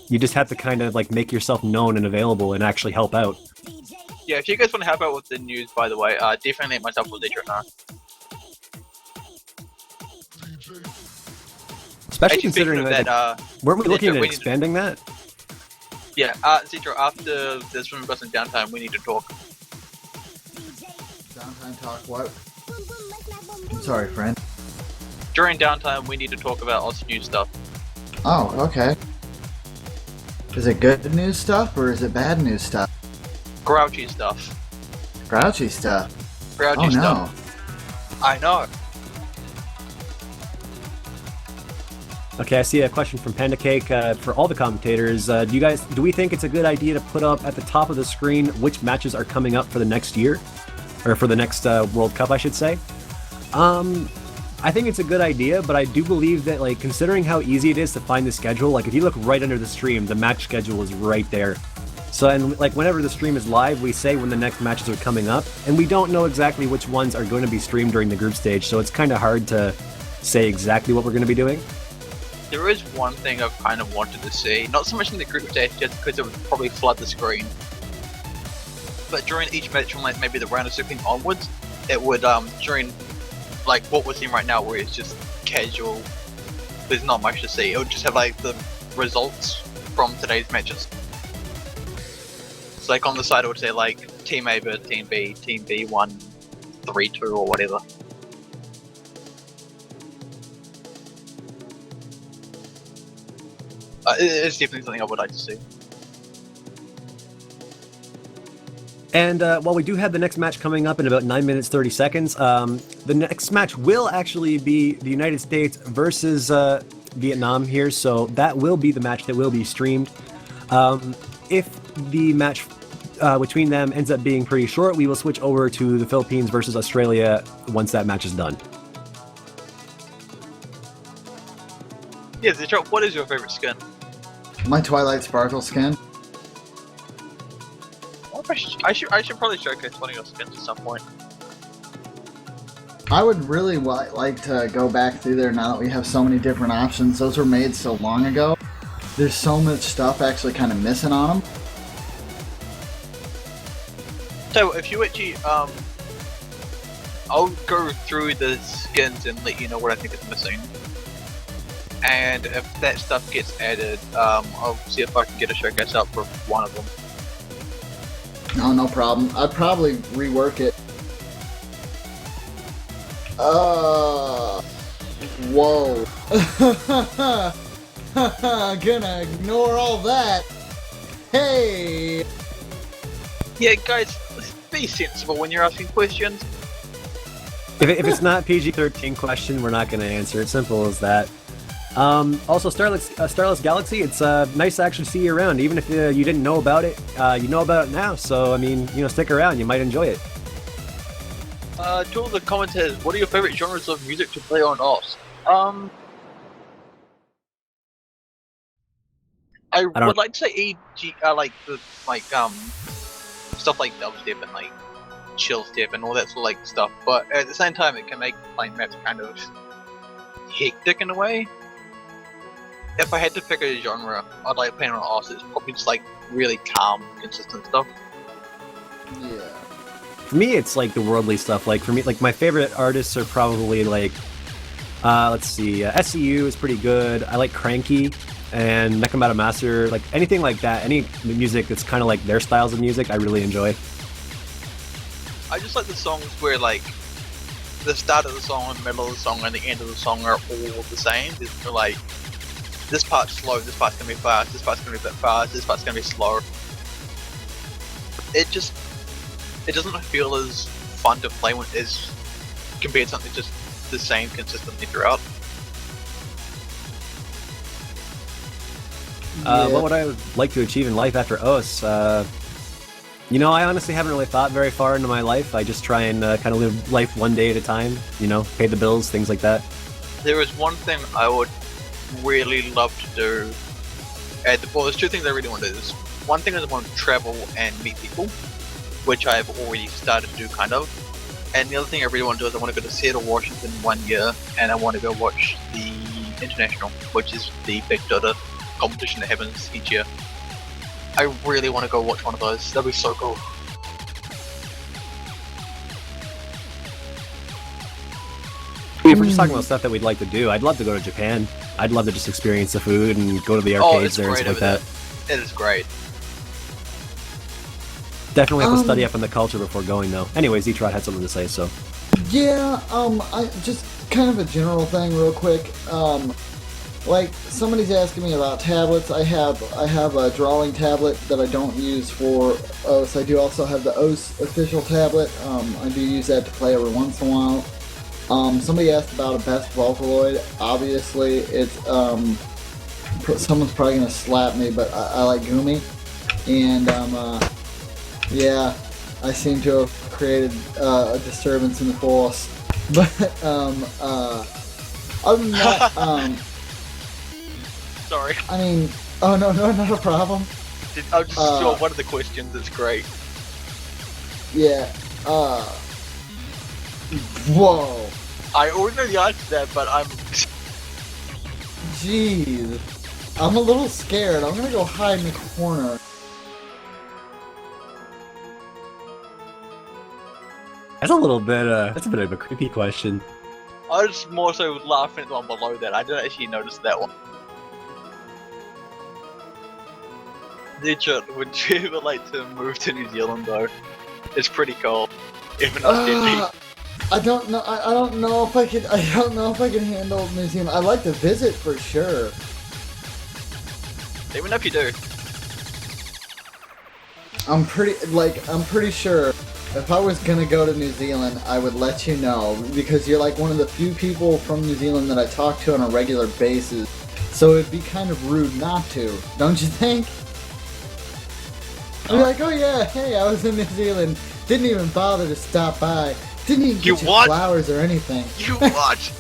You just have to kind of like make yourself known and available and actually help out. Yeah, if you guys want to help out with the news, by the way, definitely myself with Z-Trot now. Especially considering that, weren't we looking at expanding that? Yeah, Z-Trot, after this one goes in downtime, we need to talk. Downtime talk, what? I'm sorry, friend. During downtime, we need to talk about Aussie news stuff. Oh, okay. Is it good news stuff, or is it bad news stuff? Grouchy stuff. Grouchy stuff? Grouchy no. stuff. I know. Okay, I see a question from Panda Cake for all the commentators. Do we think it's a good idea to put up at the top of the screen which matches are coming up for the next year? Or for the next World Cup, I should say. I think it's a good idea, but I do believe that, like, considering how easy it is to find the schedule, like, if you look right under the stream, the match schedule is right there. So, and, like, whenever the stream is live, we say when the next matches are coming up, and we don't know exactly which ones are going to be streamed during the group stage, so it's kind of hard to say exactly what we're going to be doing. There is one thing I've kind of wanted to see, not so much in the group stage, just because it would probably flood the screen. But during each match from like maybe the round of 16 onwards, it would during like what we're seeing right now, where it's just casual, there's not much to see. It would just have like the results from today's matches. So like on the side, it would say like Team A versus Team B, Team B won 3-2 or whatever. It's definitely something I would like to see. And while we do have the next match coming up in about 9 minutes 30 seconds, the next match will actually be the United States versus Vietnam here, so that will be the match that will be streamed. If the match between them ends up being pretty short, we will switch over to the Philippines versus Australia once that match is done. Yeah, Z-Trot, what is your favorite skin? My Twilight Sparkle skin. I should probably showcase one of your skins at some point. I would really like to go back through there now that we have so many different options. Those were made so long ago. There's so much stuff actually kind of missing on them. So if you actually I'll go through the skins and let you know what I think is missing. And if that stuff gets added, I'll see if I can get a showcase up for one of them. No problem. I'd probably rework it. Whoa. Gonna ignore all that. Hey! Yeah, guys, be sensible when you're asking questions. If it's not PG-13 question, we're not going to answer it. Simple as that. Also, Starless Galaxy, it's nice to actually see you around. Even if you didn't know about it, you know about it now. So, I mean, stick around. You might enjoy it. To all the commenters, what are your favorite genres of music to play on OS? I would like to say like stuff like dubstep and like chill step and all that sort of like stuff. But at the same time, it can make playing maps kind of hectic in a way. If I had to pick a genre, I'd like playing on OS. It's probably just like really calm, consistent stuff. Yeah. For me, it's like the worldly stuff. Like for me, like my favorite artists are probably like, let's see, SCU is pretty good. I like Cranky and Nekomata Master. Like anything like that, any music that's kind of like their styles of music, I really enjoy. I just like the songs where like the start of the song, the middle of the song, and the end of the song are all the same. It's like this part's slow, this part's gonna be fast, this part's gonna be a bit fast, this part's gonna be slow. It doesn't feel as fun to play when it's compared to something just the same consistently throughout. What would I like to achieve in life after OS? I honestly haven't really thought very far into my life. I just try and kind of live life one day at a time, pay the bills, things like that. There is one thing I would really love to do. There's two things I really want to do. One thing is I want to travel and meet people, which I've already started to do kind of. And the other thing I really want to do is I want to go to Seattle, Washington 1 year, and I want to go watch the International, which is the big Dota competition that happens each year. I really want to go watch one of those. That'd be so cool. If we're just talking about stuff that we'd like to do, I'd love to go to Japan. I'd love to just experience the food and go to the arcades there and stuff like that. It is great. Definitely have to study up on the culture before going, though. Anyways, Etrod had something to say, so. Yeah, I just kind of a general thing real quick. Like, somebody's asking me about tablets. I have a drawing tablet that I don't use for OS. I do also have the OS official tablet. I do use that to play every once in a while. Somebody asked about a best Vocaloid. Obviously, it's, someone's probably gonna slap me, but I like Gumi. And, yeah, I seem to have created a disturbance in the force. But, other than that, Sorry. I mean, oh no, not a problem. I was just saw one of the questions. It's great. Yeah. Whoa. I already know the answer to that, but I'm. Jeez. I'm a little scared. I'm gonna go hide in the corner. That's a little bit, that's a bit of a creepy question. I was more so laughing at the one below that. I didn't actually notice that one. Legit, would you ever like to move to New Zealand though? It's pretty cool. Even not deadbeat. I don't know. I don't know if I could. I don't know if I can handle New Zealand. I'd like to visit for sure. Even if you do. I'm pretty sure if I was gonna go to New Zealand, I would let you know because you're like one of the few people from New Zealand that I talk to on a regular basis. So it'd be kind of rude not to, don't you think? I'd be like, oh yeah, hey, I was in New Zealand. Didn't even bother to stop by. Didn't even get you flowers or anything. You what?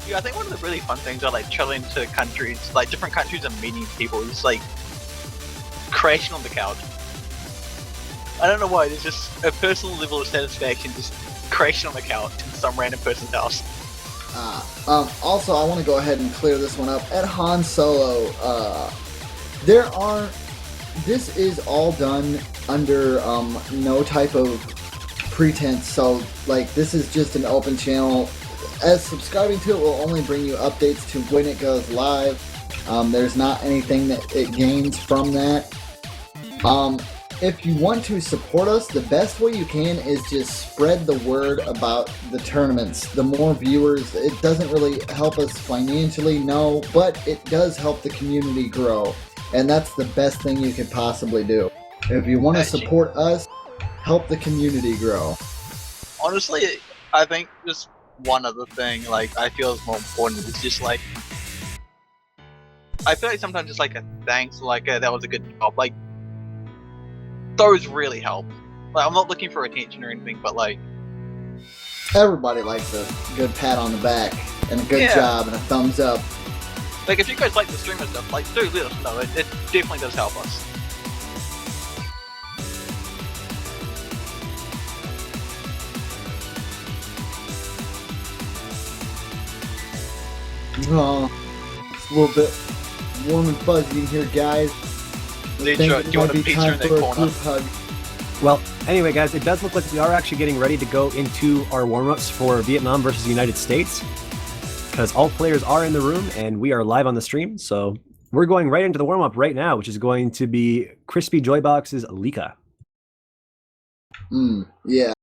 Yeah, I think one of the really fun things are like traveling to countries, like different countries and meeting people. Just like crashing on the couch. I don't know why. There's just a personal level of satisfaction just crashing on the couch in some random person's house. Also, I want to go ahead and clear this one up. At Han Solo, there aren't this is all done under no type of pretense. So like this is just an open channel. As subscribing to it will only bring you updates to when it goes live. There's not anything that it gains from that. If you want to support us, the best way you can is just spread the word about the tournaments. The more viewers, it doesn't really help us financially, no, but it does help the community grow. And that's the best thing you could possibly do. If you want to support us, help the community grow. Honestly, I think just one other thing, like, I feel is more important is just like, I feel like sometimes it's like a thanks, like, that was a good job. Like, those really help. Like, I'm not looking for attention or anything, but like, everybody likes a good pat on the back and a good job and a thumbs up. Like, if you guys like the stream and stuff, like, do let us know. It definitely does help us. It's a little bit warm and fuzzy in here, guys. Do you want a pizza in that corner? Well, anyway, guys, it does look like we are actually getting ready to go into our warm-ups for Vietnam versus the United States, because all players are in the room and we are live on the stream. So we're going right into the warm-up right now, which is going to be Crispy Joybox's Lika. Yeah.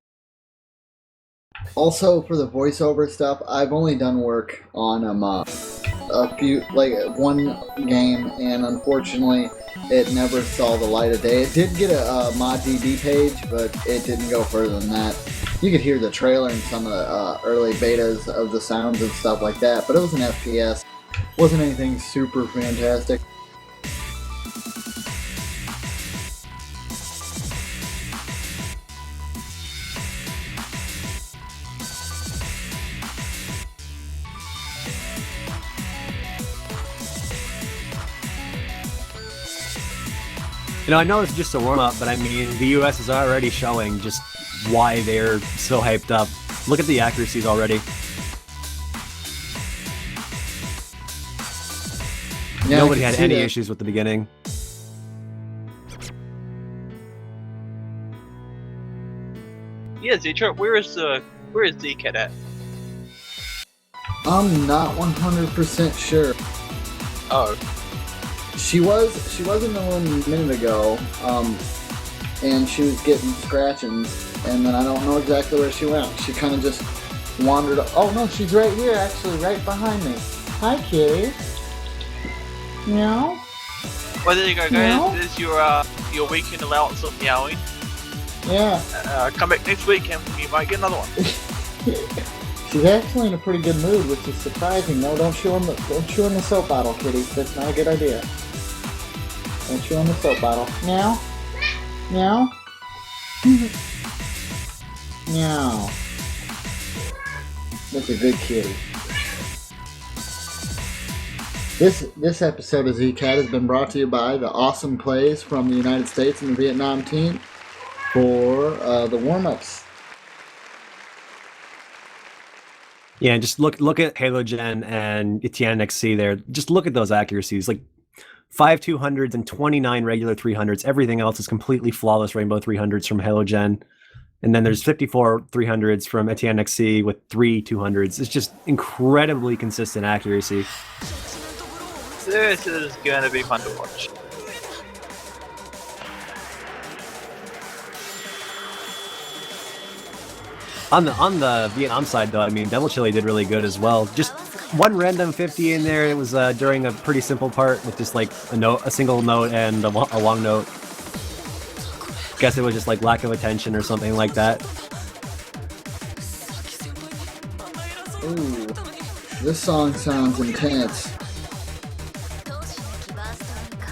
Also, for the voiceover stuff, I've only done work on a few, like one game, and unfortunately, it never saw the light of day. It did get a ModDB page, but it didn't go further than that. You could hear the trailer and some of the early betas of the sounds and stuff like that, but it was an FPS. Wasn't anything super fantastic. You know, I know it's just a warm-up, but I mean, the US is already showing just why they're so hyped up. Look at the accuracies already. Yeah, nobody had any issues with the beginning. Yeah, Zitra, where is Zcat at? I'm not 100% sure. Oh. She was in the room a minute ago, and she was getting scratchings, and then I don't know exactly where she went. She kind of just wandered. Oh no, she's right here, actually, right behind me. Hi, kitty. Meow. Well, there you go, guys. There's your weekend allowance of meowing. Yeah. Come back next week and you might get another one. She's actually in a pretty good mood, which is surprising. No, don't chew on the soap bottle, kitty. That's not a good idea. Don't chew on the soap bottle. Meow. Meow. Meow. That's a good kitty. This episode of ZCat has been brought to you by the awesome plays from the United States and the Vietnam team for the warm-ups. Yeah, just look at Halogen and Etienne XC there. Just look at those accuracies. Like 5 200s and 29 regular 300s. Everything else is completely flawless Rainbow 300s from Halogen. And then there's 54 300s from Etienne XC with 3 200s. It's just incredibly consistent accuracy. This is gonna be fun to watch. On the Vietnam side, though, I mean, Devil Chili did really good as well. Just one random 50 in there. It was during a pretty simple part with just like a single note and a long note. Guess it was just like lack of attention or something like that. Ooh, this song sounds intense.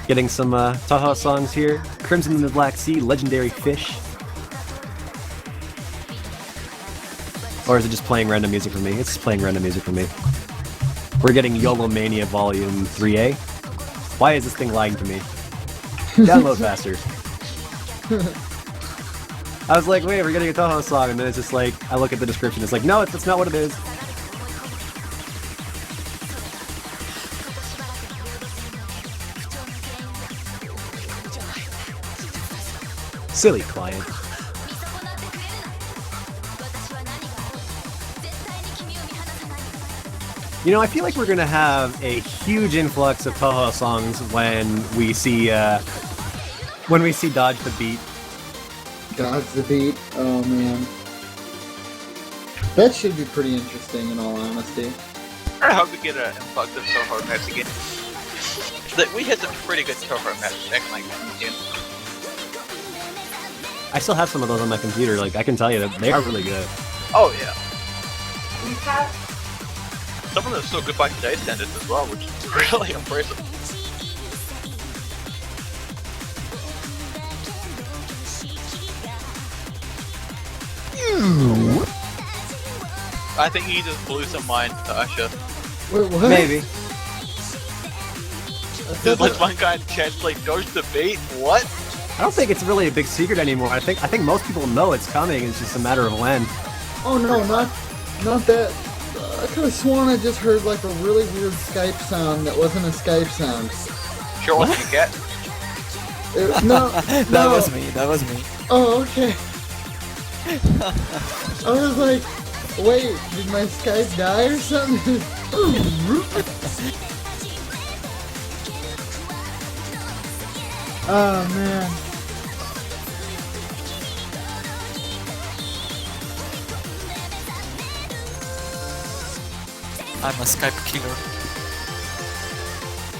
Getting some Taha songs here. Crimson in the Black Sea, Legendary Fish. Or is it just playing random music for me? It's just playing random music for me. We're getting YOLO Mania Volume 3A. Why is this thing lying to me? Download faster. I was like, wait, we're getting a Toho song, and then it's just like, I look at the description, it's like, no, that's not what it is. Silly client. You know, I feel like we're gonna have a huge influx of Toho songs when we see Dodge the Beat. Dodge the Beat. Oh man, that should be pretty interesting. In all honesty, I hope we get an influx of Toho maps again. We had some pretty good Toho maps back in like again. I still have some of those on my computer. Like I can tell you that they are really good. Oh yeah. Some of them are still good by today's standards as well, which is really impressive. I think he just blew some mind to Usher. wait, what? Maybe. There's like one guy in chat like Dodge the Beat. What? I don't think it's really a big secret anymore. I think most people know it's coming. It's just a matter of when. Oh no, not that. I could have sworn I just heard like a really weird Skype sound that wasn't a Skype sound. Sure, what you get? No, That no. was me. That was me. Oh, okay. I was like, wait, did my Skype die or something? Oh man. I'm a Skype killer.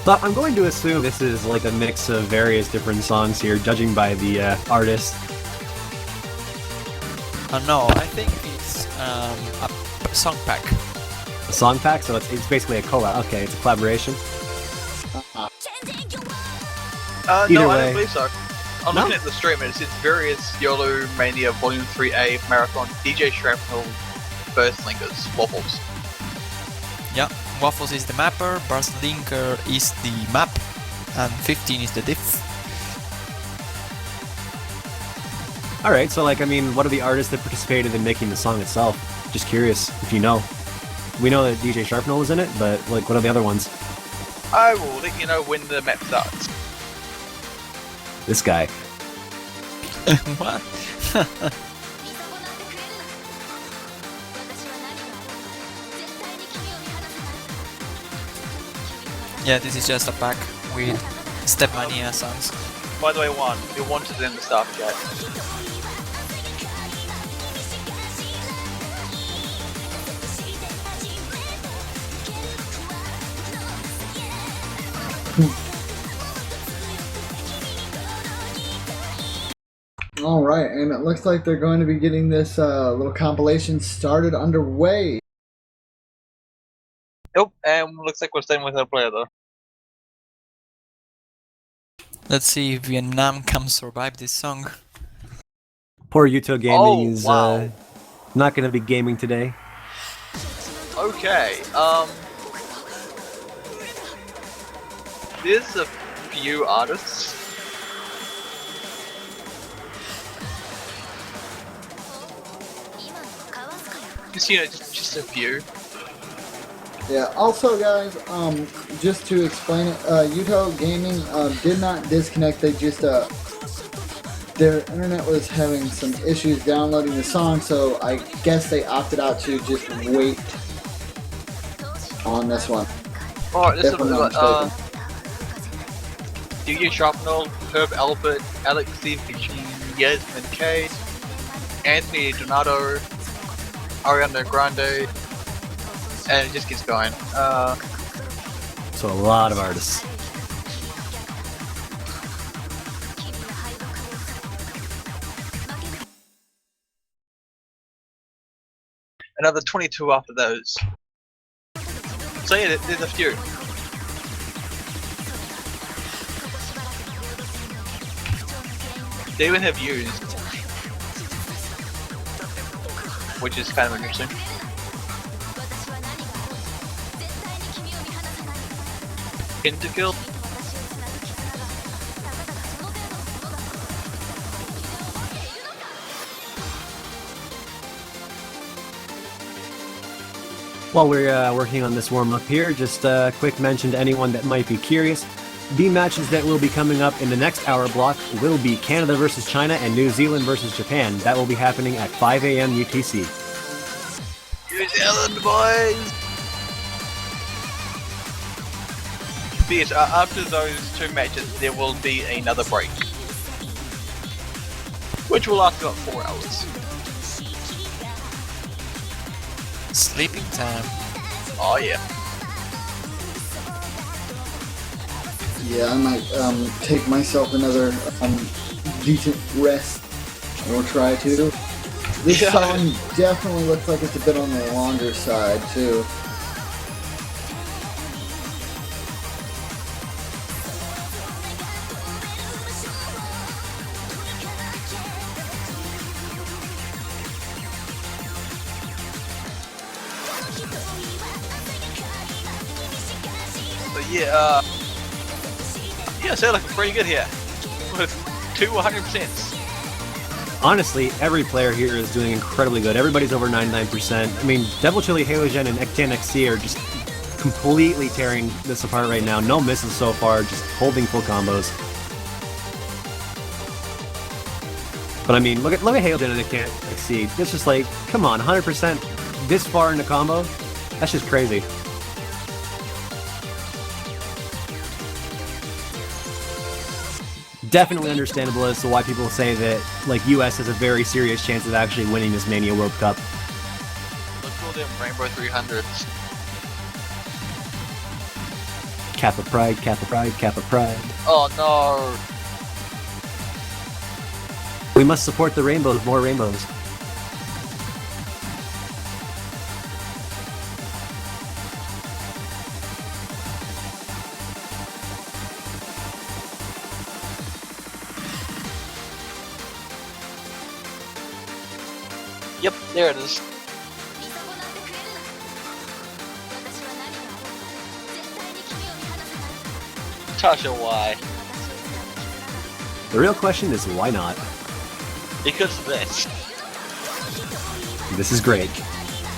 But I'm going to assume this is like a mix of various different songs here, judging by the artist. No, I think it's a song pack. A song pack, so it's basically a collab. Okay, it's a collaboration. Either No, I way. don't believe so. I'm No? looking at the stream and it says various YOLO Mania Volume 3A Marathon DJ Shrapnel Burst Linkers Waffles. Yeah, Waffles is the mapper, Burst Linker is the map, and 15 is the diff. Alright, so like, I mean, what are the artists that participated in making the song itself? Just curious, if you know. We know that DJ Sharpnel was in it, but like, what are the other ones? I will let you know when the map starts. This guy. What? Yeah, this is just a pack with Step Mania songs. By the way, you're wanted in the staff chat. All right, and it looks like they're going to be getting this little compilation started underway. Yep, and looks like we're staying with our player though. Let's see if Vietnam can survive this song. Poor Yuto Gaming is wow. not going to be gaming today. Okay, there's a few artists. Just, you know, just a few. Yeah. Also, guys, just to explain it, Yuto Gaming did not disconnect. They just their internet was having some issues downloading the song, so I guess they opted out to just wait on this one. Alright, this If I'm not is mistaken. DJ Sharpnel, Herb Albert, Alex Steve, Yasmin K, Anthony Donato, Ariana Grande, and it just keeps going. So a lot of artists. Another 22 after those. So yeah, there's a few. They even have used, which is kind of interesting. Interfield. While we're working on this warm-up here, just a quick mention to anyone that might be curious. The matches that will be coming up in the next hour block will be Canada versus China and New Zealand versus Japan. That will be happening at 5 a.m. UTC. New Zealand, boys! Yes, after those two matches, there will be another break, which will last about 4 hours. Sleeping time. Oh yeah. Yeah, I might take myself another decent rest, or try to. This song definitely looks like it's a bit on the longer side too. So yeah, so looking pretty good here with 200%. Honestly, every player here is doing incredibly good. Everybody's over 99%. I mean, Devil Chili, Halogen, and Ectan XC are just completely tearing this apart right now. No misses so far, just holding full combos. But I mean, look at Halogen and Ectan XC. It's just like, come on, 100% this far in the combo? That's just crazy. Definitely understandable as to why people say that, like, US has a very serious chance of actually winning this Mania World Cup. Look at all them Rainbow 300s. Kappa Pride, Kappa Pride, Kappa Pride. Oh no! We must support the rainbows, more rainbows. Yep, there it is. Tasha, why? The real question is, why not? Because of this. This is great.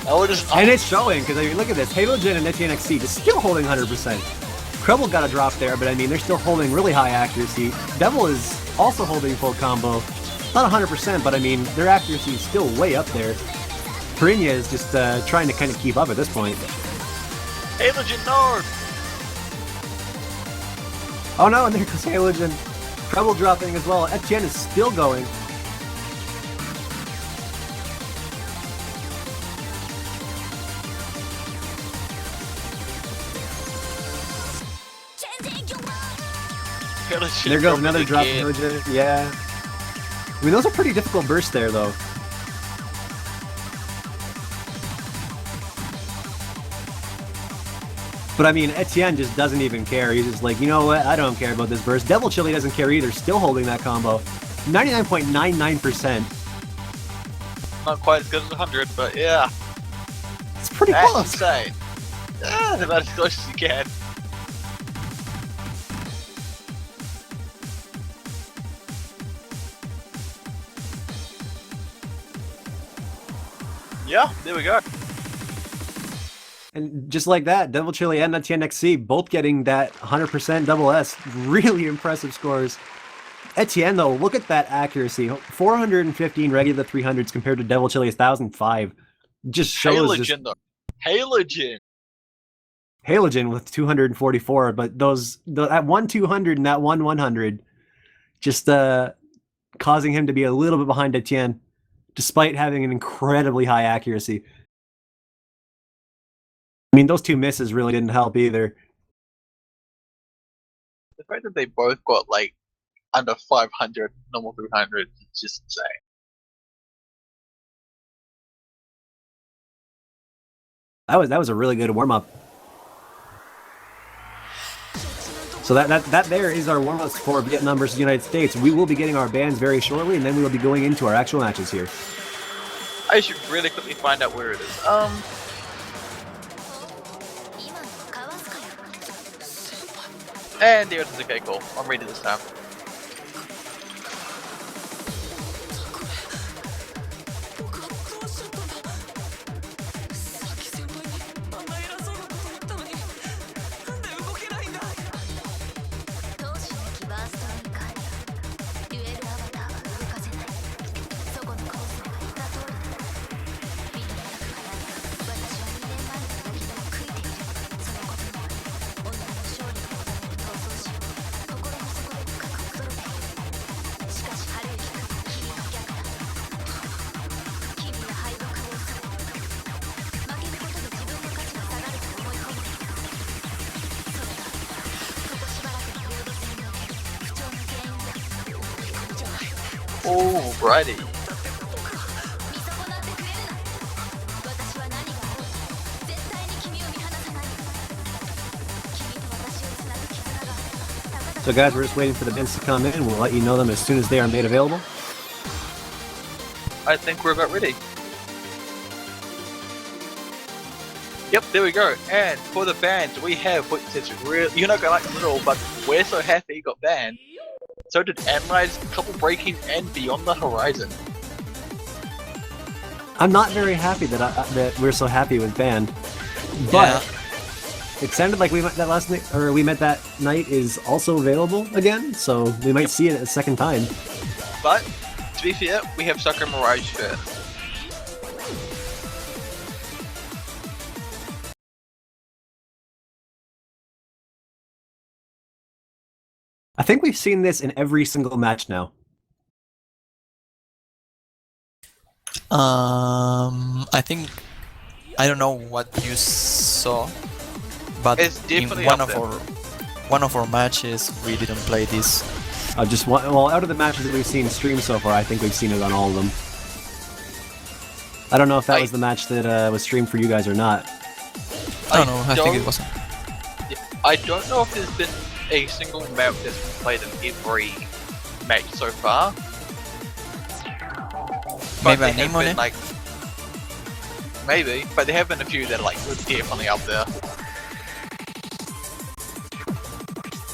And it's showing, because I mean, look at this. Halogen and Etienne XC just still holding 100%. Kreble got a drop there, but I mean, they're still holding really high accuracy. Devil is also holding full combo. Not 100%, but I mean, their accuracy is still way up there. Perinia is just trying to kind of keep up at this point. Halogen, no! Oh no, and there goes Halogen. Kreble dropping as well. Etienne is still going. Halogen There goes another drop again. from Halogen. Yeah. I mean, those are pretty difficult bursts there, though. But I mean, Etienne just doesn't even care. He's just like, you know what? I don't care about this burst. Devil Chili doesn't care either. Still holding that combo. 99.99%. Not quite as good as 100, but yeah. It's pretty That's close. insane. Yeah, about as close as you can. Yeah, there we go. And just like that, Devil Chili and Etienne XC both getting that 100% double S. Really impressive scores. Etienne, though, look at that accuracy. 415 regular 300s compared to Devil Chili's 1,005. Just shows Halogen, though. Halogen. Halogen with 244, but that one 200 and that one 100 just causing him to be a little bit behind Etienne, despite having an incredibly high accuracy. I mean, those two misses really didn't help either. The fact that they both got like under 500 normal 300 is just insane. That was a really good warm up. So that there is our warm ups for Vietnam versus United States. We will be getting our bans very shortly, and then we will be going into our actual matches here. I should really quickly find out where it is. And there it is. Okay, cool. I'm ready this time. Alrighty. So guys, we're just waiting for the bins to come in. We'll let you know them as soon as they are made available. I think we're about ready. Yep, there we go. And for the band, we have, which is real. You're not gonna like them at all, but we're so happy he got banned. So did Analyze, Couple Breaking, and Beyond the Horizon. I'm not very happy that we're so happy with band, but it sounded like we met that last night, or we met that night is also available again. So we might see it a second time. But to be fair, we have Sakura Mirage first. I think we've seen this in every single match now. I think I don't know what you saw, but It's in definitely one of our matches we didn't play this. Well, out of the matches that we've seen streamed so far, I think we've seen it on all of them. I don't know if that was the match that was streamed for you guys or not. I don't know. I think it wasn't. I don't know if there's been a single map that's been played in every match so far. But Maybe a there name have on been, it? like, maybe, but there have been a few that are like definitely up there.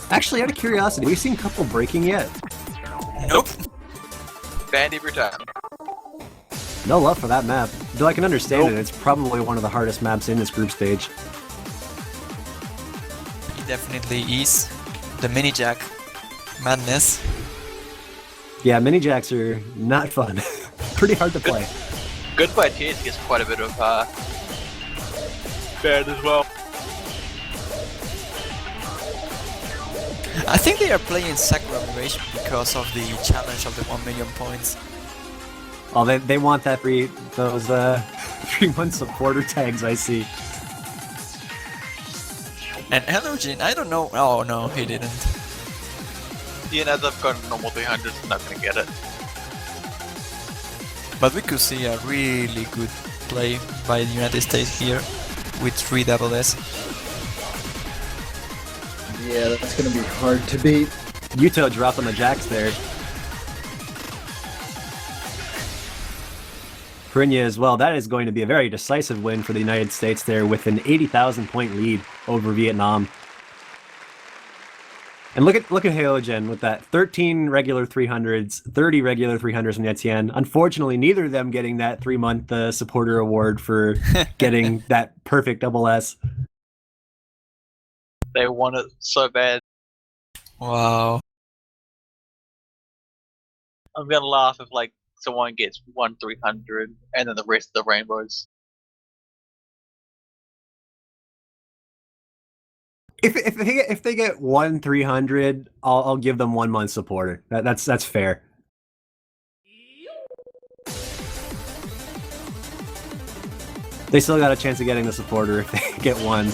Actually, out of curiosity, we've seen Couple Breaking yet? Nope. Banned every time. No love for that map. Though I can understand it, it's probably one of the hardest maps in this group stage. It definitely is. The mini jack madness. Yeah, mini jacks are not fun. Pretty hard to play. Goodbye Tears gets quite a bit of banned as well. I think they are playing Sakura Mirage because of the challenge of the 1 million points. Oh, they want that those 3-month supporter tags, I see. And Allergen, I don't know. Oh no, he didn't. You know, they've got a normal 300, so not gonna get it. But we could see a really good play by the United States here with 3 double S. Yeah, that's gonna be hard to beat. Yuto dropping the jacks there. Perinya as well. That is going to be a very decisive win for the United States there with an 80,000 point lead over Vietnam. And look at Heogen with that 13 regular 300s, 30 regular 300s from Etienne. Unfortunately, neither of them getting that 3-month supporter award for getting that perfect double S. They want it so bad. Wow. I'm gonna laugh if like someone gets 1 300 and then the rest of the rainbows. If they get 1 300, I'll give them 1 month supporter. That's fair. They still got a chance of getting the supporter if they get 1.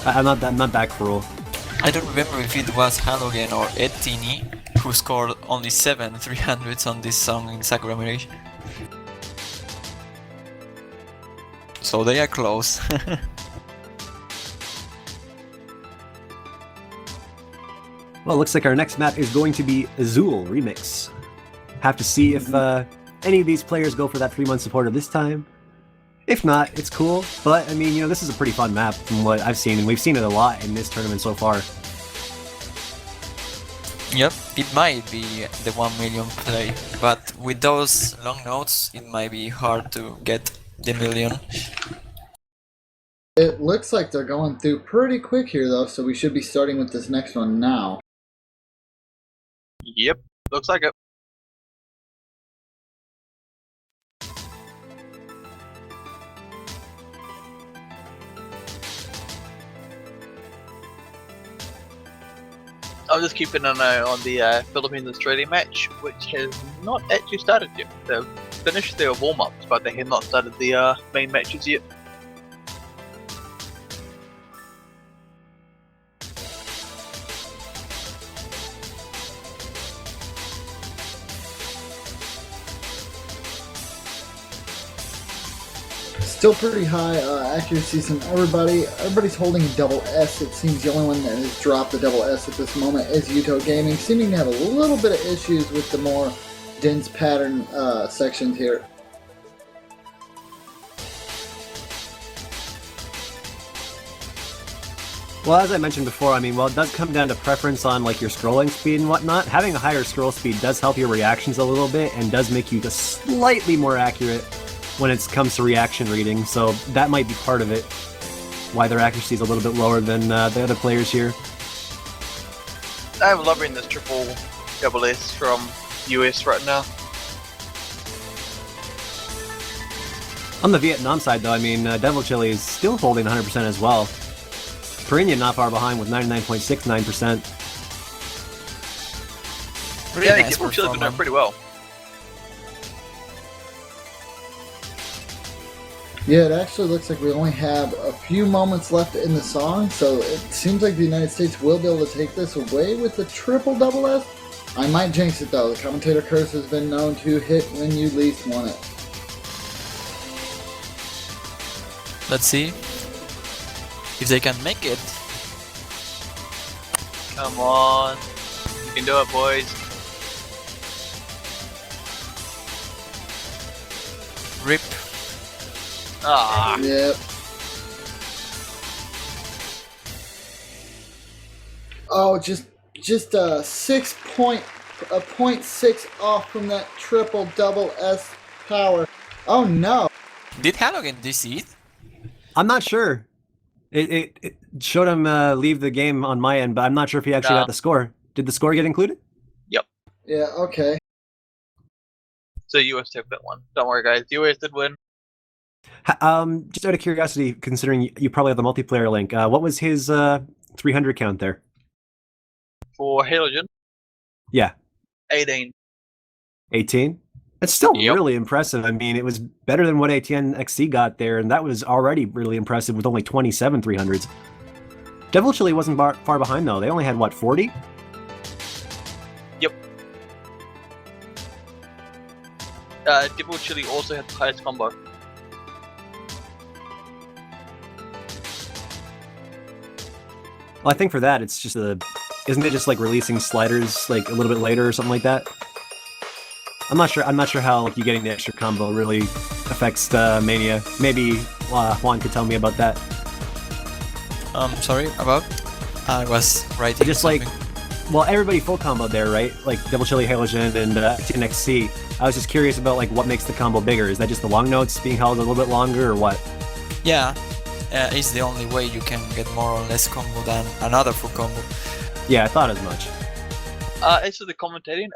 I'm not that cruel. I don't remember if it was Halogen or Ettini who scored only 7 300s on this song in Sakura Mirage. So they are close. Well, looks like our next map is going to be Azul Remix. Have to see if any of these players go for that 3-month supporter this time. If not, it's cool. But, I mean, you know, this is a pretty fun map from what I've seen, and we've seen it a lot in this tournament so far. Yep, it might be the 1 million play, but with those long notes, it might be hard to get the million. It looks like they're going through pretty quick here, though, so we should be starting with this next one now. Yep, looks like it. I'm just keeping an eye on the Philippines-Australia match, which has not actually started yet. They've finished their warm-ups, but they have not started the main matches yet. Still pretty high accuracies from everybody. Everybody's holding double S. It seems the only one that has dropped the double S at this moment is Yuto Gaming, seeming to have a little bit of issues with the more dense pattern sections here. Well, as I mentioned before, I mean, well, it does come down to preference on like your scrolling speed and whatnot. Having a higher scroll speed does help your reactions a little bit and does make you just slightly more accurate when it comes to reaction reading. So that might be part of it, why their accuracy is a little bit lower than the other players here. I'm loving this triple double S from US right now. On the Vietnam side, though, I mean, Devil Chili is still holding 100% as well. Peru not far behind with 99.69%. Really Yeah, nice Devil Chili's been doing performance. pretty well. Yeah, it actually looks like we only have a few moments left in the song, so it seems like the United States will be able to take this away with the triple double S. I might jinx it though. The commentator curse has been known to hit when you least want it. Let's see if they can make it. Come on. You can do it, boys. Rip. Ah. Yep. Oh, just a 0.6 off from that triple double S power. Oh no. Did Halogen DC it? I'm not sure. It showed him leave the game on my end, but I'm not sure if he actually No. got the score. Did the score get included? Yeah, okay. So US took that one. Don't worry, guys. US did win. Just out of curiosity, considering you probably have the multiplayer link, what was his 300 count there? For Halogen, Yeah, 18. 18? That's still Yep. really impressive. I mean, it was better than what ATN XC got there, and that was already really impressive with only 27 300s. Devil Chili wasn't far behind, though. They only had, what, 40? Yep. Devil Chili also had the highest combo. Well, I think for that, it's just isn't it just like releasing sliders like a little bit later or something like that? I'm not sure how like you getting the extra combo really affects Mania. Maybe Juan could tell me about that. Sorry, about? I was writing Just like, something. well, everybody full combo there, right? Like Devil Chili, Halogen, and TNXC. I was just curious about like what makes the combo bigger. Is that just the long notes being held a little bit longer, or what? Yeah, it's the only way you can get more or less combo than another full combo. Yeah, I thought as much. As for the commentating,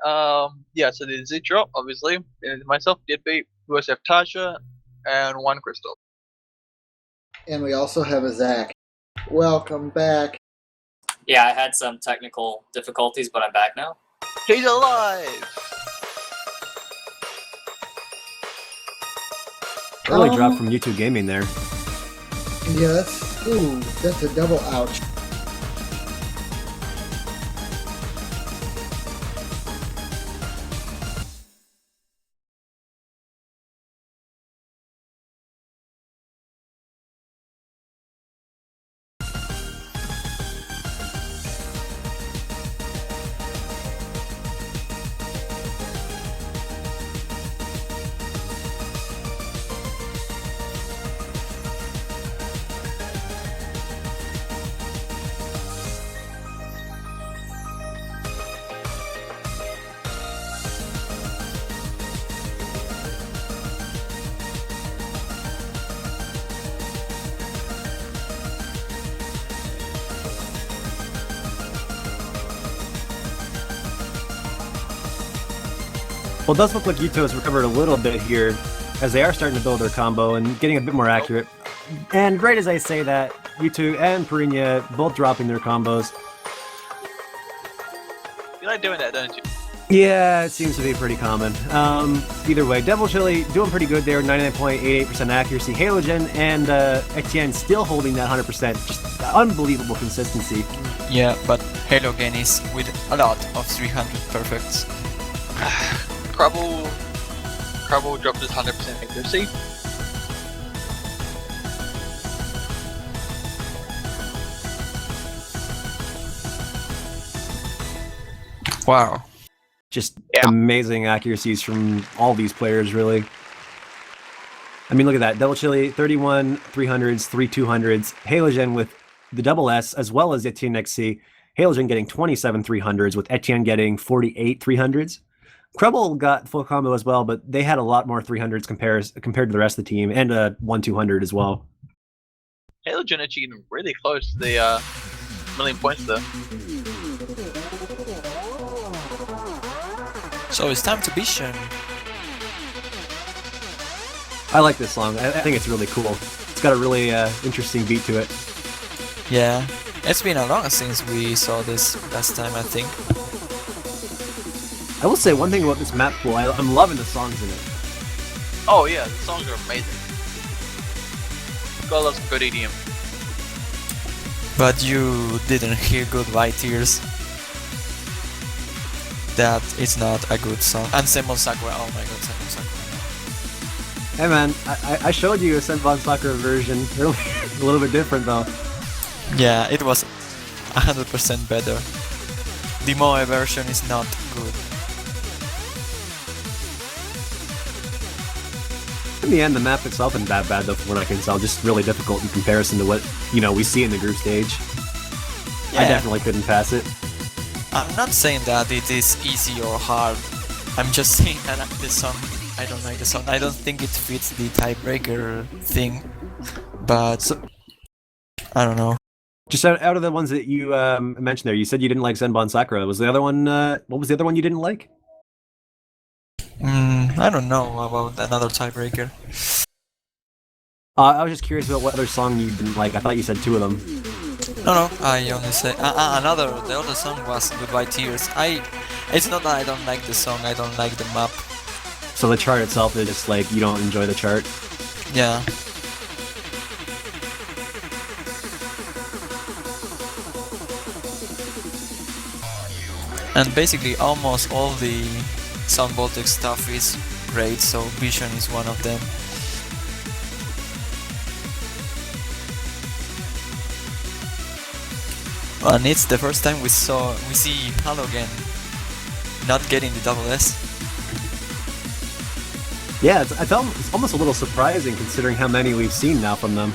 yeah, so there's Zitro, obviously, and myself did beat. We also have Tasha and one Crystal. And we also have a Zach. Welcome back. Yeah, I had some technical difficulties, but I'm back now. He's alive! Early drop from YouTube Gaming there. Yeah, that's a double ouch. Well, it does look like Yuto has recovered a little bit here, as they are starting to build their combo and getting a bit more accurate. And right as I say that, Yuto and Perinia both dropping their combos. You like doing that, don't you? Yeah, it seems to be pretty common. Either way, Devil Chili doing pretty good there, 99.88% accuracy. Halogen and Etienne still holding that 100%. Just unbelievable consistency. Yeah, but Halogen is with a lot of 300 perfects. Crubble dropped his 100% accuracy. Wow. Just Yeah. amazing accuracies from all these players, really. I mean, look at that. Double Chili, 31 300s, 3 200s. Halogen with the double S, as well as Etienne XC. Halogen getting 27 300s, with Etienne getting 48 300s. Krebel got full combo as well, but they had a lot more 300s compared to the rest of the team, and a 1-200 as well. Halogen actually getting really close to the million points there. So it's time to be shown. I like this song. I think it's really cool. It's got a really interesting beat to it. Yeah, it's been a long since we saw this last time, I think. I will say one thing about this map pool. I'm loving the songs in it. Oh yeah, the songs are amazing. God loves good EDM. But you didn't hear Goodbye Tears. That is not a good song. And Senbon Sakura, oh my god, Senbon Sakura. Hey man, I showed you a Senbon Sakura version earlier. A little bit different though. Yeah, it was 100% better. The Moe version is not good. In the end, the map itself isn't that bad though, from what I can tell. Just really difficult in comparison to what we see in the group stage. Yeah. I definitely couldn't pass it. I'm not saying that it is easy or hard. I'm just saying that this song, I don't like the song. I don't think it fits the tiebreaker thing. But So, I don't know. just out of the ones that you mentioned there, you said you didn't like Senbon Sakura. Was the other one? What was the other one you didn't like? I don't know about another tiebreaker. I was just curious about what other song you didn't like. I thought you said two of them. No, I only say the other song was Goodbye Tears. It's not that I don't like the song, I don't like the map. So the chart itself is just like you don't enjoy the chart. Yeah. And basically almost all the Sound Voltage stuff is great, so Vision is one of them. And it's the first time we see Halogen not getting the double S. Yeah, it's almost a little surprising considering how many we've seen now from them.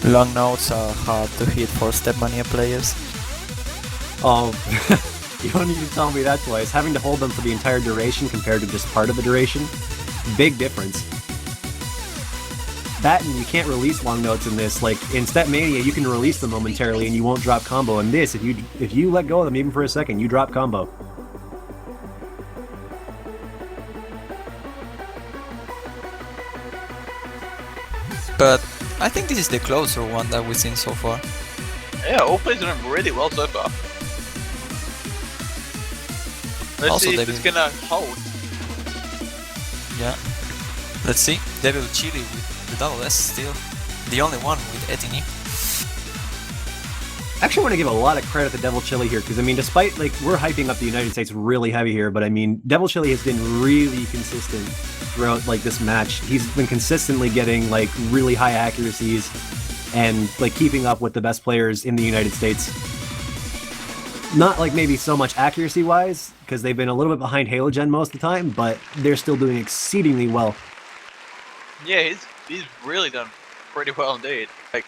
Long notes are hard to hit for Step Mania players. Oh, you don't need to tell me that twice. Having to hold them for the entire duration compared to just part of the duration, big difference. That and you can't release long notes in this. Like in Step Mania, you can release them momentarily and you won't drop combo. In this, if you let go of them even for a second, you drop combo. But I think this is the closer one that we've seen so far. Yeah, all players are doing really well so far. Let's Also, see if it's gonna hold. Yeah. Let's see. Devil Chili with the double S still. The only one with Etienne. I actually want to give a lot of credit to Devil Chili here, because I mean, despite like we're hyping up the United States really heavy here, but I mean, Devil Chili has been really consistent throughout like this match. He's been consistently getting like really high accuracies and like keeping up with the best players in the United States. Not like maybe so much accuracy wise, because they've been a little bit behind Halogen most of the time, but they're still doing exceedingly well. Yeah, he's really done pretty well indeed. Like,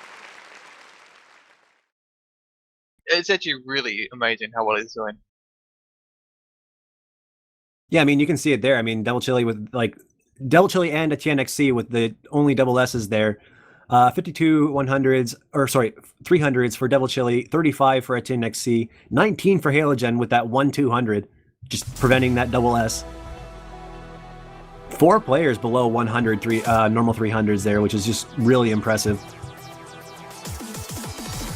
it's actually really amazing how well he's doing. Yeah, I mean, you can see it there. I mean, Devil Chili and Etienne XC with the only double S's there. 52 300s for Devil Chili, 35 for Etienne XC, 19 for Halogen with that 1-200, just preventing that double S. 4 players below 100 normal 300s there, which is just really impressive.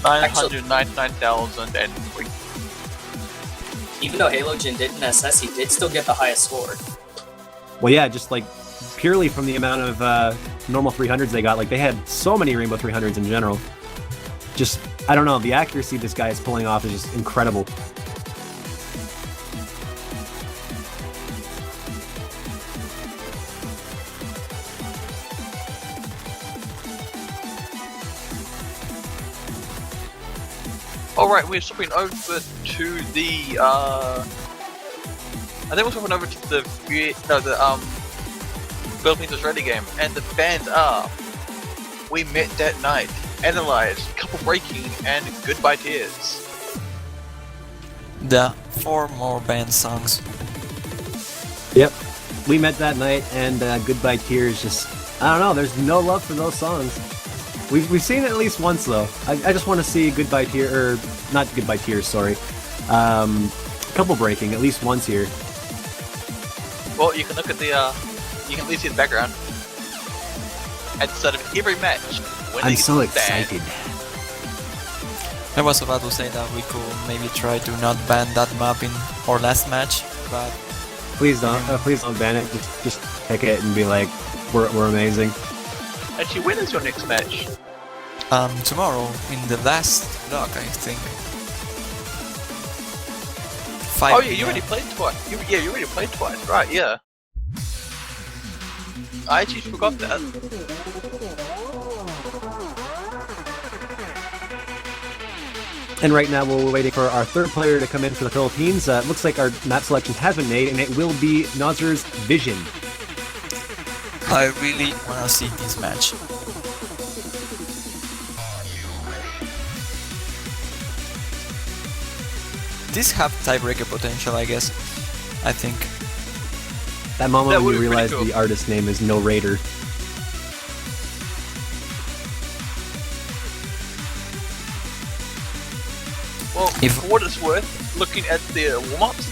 999,003. Even though Halogen didn't SS, he did still get the highest score. Well, yeah, just like purely from the amount of normal 300s they got. Like they had so many Rainbow 300s in general. Just, I don't know, the accuracy this guy is pulling off is just incredible. Alright, we're swapping over to the I think we're swapping over to the Philippines Australia game, and the bands are We Met That Night, Analyze, Couple Breaking, and Goodbye Tears. The 4 more band songs. Yep. We Met That Night and Goodbye Tears. Just, I don't know, there's no love for those songs. We've seen it at least once though. I just want to see Goodbye Tears, or not Goodbye Tears, sorry. Couple Breaking at least once here. Well, you can look at the you can at least see the background. At the start of every match. I'm so excited. I was about to say that we could maybe try to not ban that map in our last match, but Please don't ban it. Just pick it and be like, we're amazing. Actually, when is your next match? tomorrow in the last block, I think. 5 Oh yeah, you already played twice. You already played twice, right? Yeah. I actually forgot that. And right now we're waiting for our third player to come in for the Philippines. Looks like our map selection has been made, and it will be Nozer's Vision. I really wanna see this match. This have tiebreaker potential, I guess. I think. That moment That when would you be pretty realize cool. the artist name is No Raider. Well, If- for what it's worth, looking at the warm-ups,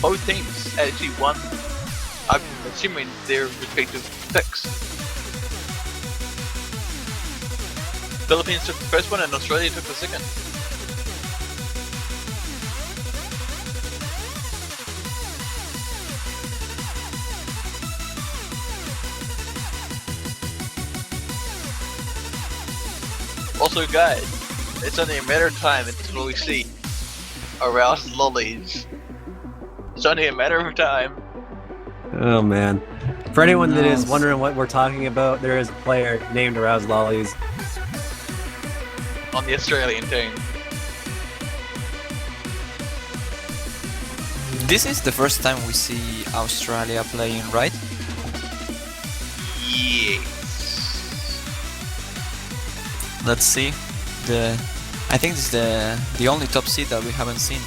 both teams actually won. I'm assuming their respective picks. Philippines took the first one and Australia took the second. Also guys, it's only a matter of time until we see aroused lollies. It's only a matter of time. Oh man. For anyone that is Nice. wondering what we're talking about, there is a player named Aroused Lollies. On the Australian team. This is the first time we see Australia playing, right? Yes. Let's see. I think this is the only top seed that we haven't seen.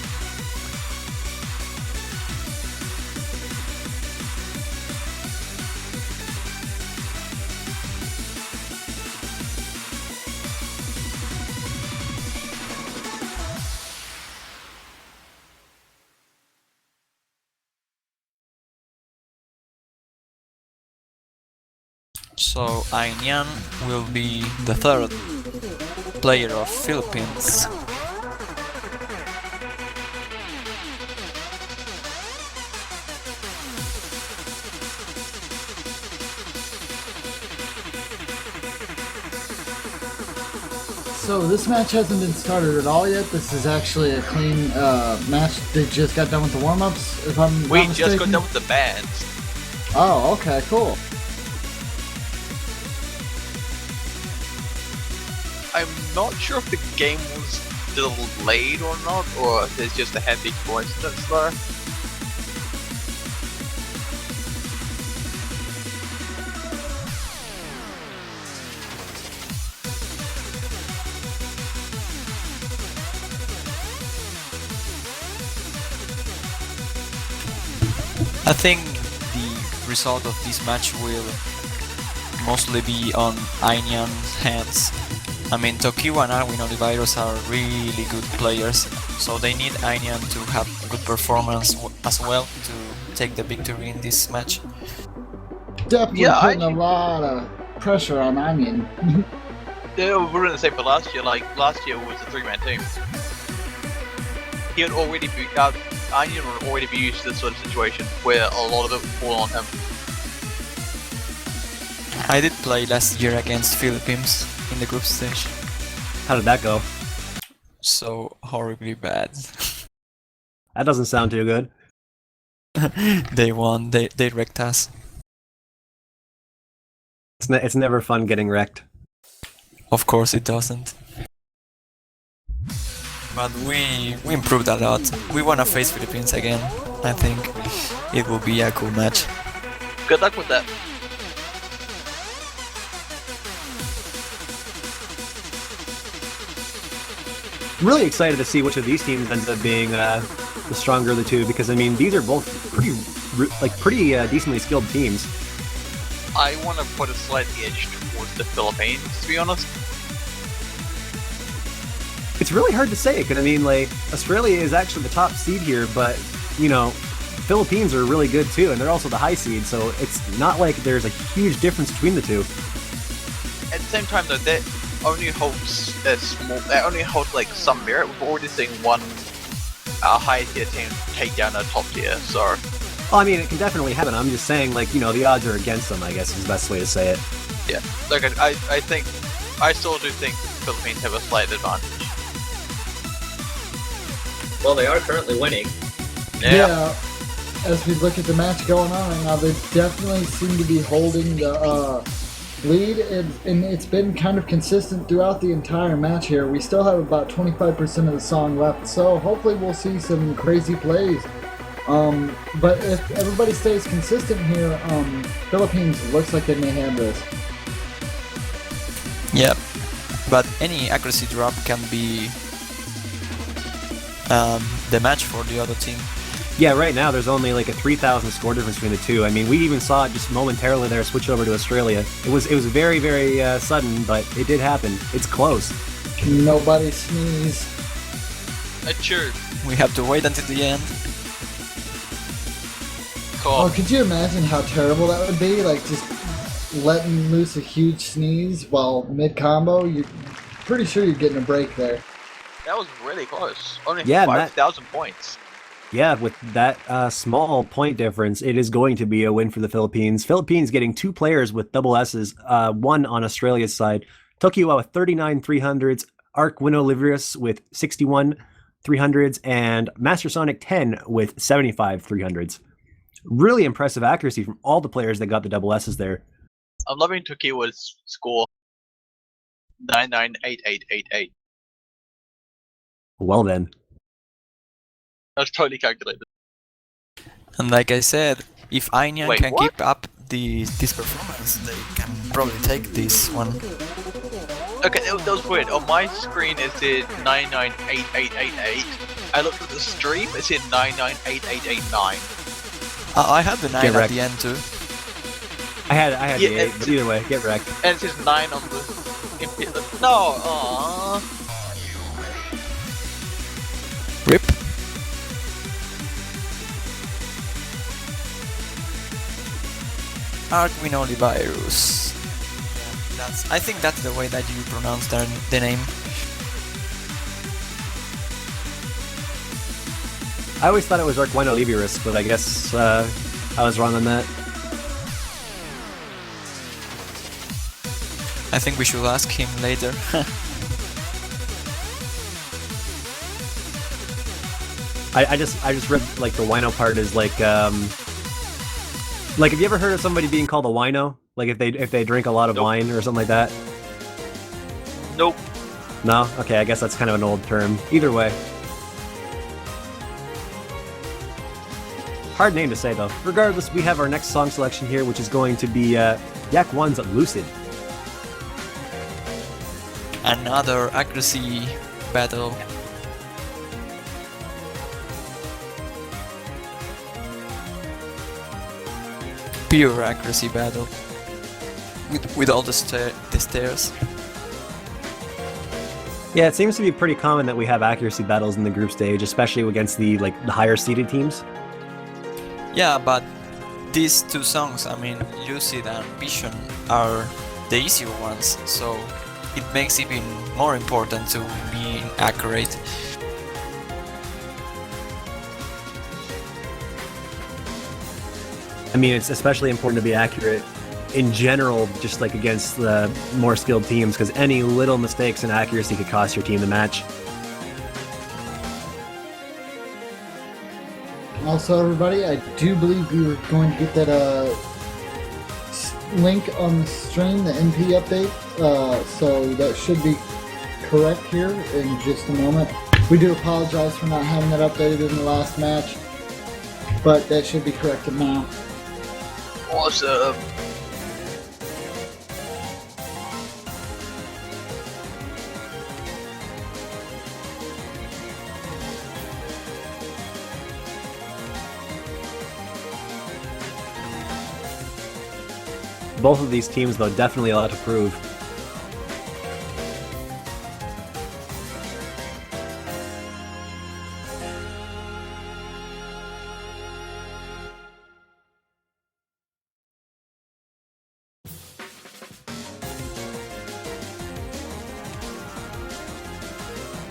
So Ainian will be the third player of Philippines. So this match hasn't been started at all yet. This is actually a clean match. They just got done with the warm-ups, if I'm We not just got mistaken. done with the bands. Oh, okay, cool. I'm not sure if the game was delayed or not, or if there's just a happy coincidence there. I think the result of this match will mostly be on Ainian's hands. I mean, Tokiwa and Arwin Oliveiros are really good players, so they need Ainian to have good performance as well to take the victory in this match. Definitely Yeah, putting a lot of pressure on Onion. Yeah, we were in the same for last year. Like last year was a three-man team. He would already be Onion would already be used to this sort of situation where a lot of it would fall on him. I did play last year against Philippines in the group stage, How did that go? so horribly bad. That doesn't sound too good. They won, they wrecked us. It's never fun getting wrecked. Of course it doesn't. but we improved a lot. We wanna face Philippines again. I think it will be a cool match. Good luck with that. Really excited to see which of these teams ends up being the stronger of the two, because I mean these are both pretty decently skilled teams. I want to put a slight edge towards the Philippines, to be honest. It's really hard to say, because I mean, like, Australia is actually the top seed here, but, you know, Philippines are really good too, and they're also the high seed, so it's not like there's a huge difference between the two. At the same time, though, that only holds that only holds like some merit. We've already seen one high tier team take down a top tier, so. Well, I mean, it can definitely happen. I'm just saying, like, you know, the odds are against them, I guess is the best way to say it. Yeah, like I still do think the Philippines have a slight advantage. Well, they are currently winning. Yeah. As we look at the match going on right now, they definitely seem to be holding the lead, and it's been kind of consistent throughout the entire match here. We still have about 25% of the song left, so hopefully we'll see some crazy plays. But if everybody stays consistent here, Philippines looks like they may have this. Yep, but any accuracy drop can be the match for the other team. Yeah, right now there's only like a 3,000 score difference between the two. I mean, we even saw it just momentarily there switch over to Australia. It was very, very sudden, but it did happen. It's close. Nobody sneeze. Sure. We have to wait until the end. Cool. Oh, could you imagine how terrible that would be? Like, just letting loose a huge sneeze while mid-combo? You're pretty sure you're getting a break there. That was really close. Only Yeah, 5,000 points. Yeah, with that small point difference, it is going to be a win for the Philippines. Philippines getting two players with double S's, one on Australia's side. Tokyo with 39 300s, Arc Winoliverus with 61 300s, and Master Sonic 10 with 75 300s. Really impressive accuracy from all the players that got the double S's there. I'm loving Tokiwa's score. 998888. Well then. That's totally calculated. And like I said, if Ainian Wait, can what? keep up this performance, they can probably take this one. Okay, that was weird. On my screen it said 998888. I looked at the stream, it said 998889. I had the 9 Get at wrecked. the end too. I had Yeah, the 8, but either way, get wrecked. And it says 9 on the input. No, aww. Rip. Arc Winolivirus. I think that's the way that you pronounce the name. I always thought it was Arc Winoliverus, but I guess I was wrong on that. I think we should ask him later. I just read like the wino part is like have you ever heard of somebody being called a wino? Like if they drink a lot of Nope. wine or something like that? Nope. No? Okay, I guess that's kind of an old term. Either way. Hard name to say though. Regardless, we have our next song selection here, which is going to be Yak One's Lucid. Another accuracy battle. Pure accuracy battle. With all the stairs. Yeah, it seems to be pretty common that we have accuracy battles in the group stage, especially against the higher seeded teams. Yeah, but these two songs, I mean, Lucid and Vision, are the easier ones, so it makes it even more important to be accurate. I mean, it's especially important to be accurate in general, just like against the more skilled teams, because any little mistakes in accuracy could cost your team the match. Also, everybody, I do believe we were going to get that link on the stream, the NP update, so that should be correct here in just a moment. We do apologize for not having that updated in the last match, but that should be corrected now. Awesome. Both of these teams, though, definitely a lot to prove.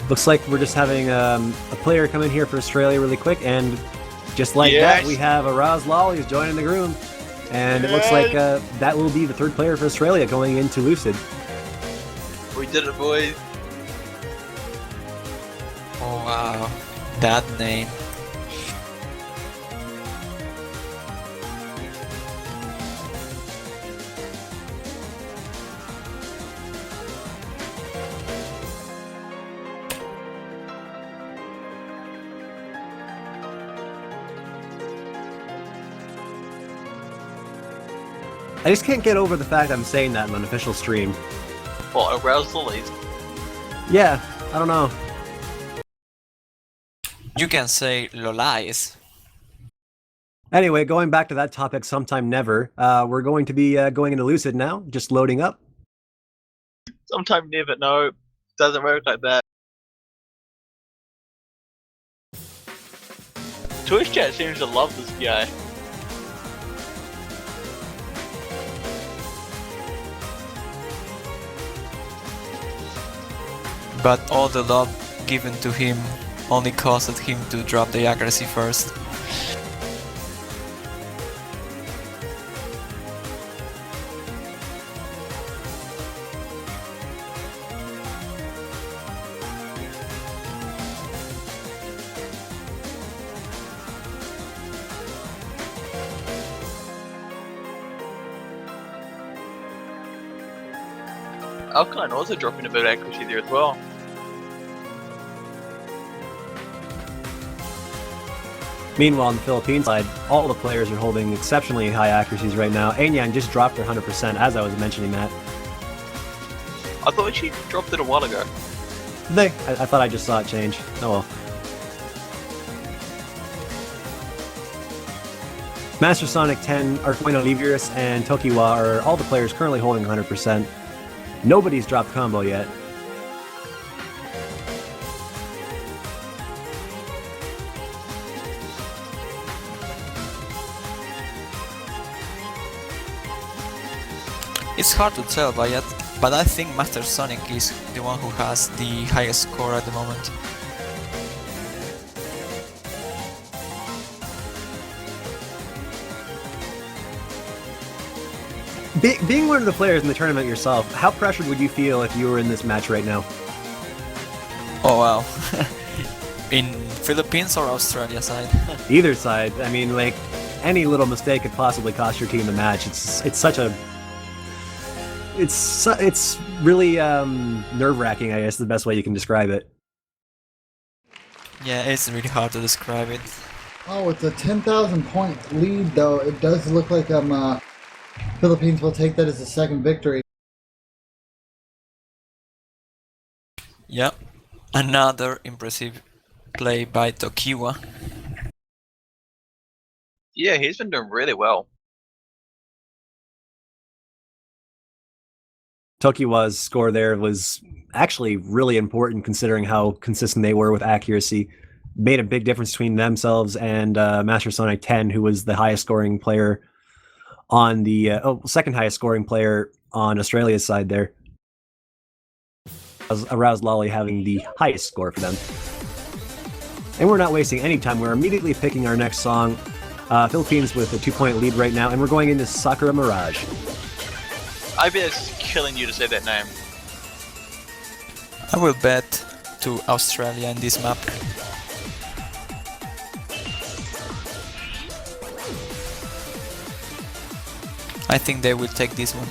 Looks like we're just having a player come in here for Australia really quick, and just like that, we have Aroused Lollies joining the groom. And it looks like that will be the third player for Australia going into Lucid. We did it, boys. Oh wow, that name. I just can't get over the fact I'm saying that on an official stream. Well, Aroused Lollies. Yeah, I don't know. You can say Lolais. Anyway, going back to that topic, sometime never. We're going to be going into Lucid now, just loading up. Sometime never. No, doesn't work like that. Twitch chat seems to love this guy. But all the love given to him only caused him to drop the accuracy first. Alkaline also dropping a bit of accuracy there as well. Meanwhile, on the Philippines side, all the players are holding exceptionally high accuracies right now. Anyang just dropped their 100%, as I was mentioning that. I thought she dropped it a while ago. I thought I just saw it change. Oh well. Master Sonic 10, Arcoino Livius, and Tokiwa are all the players currently holding 100%. Nobody's dropped combo yet. It's hard to tell, but I think Master Sonic is the one who has the highest score at the moment. Being one of the players in the tournament yourself, how pressured would you feel if you were in this match right now? Oh wow. In Philippines or Australia side? Either side. I mean, like, any little mistake could possibly cost your team the match. It's such a... It's really nerve-wracking, I guess, is the best way you can describe it. Yeah, it's really hard to describe it. Oh, it's a 10,000 point lead, though. It does look like Philippines will take that as a second victory. Yeah, another impressive play by Tokiwa. Yeah, he's been doing really well. Tokiwa's score there was actually really important considering how consistent they were with accuracy. Made a big difference between themselves and Master Sonic 10, who was the highest scoring player on the second highest scoring player on Australia's side there. Aroused Lolly having the highest score for them. And we're not wasting any time. We're immediately picking our next song. Philippines with a 2-point lead right now, and we're going into Sakura Mirage. I bet it's killing you to say that name. I will bet to Australia in this map. I think they will take this one.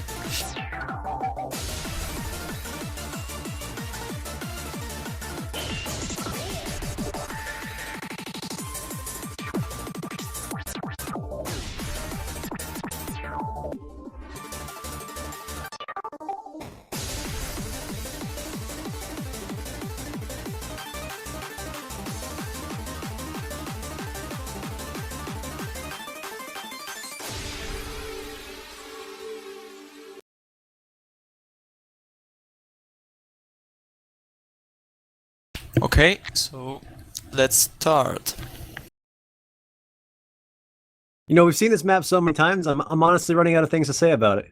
Okay, so let's start. You know, we've seen this map so many times, I'm honestly running out of things to say about it.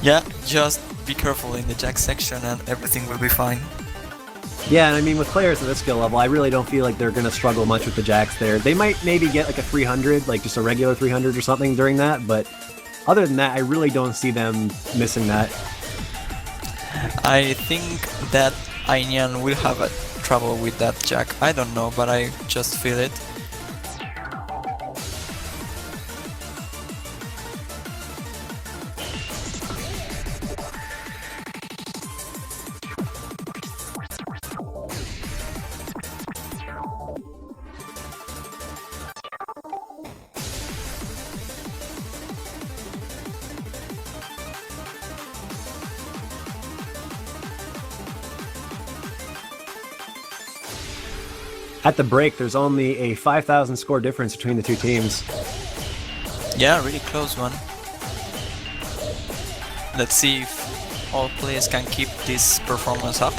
Yeah, just be careful in the jack section and everything will be fine. Yeah, and I mean, with players at this skill level, I really don't feel like they're going to struggle much with the jacks there. They might maybe get like a 300, like just a regular 300 or something during that, but other than that, I really don't see them missing that. I think that Ainian will have trouble with that jack. I don't know, but I just feel it. At the break, there's only a 5,000 score difference between the two teams. Yeah, really close one. Let's see if all players can keep this performance up.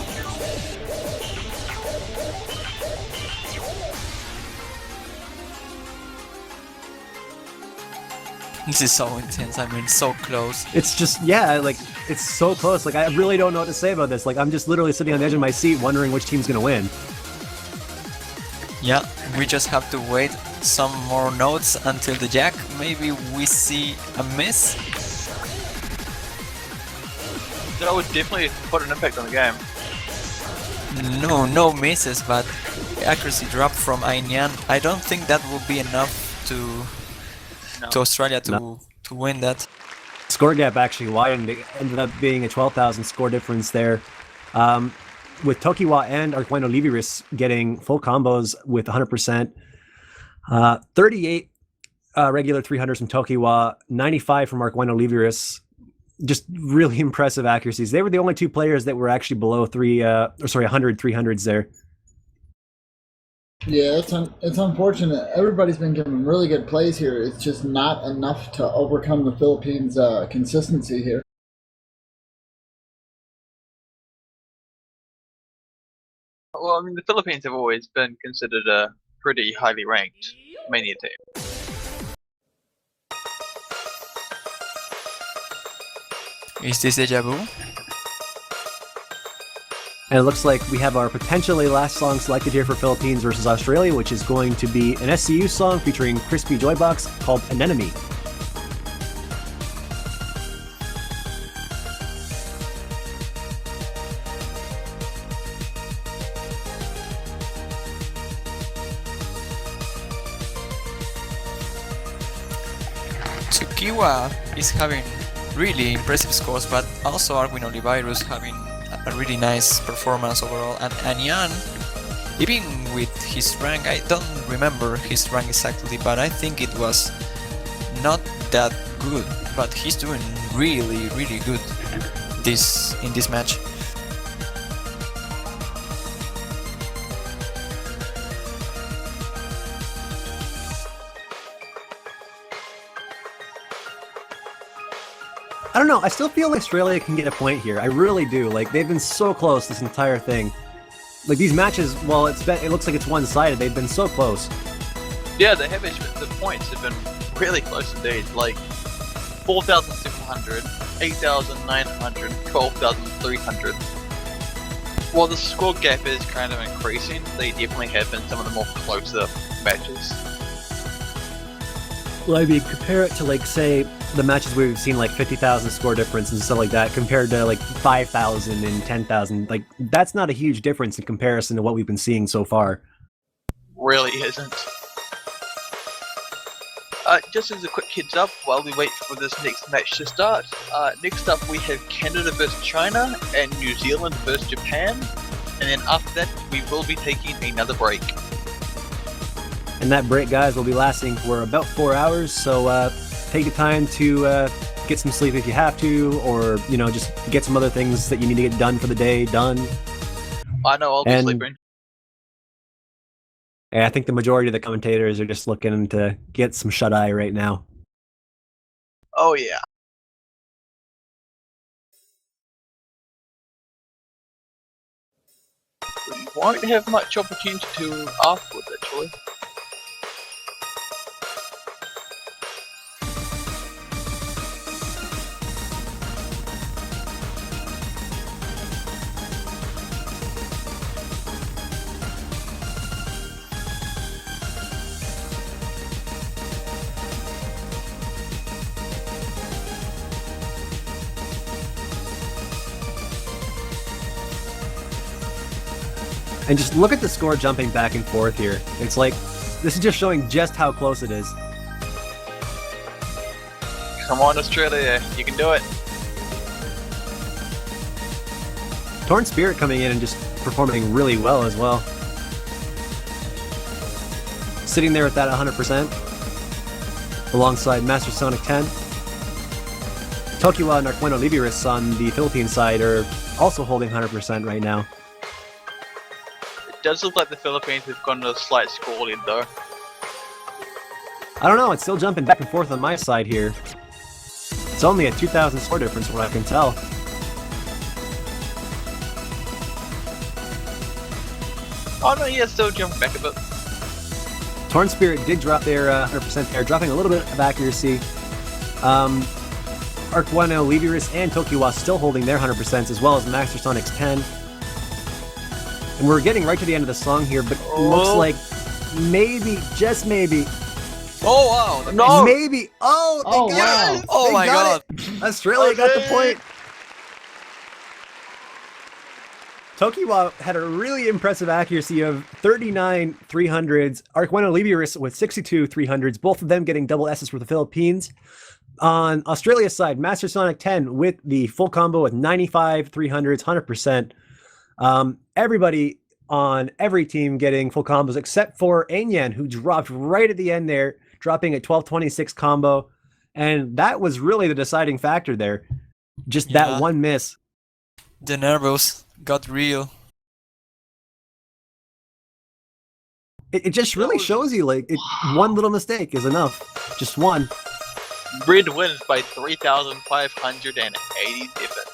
This is so intense, I mean, so close. It's just, yeah, like, it's so close. Like, I really don't know what to say about this. Like, I'm just literally sitting on the edge of my seat wondering which team's gonna win. Yeah, we just have to wait some more notes until the jack. Maybe we see a miss. That would definitely put an impact on the game. No misses, but accuracy drop from Ainian. I don't think that will be enough to Australia to win that. Score gap actually widened. It ended up being a 12,000 score difference there. With Tokiwa and Arquino Liviris getting full combos with 100%. 38 regular 300s from Tokiwa, 95 from Arquino Liviris. Just really impressive accuracies. They were the only two players that were actually below 100 300s there. Yeah, it's unfortunate. Everybody's been giving really good plays here. It's just not enough to overcome the Philippines' consistency here. Well, I mean, the Philippines have always been considered a pretty highly ranked mania team. Is this deja vu? And it looks like we have our potentially last song selected here for Philippines versus Australia, which is going to be an SCU song featuring Crispy Joybox called Anemone. Tokiwa is having really impressive scores, but also Arwin Oliveirus having a really nice performance overall, and Anyan, even with his rank, I don't remember his rank exactly, but I think it was not that good, but he's doing really good in this match. I don't know, I still feel like Australia can get a point here. I really do. Like, they've been so close this entire thing. Like, these matches, while it looks like it's one-sided, they've been so close. Yeah, they have the points have been really close indeed. Like 4,700, 8,900, 12,300. While the score gap is kind of increasing, they definitely have been some of the more closer matches. Well, I mean, compare it to, like, say, the matches we've seen, like, 50,000 score difference and stuff like that, compared to, like, 5,000 and 10,000. Like, that's not a huge difference in comparison to what we've been seeing so far. Really isn't. Just as a quick heads up, while we wait for this next match to start, next up we have Canada vs China and New Zealand vs Japan, and then after that we will be taking another break. And that break, guys, will be lasting for about 4 hours, so take the time to get some sleep if you have to, or, you know, just get some other things that you need to get done for the day done. I know I'll be sleeping. And I think the majority of the commentators are just looking to get some shut-eye right now. Oh yeah. won't have much opportunity to afterwards, actually. And just look at the score jumping back and forth here. It's like, this is just showing just how close it is. Come on, Australia, you can do it. Torn Spirit coming in and just performing really well as well. Sitting there at that 100%, alongside Master Sonic 10. Tokiwa and Arqueno Liberis on the Philippine side are also holding 100% right now. It does look like the Philippines have gone a slight score lead though. I don't know, it's still jumping back and forth on my side here. It's only a 2,000 score difference from what I can tell. Oh no, yeah, still jumping back a bit. Torn Spirit did drop their 100% there, dropping a little bit of accuracy. Arqueno, Liberis, and Tokiwa still holding their 100% as well as Master Sonic's 10. And we're getting right to the end of the song here, but it looks like maybe, just maybe. Oh wow! No! Maybe. Oh, they got it! Oh They my got god! it. Australia got the point. Tokiwa had a really impressive accuracy of 39 300s. Arqueno Liberis with 62 300s, both of them getting double S's for the Philippines. On Australia's side, Master Sonic 10 with the full combo with 95 300s, 100%. Everybody on every team getting full combos except for Anyan, who dropped right at the end there, dropping a 1226 combo. And that was really the deciding factor there. Just that one miss. The nervous got real. It just really shows you, like, one little mistake is enough. Just one. Brid wins by 3,587.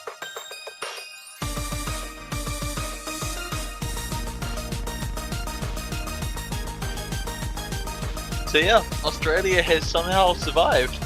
So yeah, Australia has somehow survived.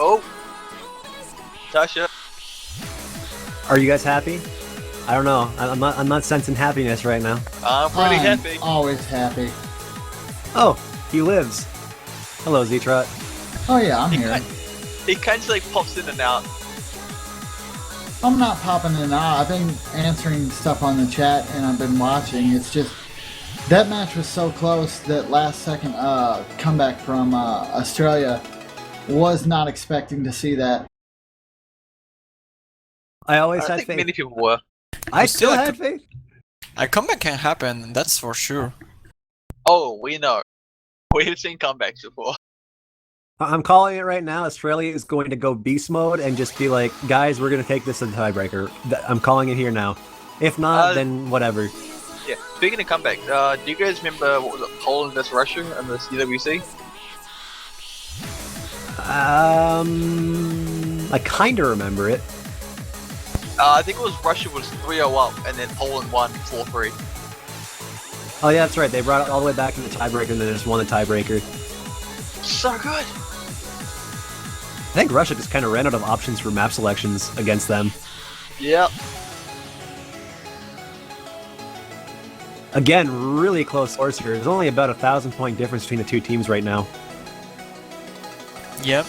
Oh, Tasha. Are you guys happy? I don't know. I'm not sensing happiness right now. I'm pretty happy. Always happy. Oh, he lives. Hello, Z-Trot. Oh yeah, I'm here. He kind of like pops in and out. I'm not popping in and out. I've been answering stuff on the chat and I've been watching. It's just that match was so close. That last second comeback from Australia, was not expecting to see that. I always I had think faith. many people were. I still had faith. A comeback can happen, that's for sure. Oh, we know. We've seen comebacks before. I'm calling it right now. Australia is going to go beast mode and just be like, guys, we're going to take this to the tiebreaker. I'm calling it here now. If not, then whatever. Yeah. Speaking of comebacks, do you guys remember what was it, Poland vs Russia in the CWC? I kind of remember it. I think it was Russia was 3-0 up, and then Poland won 4-3. Oh yeah, that's right. They brought it all the way back in the tiebreaker and then just won the tiebreaker. So good. I think Russia just kind of ran out of options for map selections against them. Yep. Again, really close scores here. There's only about 1,000 point difference between the two teams right now. Yep.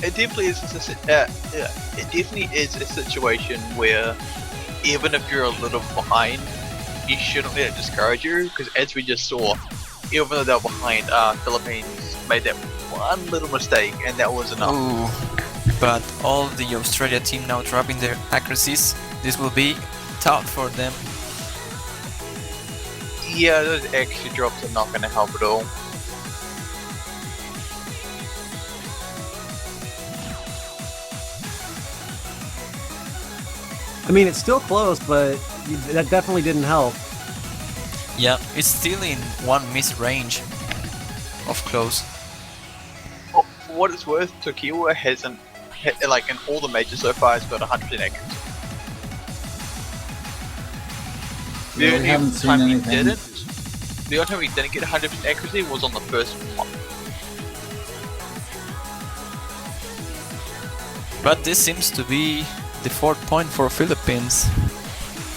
It definitely is. It definitely is a situation where even if you're a little behind, you shouldn't let it discourage you. Because as we just saw, even though they were behind, Philippines made that one little mistake, and that was enough. Ooh. But all the Australia team now dropping their accuracies. This will be tough for them. Yeah, those extra drops are not going to help at all. I mean, it's still close, but that definitely didn't help. Yeah, it's still in 1 miss range of close. For what it's worth, Tokiwa hasn't, like in all the majors so far, has got 100% accuracy. The Yeah, we only haven't seen time he anything. didn't, the only time he didn't get 100% accuracy was on the first one. But this seems to be the 4th point for Philippines.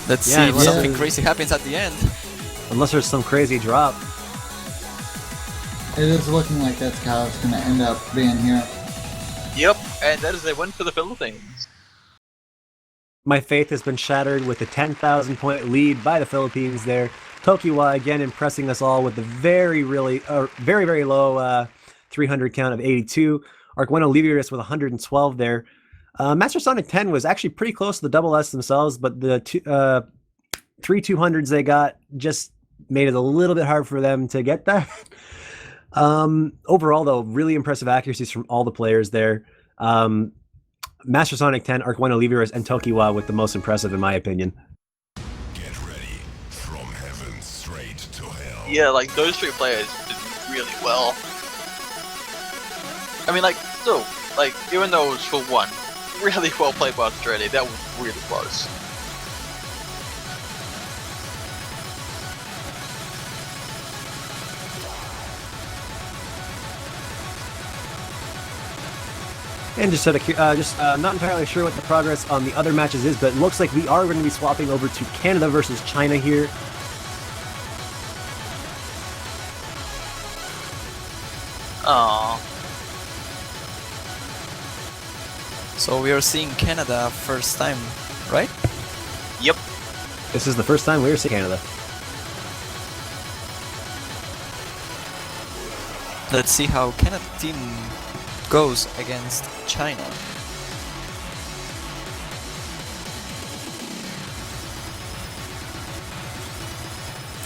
Let's Yeah, see if well, something crazy happens at the end. Unless there's some crazy drop. It is looking like that's how it's going to end up being here. Yep, and that is a win for the Philippines. My faith has been shattered with a 10,000 point lead by the Philippines there. Tokiwa again impressing us all with the very low 300 count of 82. Argüeno Livius with 112 there. Master Sonic 10 was actually pretty close to the double S themselves, but the 3 200s they got just made it a little bit hard for them to get that. Overall, though, really impressive accuracies from all the players there. Master Sonic 10, Argüeno Livius, and Tokiwa with the most impressive, in my opinion. Get ready. From heaven straight to hell. Yeah, like those three players did really well. I mean, like, still, like, even though it was for one, really well played by Australia, that was really close. And just not entirely sure what the progress on the other matches is, but it looks like we are going to be swapping over to Canada versus China here. Aww. So we are seeing Canada first time, right? Yep. This is the first time we're seeing Canada. Let's see how Canada team goes against China.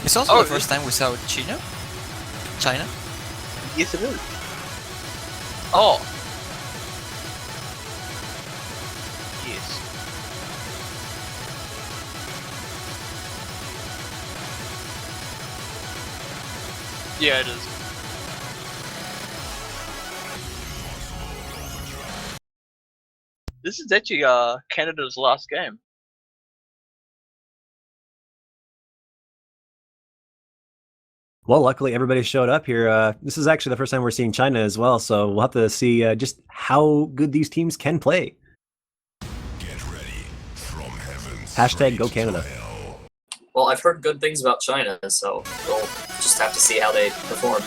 It's also the first time we saw China. Yes, it is. Oh. Yes. Yeah, it is. This is actually Canada's last game. Well, luckily everybody showed up here. This is actually the first time we're seeing China as well, so we'll have to see just how good these teams can play. Get ready. From heaven Hashtag Go Canada. Well, I've heard good things about China, so we'll just have to see how they perform.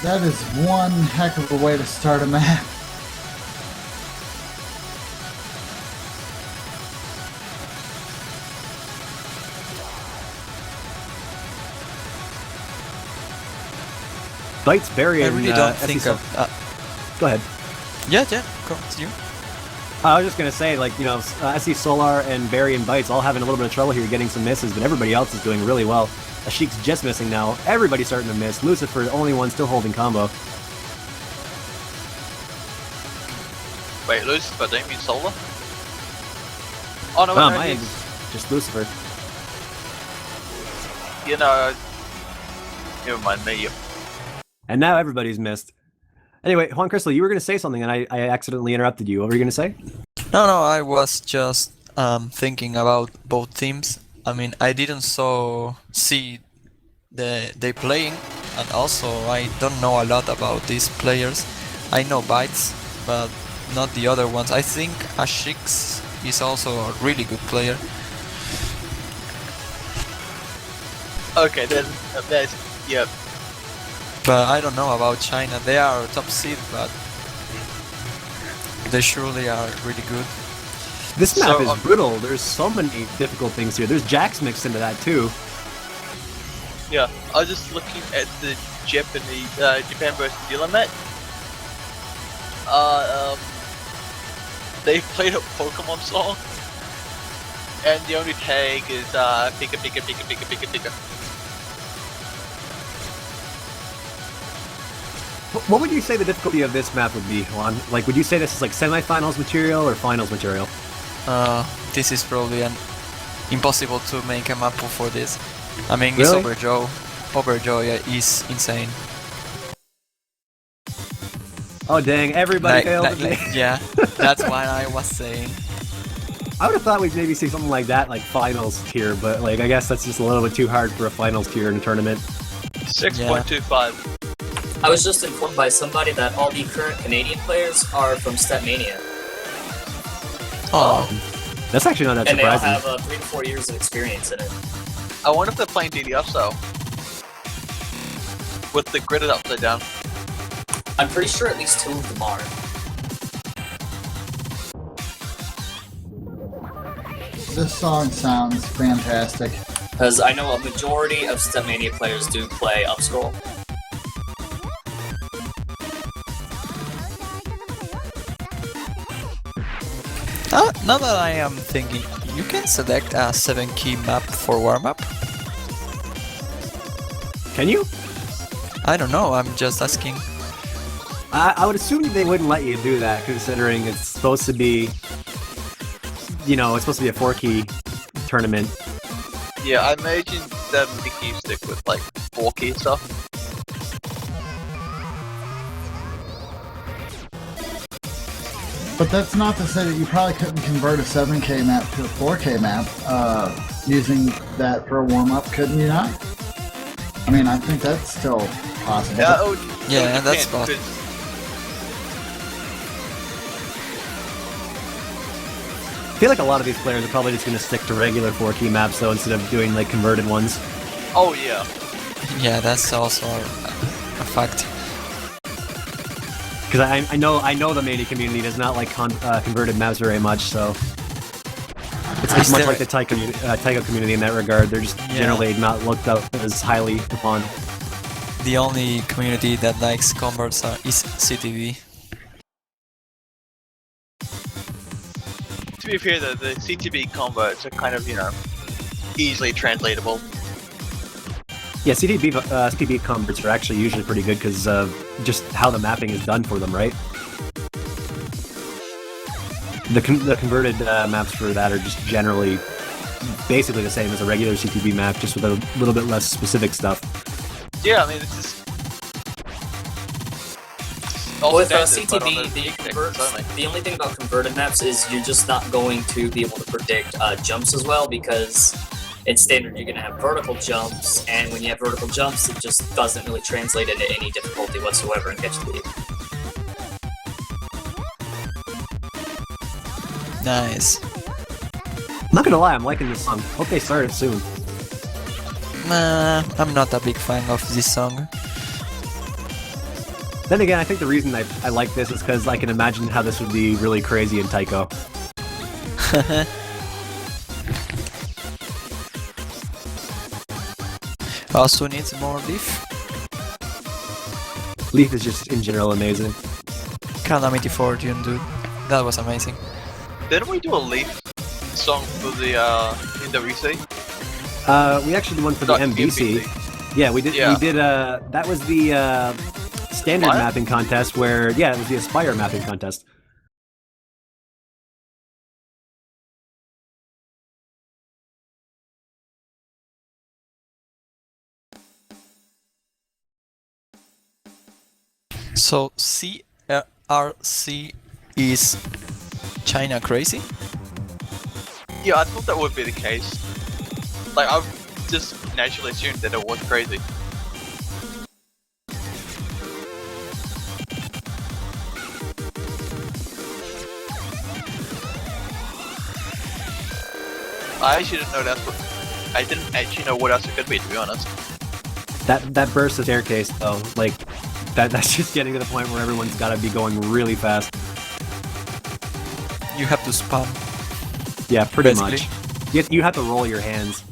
That is one heck of a way to start a map. Bites Barry I and really don't SC think Sol- Go ahead. Yeah, continue. I was just gonna say, like, you know, SC Solar and Barry and Bites all having a little bit of trouble here getting some misses, but everybody else is doing really well. Ashik's just missing now. Everybody's starting to miss. Lucifer, the only one still holding combo. Wait, Lucifer, don't you mean Solar? Oh no, Oh, no, my end he's- is just Lucifer. you know, never mind me. And now everybody's missed. Anyway, Juan Crystal, you were gonna say something and I accidentally interrupted you. What were you gonna say? No, I was just thinking about both teams. I mean, I didn't see they playing, and also I don't know a lot about these players. I know Bytes, but not the other ones. I think Ashix is also a really good player. Okay, there's yeah. But I don't know about China. They are top seed, but they surely are really good. This map So, is brutal. There's so many difficult things here. There's Jax mixed into that too. Yeah, I was just looking at the Japanese Japan versus New Zealand match. They played a Pokemon song. And the only tag is Pika Pika Pika Pika Pika Pika. What would you say the difficulty of this map would be, Juan? Like, would you say this is like semifinals material or finals material? This is probably impossible to make a map for this. I mean, Really? it's Overjoy is insane. Oh dang, everybody failed. Yeah, that's why I was saying. I would have thought we'd maybe see something like that, like finals tier, but like I guess that's just a little bit too hard for a finals tier in a tournament. 6.25. I was just informed by somebody that all the current Canadian players are from Mania. Oh, That's actually not that And they all surprising. have 3 to 4 years of experience in it. I wonder if they're playing DDR style. With the gridded upside down. I'm pretty sure at least 2 of them are. This song sounds fantastic. Because I know a majority of Mania players do play upscroll. now that I am thinking, you can select a 7-key map for warm-up. Can you? I don't know, I'm just asking. I would assume they wouldn't let you do that, considering it's supposed to be, you know, it's supposed to be a 4-key tournament. Yeah, I imagine them making you stick with like 4-key stuff. But that's not to say that you probably couldn't convert a 7K map to a 4K map using that for a warm-up, couldn't you not? I mean, I think that's still possible. Yeah, that's fine. possible. I feel like a lot of these players are probably just going to stick to regular 4-key maps, though, instead of doing, like, converted ones. Oh yeah. Yeah, that's also a fact. Because I know the Mania community does not like converted maps very much, so... It's much like the Taiko community in that regard. They're just generally not looked up as highly upon. The only community that likes converts is CTV. To be fair though, the CTB converts are kind of, you know, easily translatable. Yeah, CTB converts are actually usually pretty good because of just how the mapping is done for them, right? The converted maps for that are just generally basically the same as a regular CTB map, just with a little bit less specific stuff. Yeah, I mean, this is... With standard, but on CTB, the only thing about converted maps is you're just not going to be able to predict jumps as well, because in standard you're going to have vertical jumps, and when you have vertical jumps it just doesn't really translate into any difficulty whatsoever in Catch the Lead. Nice. I'm not gonna lie, I'm liking this song. Hope they start it soon. Nah, I'm not a big fan of this song. Then again, I think the reason I like this is because I can imagine how this would be really crazy in Taiko. Also needs more Leaf. Leaf is just in general amazing. Calamity Fortune, dude. That was amazing. Didn't we do a Leaf song for the NWC? We actually did one for the MBC. Yeah, we did. Yeah. We did. That was the standard What? mapping contest where, yeah, it was the Aspire mapping contest. So CRC is China crazy? Yeah, I thought that would be the case. Like, I've just naturally assumed that it was crazy. I actually didn't know that's what... I didn't actually know what else it could be, to be honest. That burst of staircase though, like that's just getting to the point where everyone's got to be going really fast. You have to spam. Yeah, pretty Basically. much. You have to roll your hands.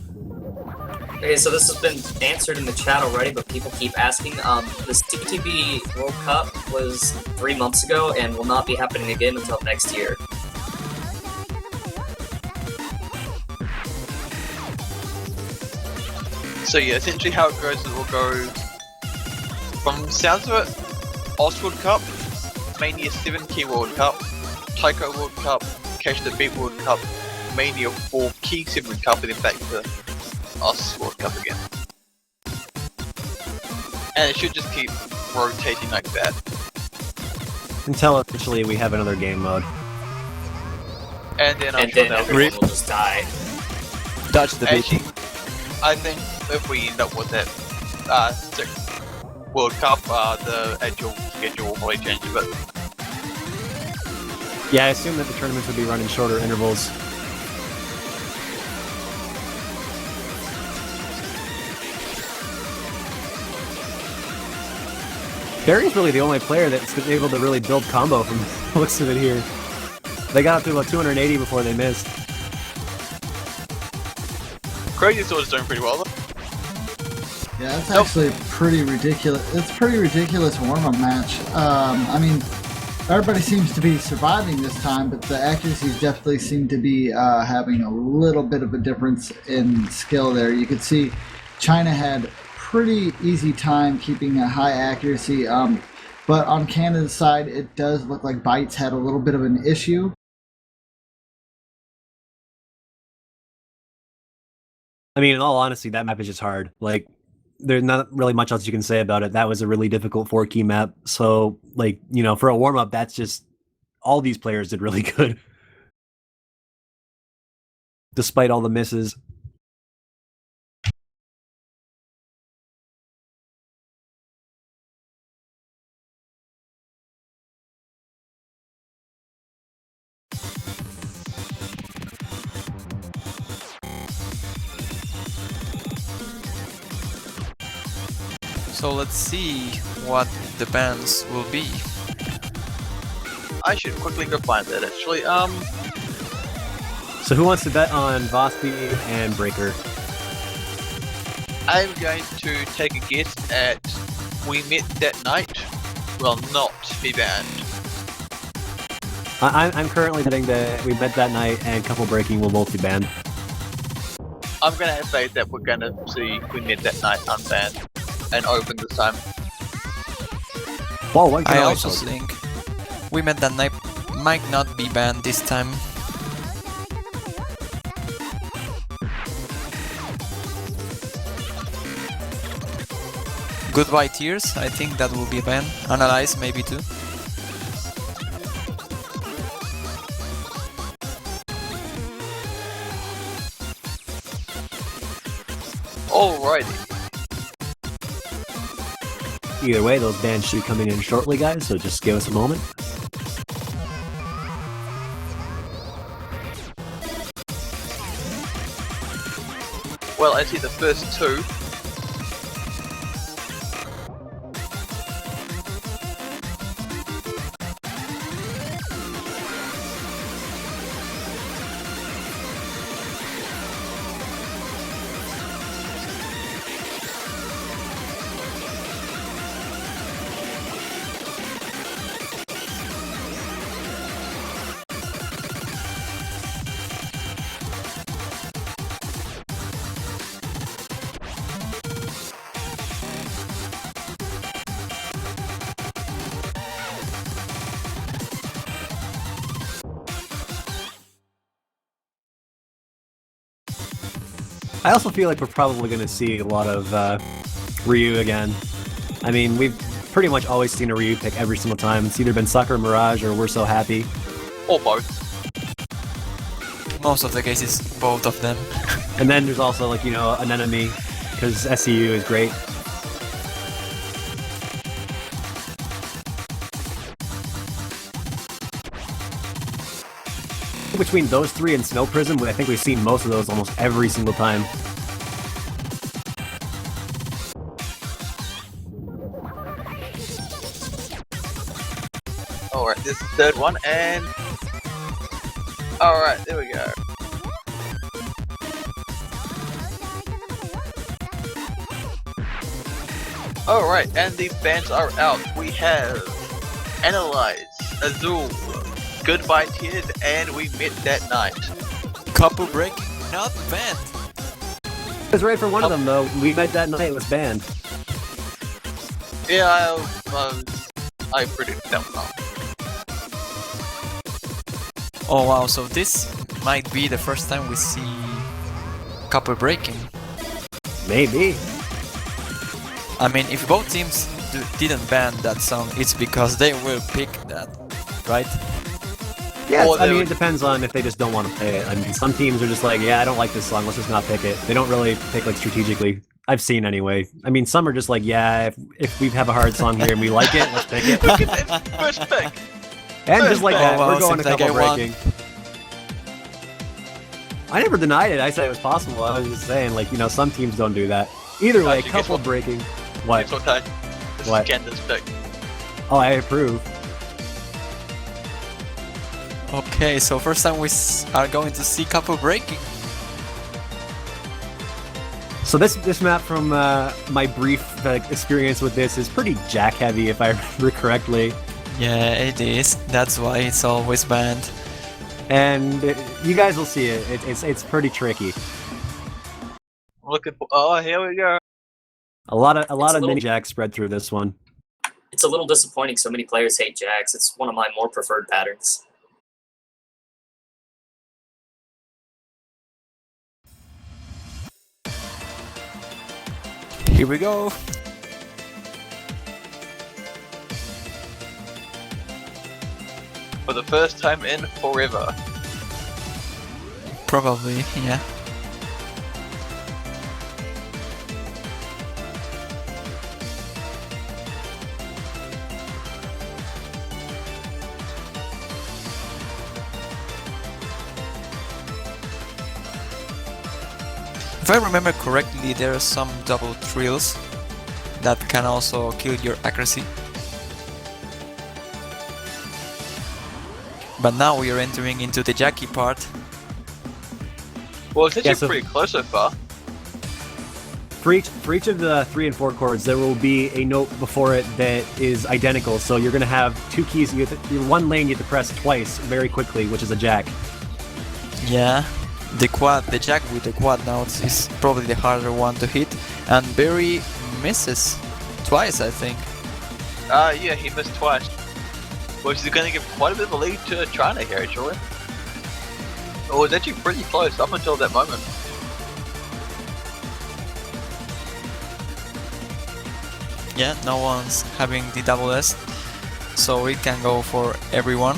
Okay, so this has been answered in the chat already, but people keep asking. The CTB World Cup was 3 months ago and will not be happening again until next year. So yeah, essentially how it goes is we'll go from the sounds of it, Oz World Cup, Mania 7 Key World Cup, Taiko World Cup, Cash the Beat World Cup, Mania 4 Key 7 Cup, and then back to Oz World Cup again. And it should just keep rotating like that. Until eventually we have another game mode. And then I'm And sure then that'll everyone will just die. Dodge the beat. Actually, I think if we end up with that 6th World Cup, the actual schedule will probably change a bit. Yeah, I assume that the tournaments would be run in shorter intervals. Barry's really the only player that's been able to really build combo from the looks of it here. They got up to about 280 before they missed. Crazy Sword's doing pretty well though. Yeah, that's actually pretty ridiculous. It's a pretty ridiculous warm-up match. I mean, everybody seems to be surviving this time, but the accuracies definitely seem to be having a little bit of a difference in skill there. You could see China had pretty easy time keeping a high accuracy, but on Canada's side, it does look like Bites had a little bit of an issue. I mean, in all honesty, that map is just hard. Like, there's not really much else you can say about it. That was a really difficult 4-key map. So, like, you know, for a warm-up, that's just... all these players did really good. Despite all the misses. So let's see what the bans will be. I should quickly go find that actually. So who wants to bet on Vosby and Breaker? I'm going to take a guess at We Met That Night will not be banned. I'm currently betting that We Met That Night and Couple Breaking will both be banned. I'm gonna have faith that we're gonna see We Met That Night unbanned and open this time. Well, one can I always also hope. think We Met That Night might not be banned this time. Goodbye Tears, I think that will be banned. Analyze maybe too. Alrighty. Either way, those bans should be coming in shortly, guys, so just give us a moment. Well, I see the first two. I also feel like we're probably going to see a lot of Ryu again. I mean, we've pretty much always seen a Ryu pick every single time. It's either been Sucker Mirage or We're So Happy. Or both. Most of the cases, both of them. And then there's also, like, you know, an enemy, because SCU is great. Between those three and Snow Prism, I think we've seen most of those almost every single time. Alright, this is the third one, and... Alright, there we go. Alright, and the bans are out. We have Analyze, Azul, Goodbye Tears, and We Met That Night. Couple break, not banned. was right for one of them though. We met that night. It was banned. Yeah, I predicted that one. Oh wow, so this might be the first time we see couple breaking. Maybe. I mean, if both teams didn't ban that song, it's because they will pick that, right? Yeah, Or I they mean, would- it depends on if they just don't want to play it. I mean, some teams are just like, yeah, I don't like this song, let's just not pick it. They don't really pick like strategically. I've seen anyway. I mean, some are just like, yeah, if we have a hard song here and we like it, let's pick it. First pick. And just like Oh, that, wow, we're going a seems like couple I won. breaking. I never denied it. I said it was possible. I was just saying, like, you know, some teams don't do that. Either way, Actually, guess couple what? breaking. What? It's okay. This What? is Candace's pick. Oh, I approve. Okay, so first time we are going to see couple breaking. So this map, from my brief experience with this, is pretty jack heavy, if I remember correctly. Yeah, it is. That's why it's always banned. And you guys will see it. It's pretty tricky. I'm looking for. Oh, here we go. A lot of little- mini jacks spread through this one. It's a little disappointing so many players hate Jax. It's one of my more preferred patterns. Here we go. For the first time in forever. Probably, yeah. If I remember correctly, there are some double trills that can also kill your accuracy. But now we are entering into the Jackie part. Well, it's actually Yeah, so- pretty close so far. For each of the 3 and 4 chords, there will be a note before it that is identical. So you're going to have two keys. One lane you have to press twice very quickly, which is a jack. Yeah, the jack with the quad notes is probably the harder one to hit, and Barry misses twice, I think. Yeah, he missed twice. Which is going to give quite a bit of a lead to China here, actually. It was actually pretty close up until that moment. Yeah, no one's having the double S, so it can go for everyone.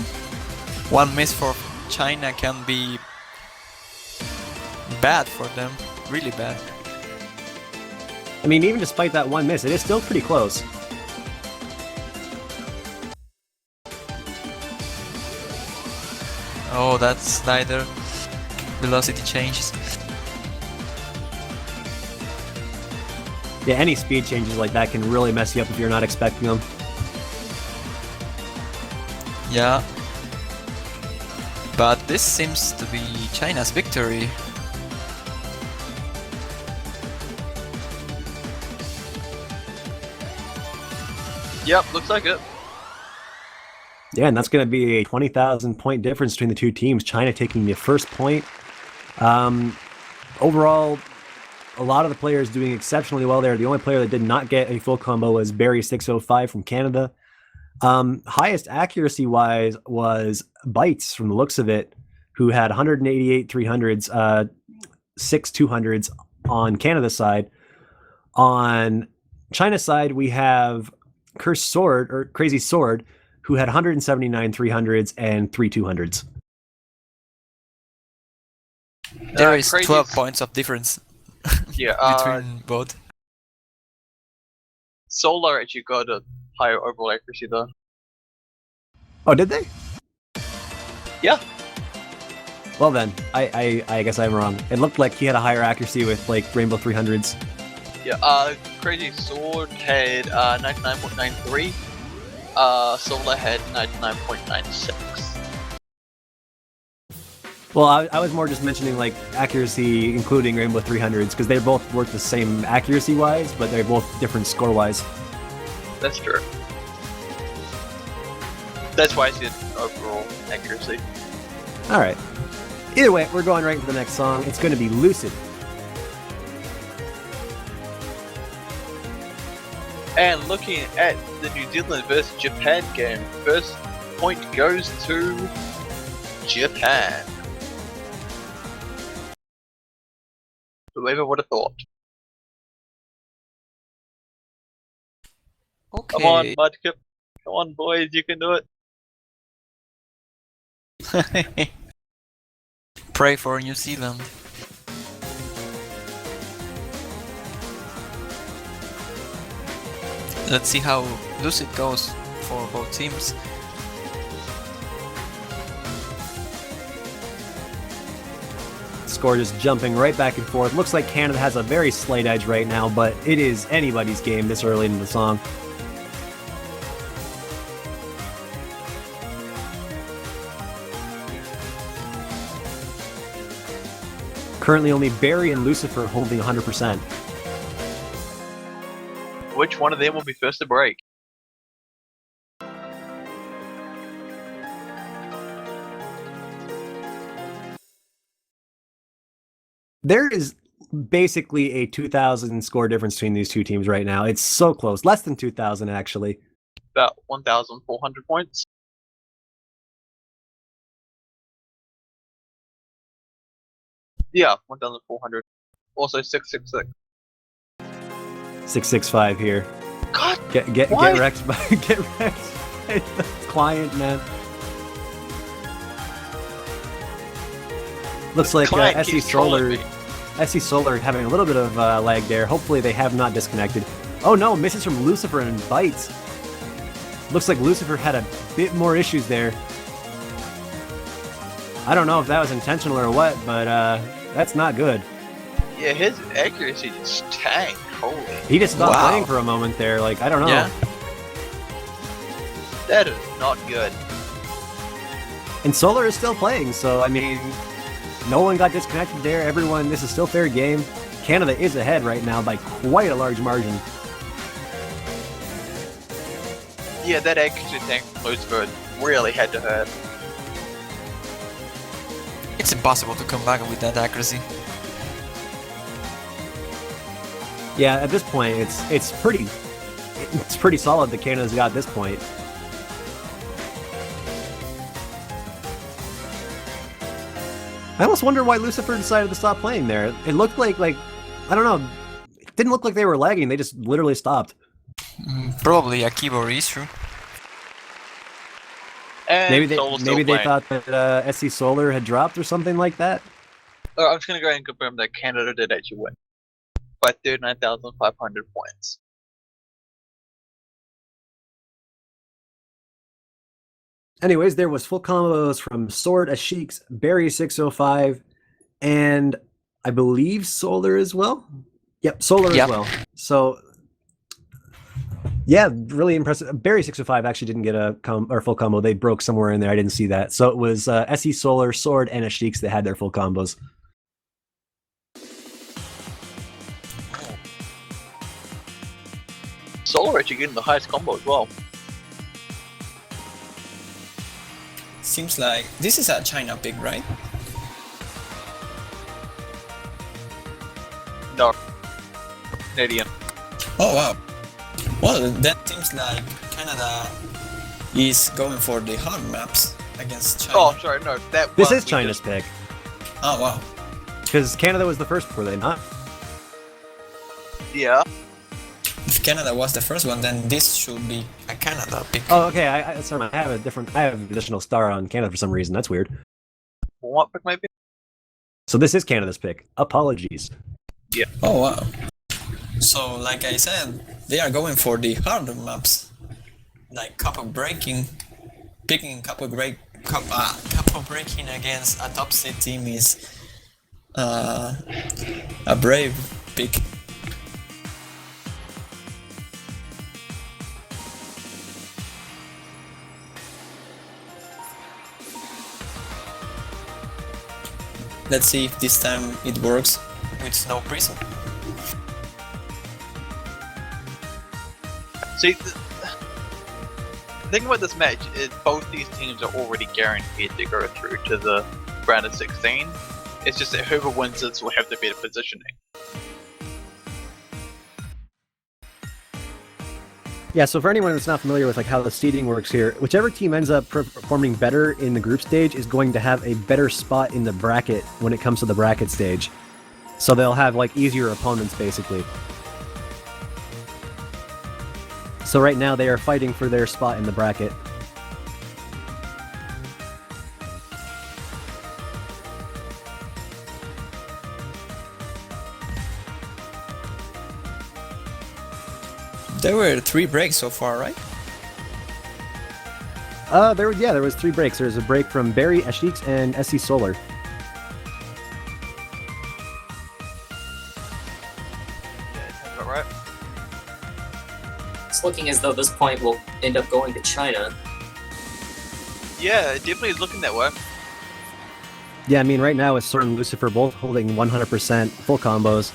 One miss for China can be bad for them, really bad. I mean, even despite that one miss, it is still pretty close. Oh, that slider velocity changes. Yeah, any speed changes like that can really mess you up if you're not expecting them. Yeah. But this seems to be China's victory. Yep, looks like it. Yeah, and that's going to be a 20,000 point difference between the two teams. China taking the first point. Overall, a lot of the players doing exceptionally well there. The only player that did not get a full combo was Barry605 from Canada. Highest accuracy-wise was Bites, from the looks of it, who had 188 300s, 6 200s on Canada's side. On China's side, we have Cursed Sword, or Crazy Sword, who had 179 300s and 3 200s. There is Crazy 12 points of difference Yeah, between both. Solar actually got a higher overall accuracy though. Oh, did they? Yeah. Well then, I guess I'm wrong. It looked like he had a higher accuracy with like Rainbow 300s. Yeah, Crazy Sword had 99.93. Solar had 99.96. Well, I was more just mentioning like accuracy, including Rainbow 300s, because they both work the same accuracy-wise, but they're both different score-wise. That's true. That's why I said overall accuracy. All right. Either way, we're going right into the next song. It's going to be Lucid. And looking at the New Zealand versus Japan game, first point goes to Japan. Whoever would have thought. Okay. Come on, Mudkip. Come on, boys, you can do it. Pray for New Zealand. Let's see how loose it goes for both teams. Score just jumping right back and forth. Looks like Canada has a very slight edge right now, but it is anybody's game this early into the song. Currently only Barry and Lucifer holding 100%. Which one of them will be first to break? There is basically a 2,000 score difference between these two teams right now. It's so close. Less than 2,000, actually. About 1,400 points. Yeah, 1,400. Also 666. 665 here. God, Get why? wrecked by the client, man. Looks like Client SC keeps trolling Solar, me. SC Solar having a little bit of lag there. Hopefully they have not disconnected. Oh no, misses from Lucifer and bites. Looks like Lucifer had a bit more issues there. I don't know if that was intentional or what, but that's not good. Yeah, his accuracy just tanked. Holy. He just stopped Wow. playing for a moment there. Like, I don't know. Yeah. That is not good. And Solar is still playing, so I mean, no one got disconnected there. Everyone, this is still fair game. Canada is ahead right now by quite a large margin. Yeah, that accuracy tank from Lucifer really had to hurt. It's impossible to come back with that accuracy. Yeah, at this point, it's pretty solid that Canada's got at this point. I almost wonder why Lucifer decided to stop playing there. It looked like I don't know. It didn't look like they were lagging. They just literally stopped. Probably a keyboard issue. And Maybe Solar's still they playing. thought that SC Solar had dropped or something like that. I'm just gonna go ahead and confirm that Canada did actually win by 39,500 points. Anyways, there was full combos from Sword, Ashik's, Barry 605, and I believe Solar as well. Yep, Solar Yep. as well. So, yeah, really impressive. Barry 605 actually didn't get a full combo. They broke somewhere in there. I didn't see that. So it was SE Solar, Sword, and Ashik's that had their full combos. Solar actually getting the highest combo as well. Seems like this is a China pick, right? No. Canadian. Oh wow. Well, that seems like Canada is going for the hard maps against China. Oh, sorry, no. That This one is we China's just- pick. Oh wow. Because Canada was the first, were they not? Yeah. If Canada was the first one, then this should be a Canada pick. Oh, okay. Sorry, I have an additional star on Canada for some reason. That's weird. What pick maybe? So this is Canada's pick. Apologies. Oh wow. So like I said, they are going for the harder maps, like couple breaking, picking couple breaking against a top seed team is a brave pick. Let's see if this time it works with Snow Prism. See, the thing about this match is both these teams are already guaranteed to go through to the round of 16. It's just that whoever wins this will have the better positioning. Yeah, so for anyone that's not familiar with like how the seeding works here, whichever team ends up performing better in the group stage is going to have a better spot in the bracket when it comes to the bracket stage. So they'll have like easier opponents basically. So right now they are fighting for their spot in the bracket. There were 3 breaks so far, right? There was 3 breaks. There was a break from Barry, Ashix, and SC Solar. Yeah, sounds about right. It's looking as though this point will end up going to China. Yeah, it definitely is looking that way. Yeah, I mean, right now it's Sword and Lucifer both holding 100% full combos.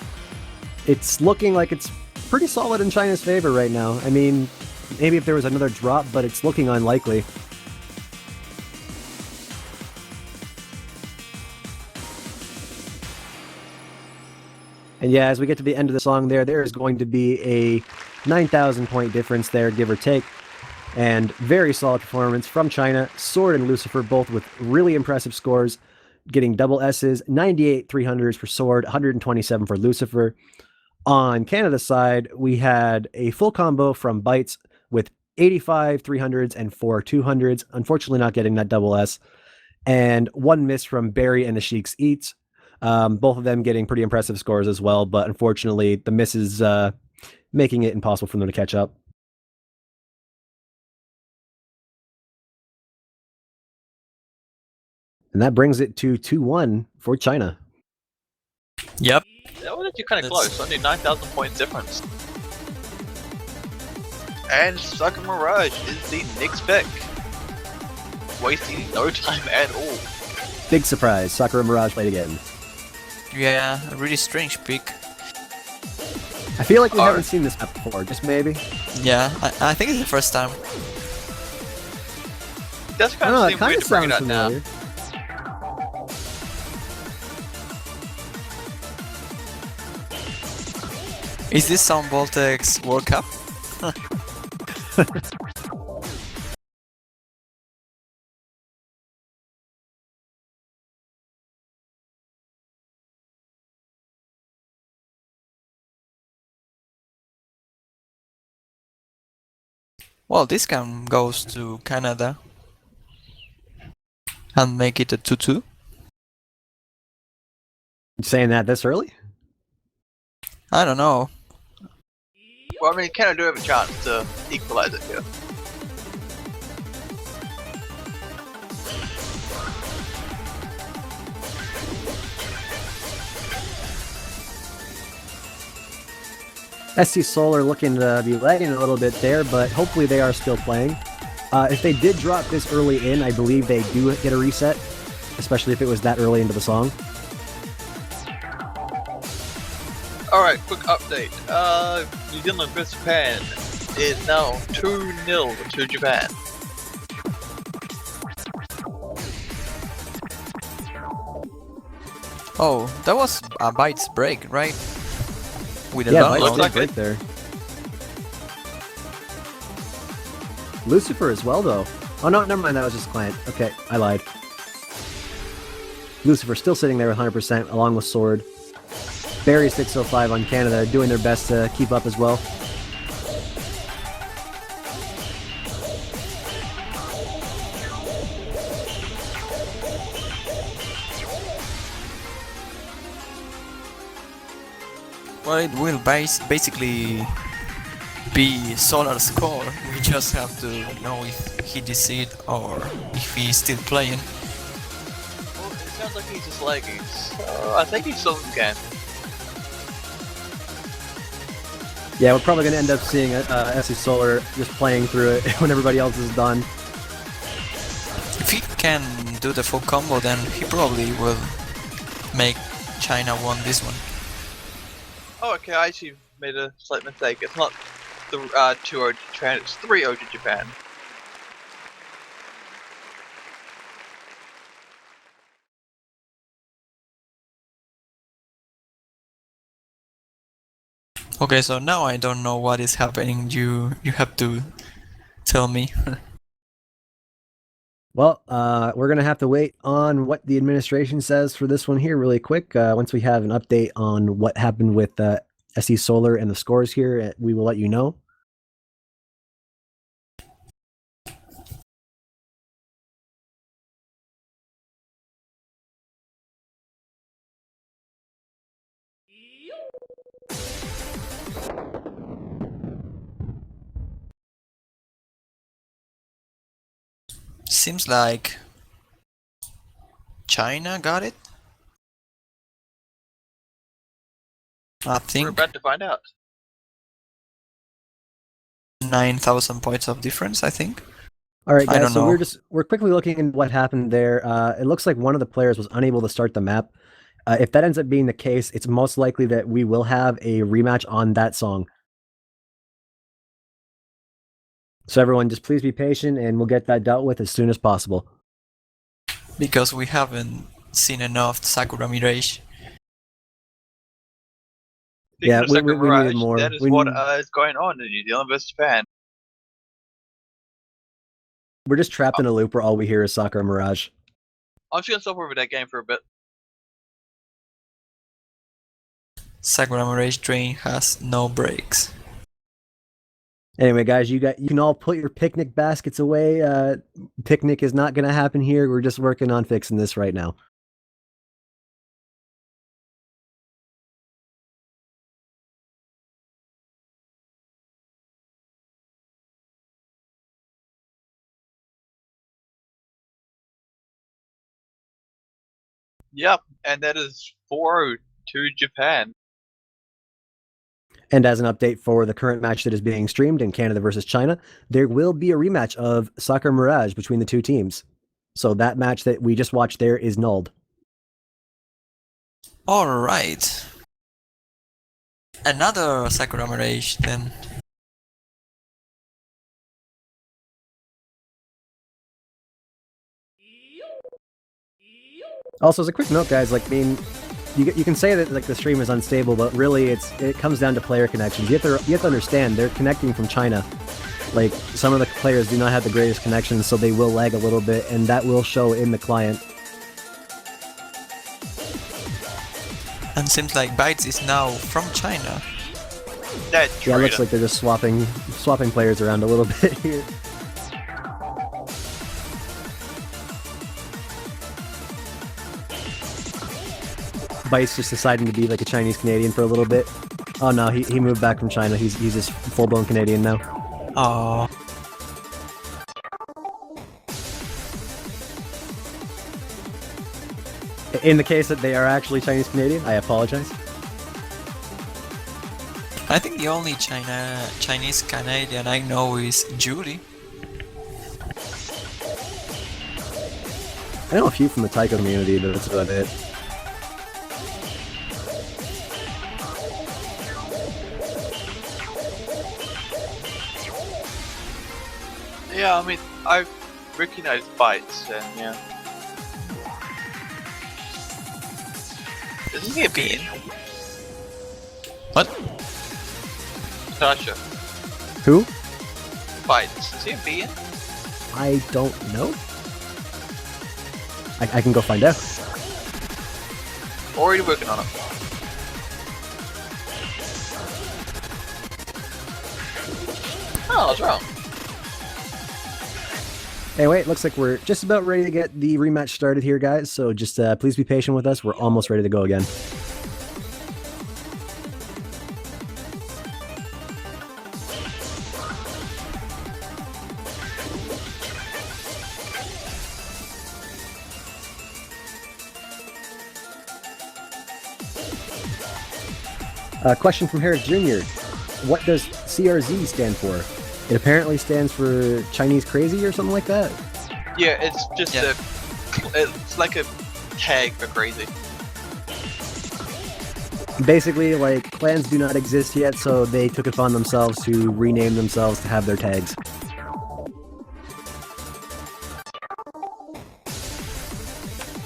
It's looking like it's pretty solid in China's favor right now. I mean, maybe if there was another drop, but it's looking unlikely. And yeah, as we get to the end of the song there is going to be a 9,000 point difference there, give or take. And very solid performance from China. Sword and Lucifer both with really impressive scores, getting double S's, 98 300s for Sword, 127 for Lucifer. On Canada's side, we had a full combo from Bytes with 85 300s and 4 200s, unfortunately not getting that double S, and 1 miss from Barry and the Sheik's Eats. Both of them getting pretty impressive scores as well, but unfortunately the miss is making it impossible for them to catch up. And that brings it to 2-1 for China. Yep. That was actually kind of That's- close. Only 9,000 points difference. And Sucker Mirage is the next pick. Wasting no time at all. Big surprise, Sakura Mirage played again. Yeah, a really strange pick. I feel like we haven't seen this map before, just maybe. Yeah, I think it's the first time. It does I kind don't know, of it seem kind weird of to bring it sounds up now. familiar. Is this Sound Voltex World Cup? Well, this game goes to Canada and make it a 2-2. Saying that this early? I don't know. Well, I mean, Canada do have a chance to equalize it here. SC Solar looking to be lagging a little bit there, but hopefully they are still playing. If they did drop this early in, I believe they do get a reset, especially if it was that early into the song. Alright, quick update. New Zealand vs Japan is now 2-0 to Japan. Oh, that was a Bytes break, right? With a Yeah, long Bytes looks did like break it. there. Lucifer as well, though. Oh, no, never mind, that was just client. Okay, I lied. Lucifer still sitting there with 100% along with Sword. Barry 605 on Canada doing their best to keep up as well. Well, it will basically be Solar's score. We just have to know if he deceived or if he's still playing. Well, it sounds like he's just lagging, so I think he's still in the game. Yeah, we're probably going to end up seeing SC Solar just playing through it when everybody else is done. If he can do the full combo, then he probably will make China won this one. Oh, okay, I actually made a slight mistake. It's not the 2-0 to Japan, it's 3-0 to Japan. Okay, so now I don't know what is happening. You have to tell me. Well, we're gonna have to wait on what the administration says for this one here really quick. Once we have an update on what happened with SE Solar and the scores here, we will let you know. Seems like China got it. I We're think about to find out. 9,000 points of difference. I think. All right, I guys. don't So know. we're quickly looking at what happened there. It looks like one of the players was unable to start the map. If that ends up being the case, it's most likely that we will have a rematch on that song. So everyone, just please be patient, and we'll get that dealt with as soon as possible. Because we haven't seen enough Sakura Mirage. Yeah, Speaking of we Sakura needed more. That is We what need- is going on in New Zealand versus Japan. We're just trapped in a loop where all we hear is Sakura Mirage. I'm just gonna stop over that game for a bit. Sakura Mirage Drain has no brakes. Anyway, guys, you can all put your picnic baskets away. Picnic is not going to happen here. We're just working on fixing this right now. Yep, and that is 4-0 to Japan. And as an update for the current match that is being streamed in Canada versus China, there will be a rematch of Sakura Mirage between the two teams. So that match that we just watched there is nulled. Alright. Another Sakura Mirage then. Also, as a quick note, guys, like, I mean, you can say that like the stream is unstable, but really it comes down to player connections. You have to understand they're connecting from China. Like, some of the players do not have the greatest connections, so they will lag a little bit, and that will show in the client. And seems like Bytes is now from China. That Yeah, it looks traitor. like they're just swapping players around a little bit here. Bytes just deciding to be like a Chinese Canadian for a little bit. Oh no, he moved back from China. He's just full blown Canadian now. Oh. In the case that they are actually Chinese Canadian, I apologize. I think the only Chinese Canadian I know is Judy. I know a few from the Taiko community, but that's about it. Yeah, I mean, I recognize Bytes, and yeah. Isn't he a bean? What? Tasha. Who? Bytes. Is he a bean? I don't know. I can go find out. Already working on it. Oh, I was wrong. Anyway, it looks like we're just about ready to get the rematch started here, guys. So just please be patient with us. We're almost ready to go again. Question from Harris Jr. What does CRZ stand for? It apparently stands for Chinese Crazy or something like that. Yeah, it's just it's like a tag for crazy. Basically, like, clans do not exist yet, so they took it upon themselves to rename themselves to have their tags.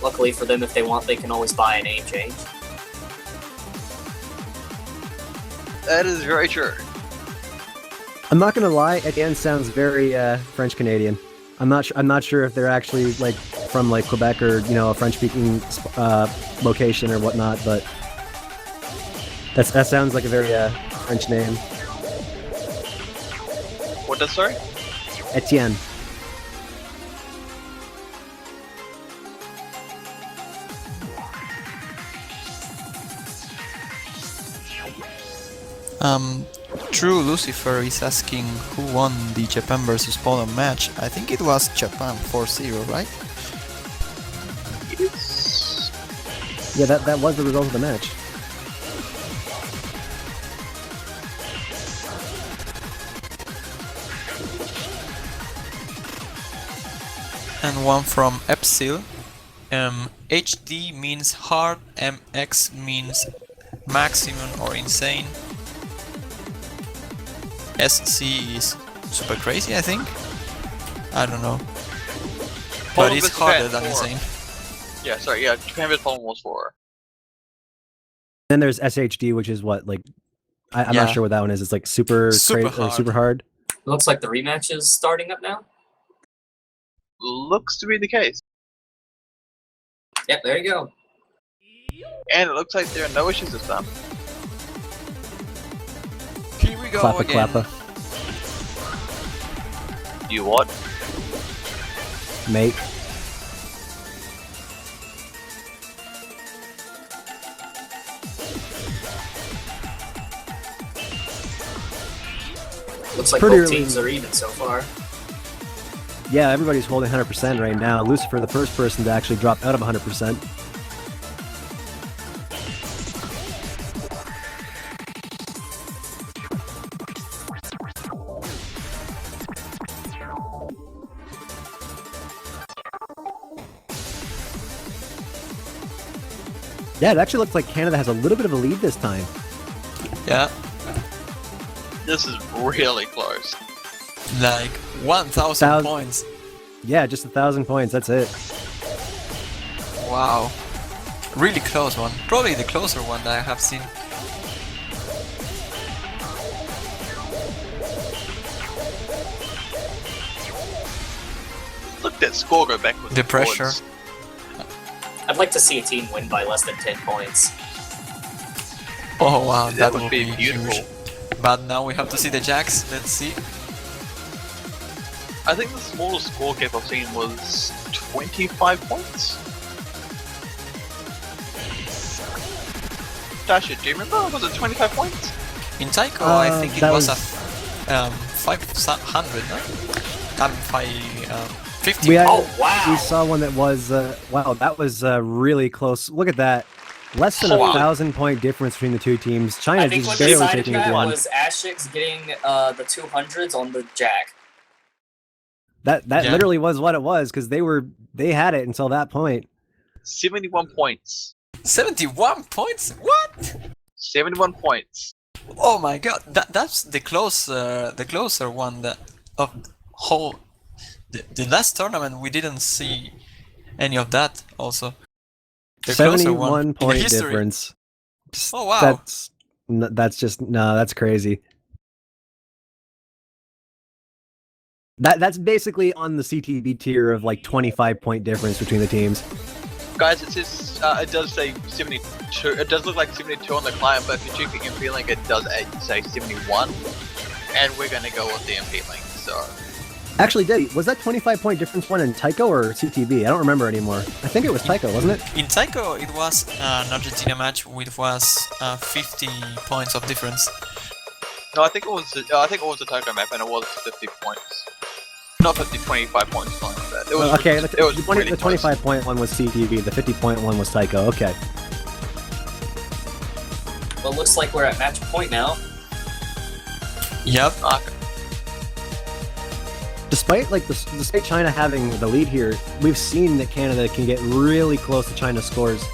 Luckily for them, if they want, they can always buy a name change. That is very true. I'm not gonna lie, Etienne sounds very French Canadian. I'm not sure if they're actually like from like Quebec or a French speaking location or whatnot, but that sounds like a very French name. What does, sorry? Etienne. True Lucifer is asking who won the Japan versus Poland match. I think it was Japan 4-0, right? Yes. Yeah, that was the result of the match. And one from Epsil. HD means hard, MX means maximum or insane. SC is super crazy, I think. I don't know. But it's harder than insane. Yeah, sorry, yeah, Japan vs Poland was 4. Then there's SHD, which is what, like, I'm not sure what that one is. It's like super hard. super hard. Looks like the rematch is starting up now. Looks to be the case. Yep, there you go. And it looks like there are no issues this time. Here we go Clappa again. clappa. You what? Mate. Looks like Pretty both early. teams are even so far. Yeah, everybody's holding 100% right now. Lucifer, the first person to actually drop out of 100%. Yeah, it actually looks like Canada has a little bit of a lead this time. Yeah, This is really close. like 1,000 points. Yeah, just 1,000 points, that's it. Wow. Really close one. Probably the closer one that I have seen. Look at that score go backwards. The and forwards. pressure. I'd like to see a team win by less than 10 points. Oh wow, That would be beautiful. huge. But now we have to see the jacks. Let's see. I think the smallest score gap I've seen was 25 points. Dasha, do you remember? Was it 25 points? In Taiko, I think it that was, was- a 500, no? 50. We had, Oh, wow. We saw one that was, wow, that was really close. Look at that. Less than Wow. 1,000 point difference between the two teams. I China's think just what barely decided taking it that one. was Ashix getting the 200s on the jack. That Yeah. literally was what it was, because they had it until that point. 71 points. 71 points? What? 71 points. Oh my god, that's the closer one that of whole the last tournament we didn't see any of that also. The closer one 71 in point history. difference. Just- Oh wow. That's crazy. That's basically on the CTB tier of like 25 point difference between the teams. Guys, it says, it does say 72. It does look like 72 on the client, but if you're checking and feeling, it does say 71. And we're gonna go with the feeling, so. Actually, Debbie, was that 25 point difference one in Taiko or CTB? I don't remember anymore. I think it was Taiko, wasn't it? In Taiko it was an Argentina match which was 50 points of difference. No, I think it was the Tokyo map, and it was 50 points. Not 50, 25 points, something like that. It was Okay, it was pretty the close. 25 point one was CTB, the 50 point one was Taiko. Okay. Well, looks like we're at match point now. Yep. Okay. Despite China having the lead here, we've seen that Canada can get really close to China's scores.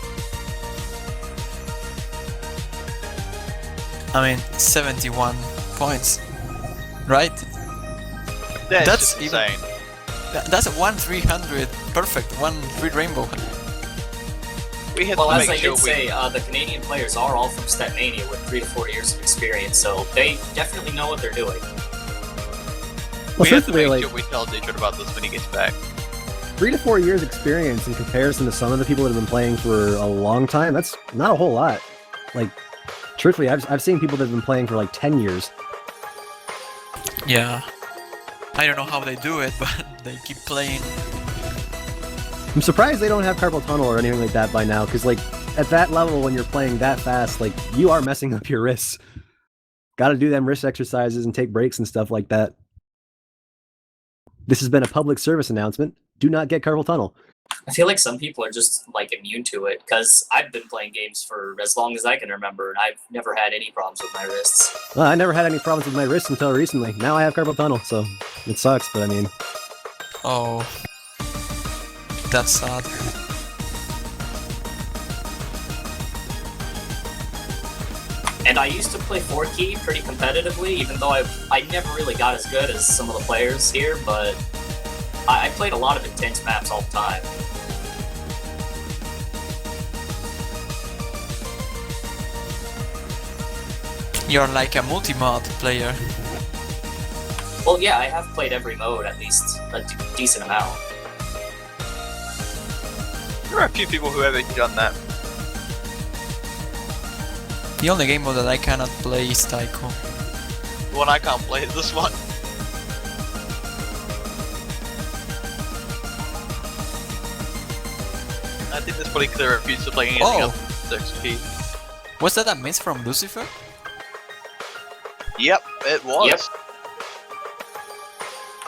I mean 71 points. Right? That's That's just even- insane. That's a 1-300 perfect, 1-3 rainbow. We had Well, to as I make sure did say, the Canadian players are all from Stepmania with 3 to 4 years of experience, so they definitely know what they're doing. we have to truthfully, make sure we tell Detroit about this when he gets back. 3 to 4 years experience in comparison to some of the people that have been playing for a long time, that's not a whole lot. Like, truthfully, I've seen people that have been playing for like 10 years. Yeah. I don't know how they do it, but they keep playing. I'm surprised they don't have carpal tunnel or anything like that by now, because like at that level, when you're playing that fast, like you are messing up your wrists. Got to do them wrist exercises and take breaks and stuff like that. This has been a public service announcement. Do not get carpal tunnel. I feel like some people are just like immune to it because I've been playing games for as long as I can remember, and I've never had any problems with my wrists. Well, I never had any problems with my wrists until recently. Now I have carpal tunnel, so it sucks, but I mean... Oh. That's sad. And I used to play 4-key pretty competitively, even though I never really got as good as some of the players here, but I played a lot of intense maps all the time. You're like a multi-mod player. Well, yeah, I have played every mode at least a decent amount. There are a few people who have actually done that. The only game mode that I cannot play is Taiko. The one I can't play is this one. I think there's probably clear refuse to play anything else with 6P. Was that a miss from Lucifer? Yep, it was. Yep.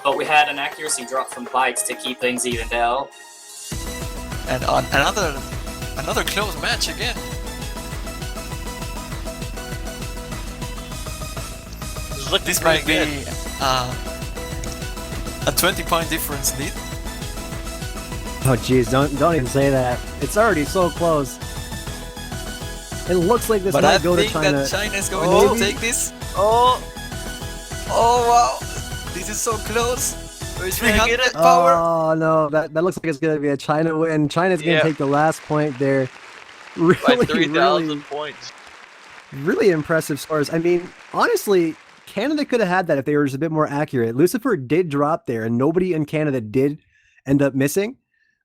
But we had an accuracy drop from bytes to keep things evened out. And on another close match again. This might be a 20-point difference lead. Oh jeez, don't even say that. It's already so close. It looks like this But might I go to think China. that China is going to take this. Oh wow! This is so close. 300 power. Oh no, that looks like it's gonna be a China win. China's gonna take the last point there. Really, By 3,000 points. really impressive scores. I mean, honestly, Canada could have had that if they were just a bit more accurate. Lucifer did drop there, and nobody in Canada did end up missing.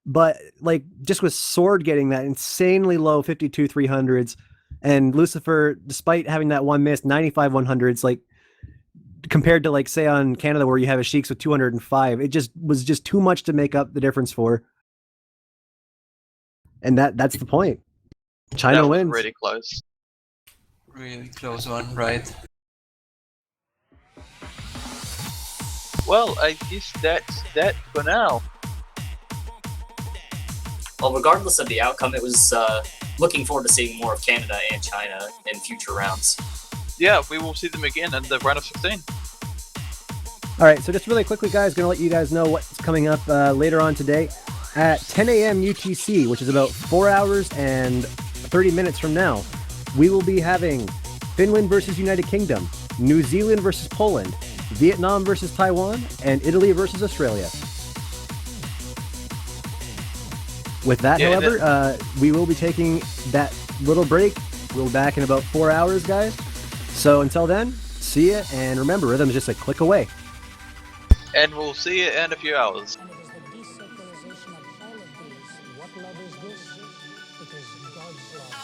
But like, just with Sword getting that insanely low 52 300s, and Lucifer, despite having that one miss, 95 100s, like compared to like say on Canada where you have a Sheiks with 205, it just was just too much to make up the difference for. And that's the point. China wins. Really close. Really close one, right? Well, I guess that's that for now. Well, regardless of the outcome, it was looking forward to seeing more of Canada and China in future rounds. Yeah, we will see them again in the round of 16. All right, so just really quickly, guys, going to let you guys know what's coming up later on today at 10 a.m. UTC, which is about 4 hours and 30 minutes from now. We will be having Finland versus United Kingdom, New Zealand versus Poland, Vietnam versus Taiwan, and Italy versus Australia. With that, however, we will be taking that little break. We'll be back in about 4 hours, guys. So until then, see ya, and remember, Rhythm is just a click away. And we'll see you in a few hours. And it is the desacralization of all of these. What love is this? It is God's love.